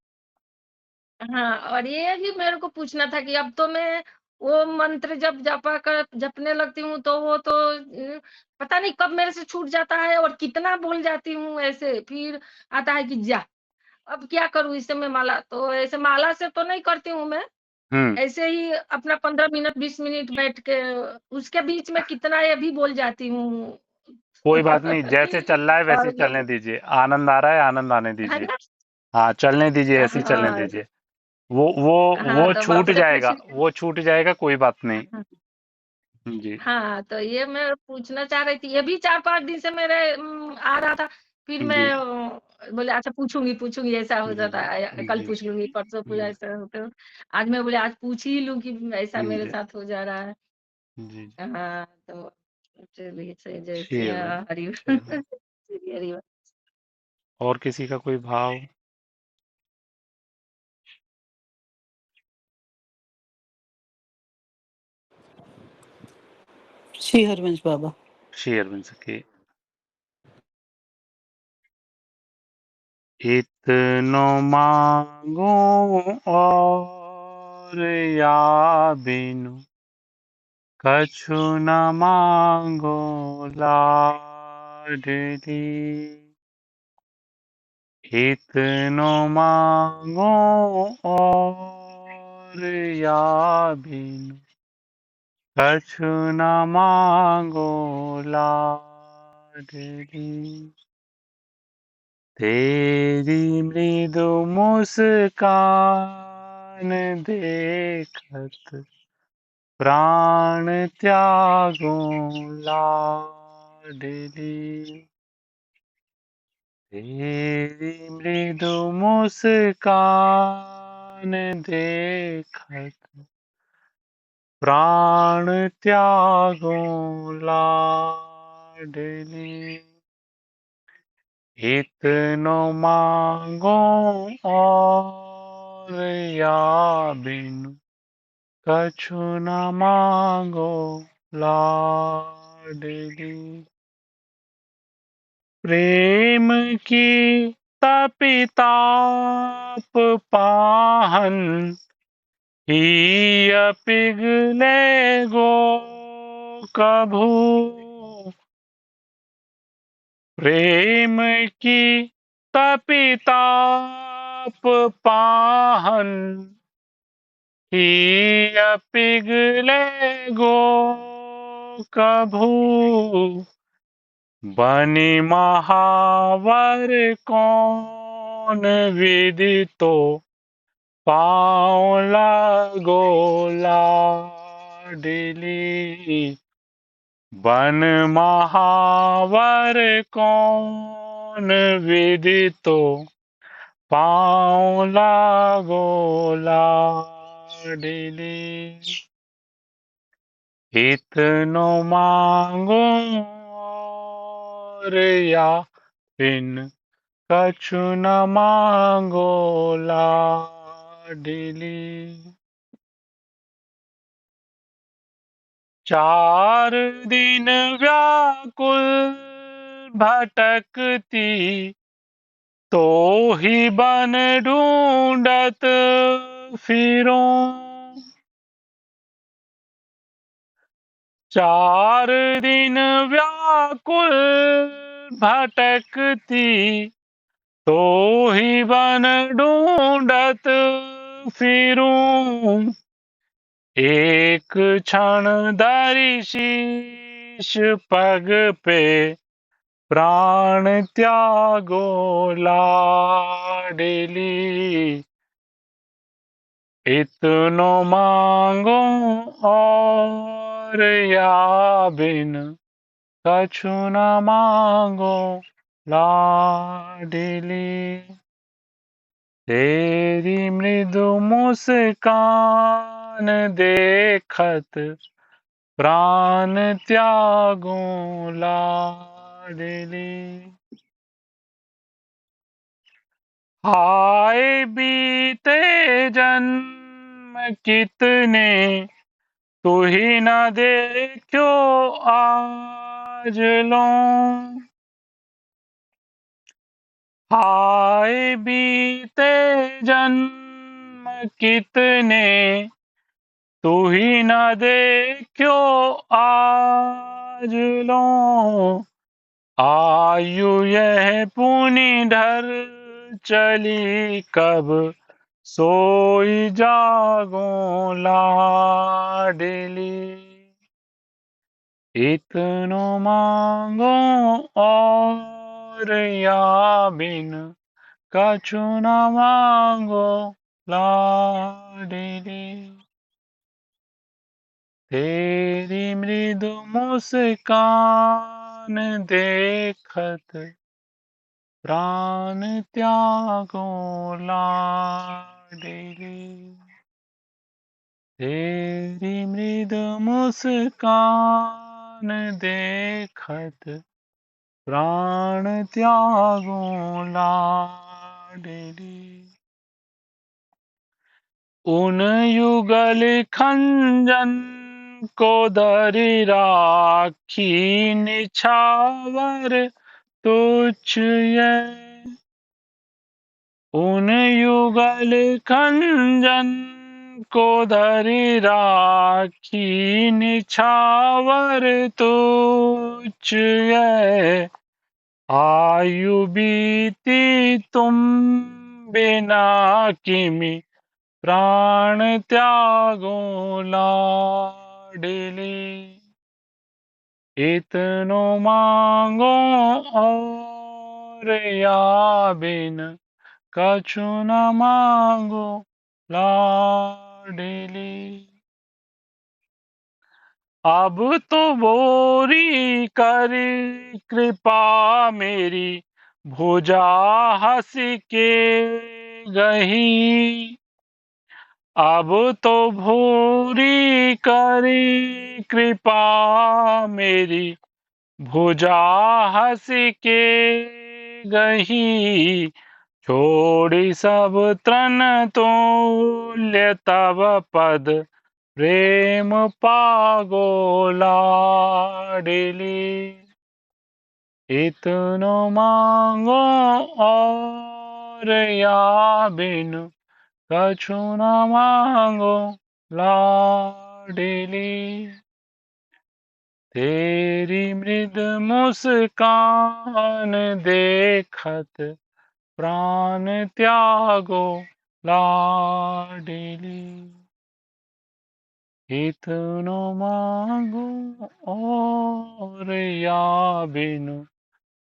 हाँ, और ये भी मेरे को पूछना था कि अब तो मैं वो मंत्र जब जपने लगती हूँ, तो वो तो पता नहीं कब मेरे से छूट जाता है और कितना बोल जाती हूँ ऐसे, फिर आता है कि जा अब क्या करूँ इससे, मैं माला तो ऐसे माला से तो नहीं करती हूँ मैं, हम्म, ऐसे ही अपना 15 मिनट 20 मिनट बैठ के उसके बीच में कितना ये भी बोल जाती हूँ। कोई बात नहीं, जैसे चल रहा है वैसे और ही चलने दीजिए, आनंद आ रहा है आनंद आने है दीजिए। ना, हाँ, चलने दीजिए, ऐसे ही चलने हाँ, दीजिए। वो हाँ, तो छूट आपसे जाएगा, पूछने वो छूट जाएगा, कोई बात नहीं। हाँ, जी, हाँ, तो ये मैं पूछना चाह रही थी, ये भी 4-5 दिन से मेरे आ रहा था, फिर मैं जी, बोले अच्छा पूछूंगी ऐसा हो जी, जाता है, कल जी, पूछ लूंगी, परसों पूछ जी, ऐसा होते हो, आज मैं बोले आज पूछ ही लूं कि ऐसा मेरे जी, साथ हो जा रहा है। जी, हाँ, तो चलिए से जैसे ठीक है, हरि ठीक है। चलिए हरि और किसी का कोई भाव? श्री हरिवंश बाबा। श्री अरविंद सखी। इतनो मांगो और या बिनु, कछु न मांगो लाडली। इतनो मांगो और या बिनु, कछु न मांगो लाडली। तेरी मृदु मुस्कान देखत, प्राण त्यागो लाडली। तेरी मृदु मुस्कान देखत, प्राण त्यागो लाडली। इतनो मांगो और या बिनु, कछु न मांगो लाडली। प्रेम की तपिताप पाहन, ही पिघले गो कभू। प्रेम की तपिताप पाहन, ही पिघले गो कभू। बनी महावर कौन विदितो, पाँव लागो लाडली। बन महावर कौन विदितो, पाँव लागो लाडली। इतनो मांगो और या बिन, कछु न मांगो लाडली। 4 दिन व्याकुल भटकती, तो ही बन ढूंढत फिरूं। 4 दिन व्याकुल भटकती, तो ही बन ढूंढत फिरूं। एक क्षण धरि शीश पग पे, प्राण त्यागो लाडली। इतनो मांगो और या बिन, कछु न मांगो लाडली। तेरी मृदु मुस्कान देखत, प्राण त्यागो लाडली। हाय बीते जन्म कितने, तू ही न देखो आज लो। हाय बीते जन्म कितने, तू ही न देखो आज लो। आयु यह पुनि ढर चली, कब सोई जागो लाडली। इतनो मांगो और या बिन, कछु न मांगो लाडली, तेरी मृदु मुस्कान देखत प्राण त्यागो लाडली, तेरी मृदु मुस्कान देखत प्राण त्यागो लाडली। उन युगल खंजन को धरि राखी निछावर तुच्छ ये, उन युगल खंजन को धरि राखी निछावर तुच्छ ये, आयु बीती तुम बिना किमि प्राण त्यागो लाडली, इतनो मांगो और या बिन कछु न मांगो लाडली। अब तो बोरी करी कृपा मेरी भुजा हंस के गही, अब तो भूरी करी कृपा मेरी भुजा हंस के गही, छोड़ी सब त्रन तुल्य तब पद प्रेम पागो लाडली, इतनो मांगो और या बिनु कछु न मांगो लाडली, तेरी मृद मुस्कान देखत प्राण त्यागो लाडली, इतनो मांगो और या बिनु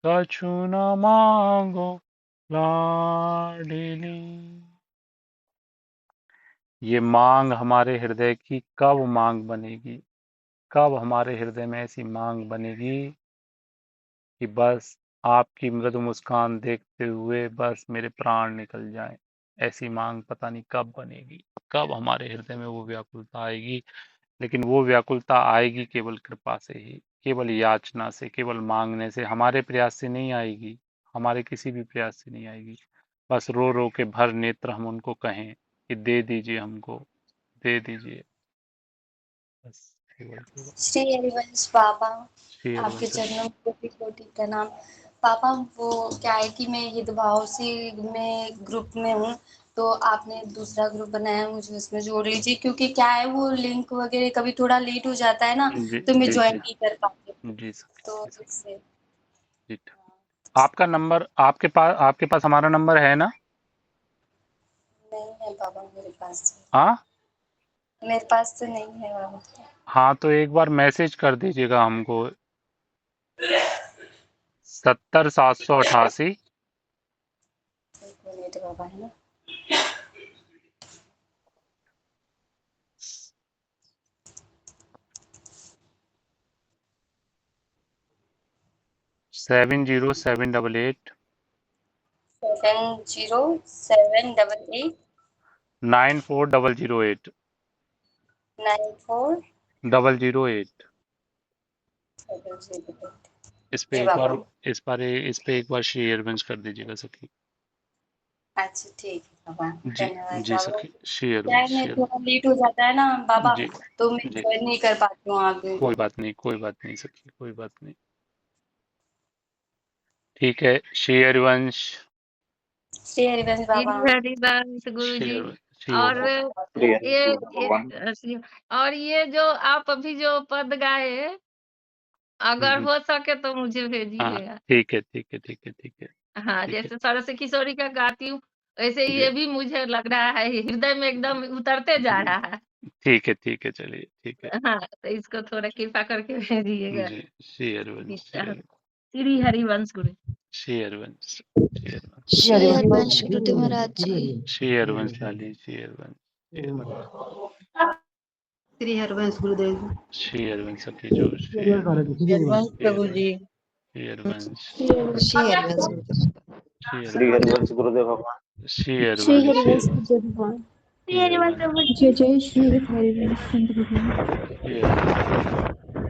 कछु न मांगो लाडली। ये मांग हमारे हृदय की कब मांग बनेगी, कब हमारे हृदय में ऐसी मांग बनेगी कि बस आपकी मृदु मुस्कान देखते हुए बस मेरे प्राण निकल जाएं। ऐसी मांग पता नहीं कब बनेगी, कब हमारे हृदय में वो व्याकुलता आएगी। लेकिन वो व्याकुलता आएगी केवल कृपा से ही, केवल याचना से, केवल मांगने से, हमारे प्रयास से नहीं आएगी, हमारे किसी भी प्रयास से नहीं आएगी। बस रो रो के भर नेत्र हम उनको कहें कि दे दीजिए हमको, दे दीजिए बस, केवल श्री हरिवंश बाबा, श्री आपके हरिवंश। चरणों में कोटि कोटि प्रणाम। पापा वो क्या है कि मैं हितभावसी में ग्रुप में हूँ, तो आपने दूसरा ग्रुप बनाया, मुझे उसमें जोड़ लीजिए, क्योंकि क्या है वो लिंक वगैरह कभी थोड़ा लेट हो जाता है ना, जी तो मैं जी ज्वाइन जी नहीं कर पाती हूँ, जी तो सखी, इससे जी। आपका नंबर आपके पास हमारा नंबर है ना? नहीं है बाबा मेरे पास, हाँ मेरे पास तो नहीं है बाबा। हाँ, तो एक बार मैसेज कर दीजिएगा हमको। 70 788 एक मिनट बाबा, है ना? 70788 70788 94008 008। 940008। इस पे जी एक बाबा। बार इस पे एक बार शेयर बेंच कर दीजिएगा सखी। अच्छा ठीक है बाबा, जी धन्यवाद जी बाबा। सखी, शेयर क्या बेंच, है मैं शेयर। थोड़ा लेट हो जाता है ना बाबा, जी तो मैं जी, ज्वाइन नहीं कर पाती हूँ आगे। कोई बात नहीं, कोई बात नहीं सखी, कोई बात नहीं। ठीक है, शेयर वंश, श्री हरिवंश बाबा। श्री हरिवंश गुरु जी। शेयर शेयर और और ये जो आप अभी जो पद गाए, अगर हम्म, हो सके तो मुझे हाँ भेजिएगा। ठीक है, ठीक है, ठीक है, ठीक है, हाँ, ठीक है। जैसे सरस्वती किशोरी का गाती हूँ, वैसे जी ये भी मुझे लग रहा है हृदय में एकदम उतरते जा रहा है। ठीक है, चलिए ठीक है। हाँ, तो इसको थोड़ा कृपा करके भेजिएगा। जी, शेयर वंश, श्री हरिवंश गुरु। शेयर वंश, शेयर वंश। श्री हरिवंश गुरुदेव महाराज जी। श्री हरिवंश लाली, श्री हरिवंश, श्री हरिवंश गुरुदेव जी। श्री हरिवंश सखी जो, श्री हरिवंश प्रभु जी। श्री हरिवंश, श्री हरिवंश गुरुदेव। श्री हरिवंश गुरुदेव भगवान। श्री श्री हरिवंश, हरिवंश गुरुदेव भगवान। श्री हरिवंश, जय जय श्री हरिवंश संत भगवान। श्री हरिवंश।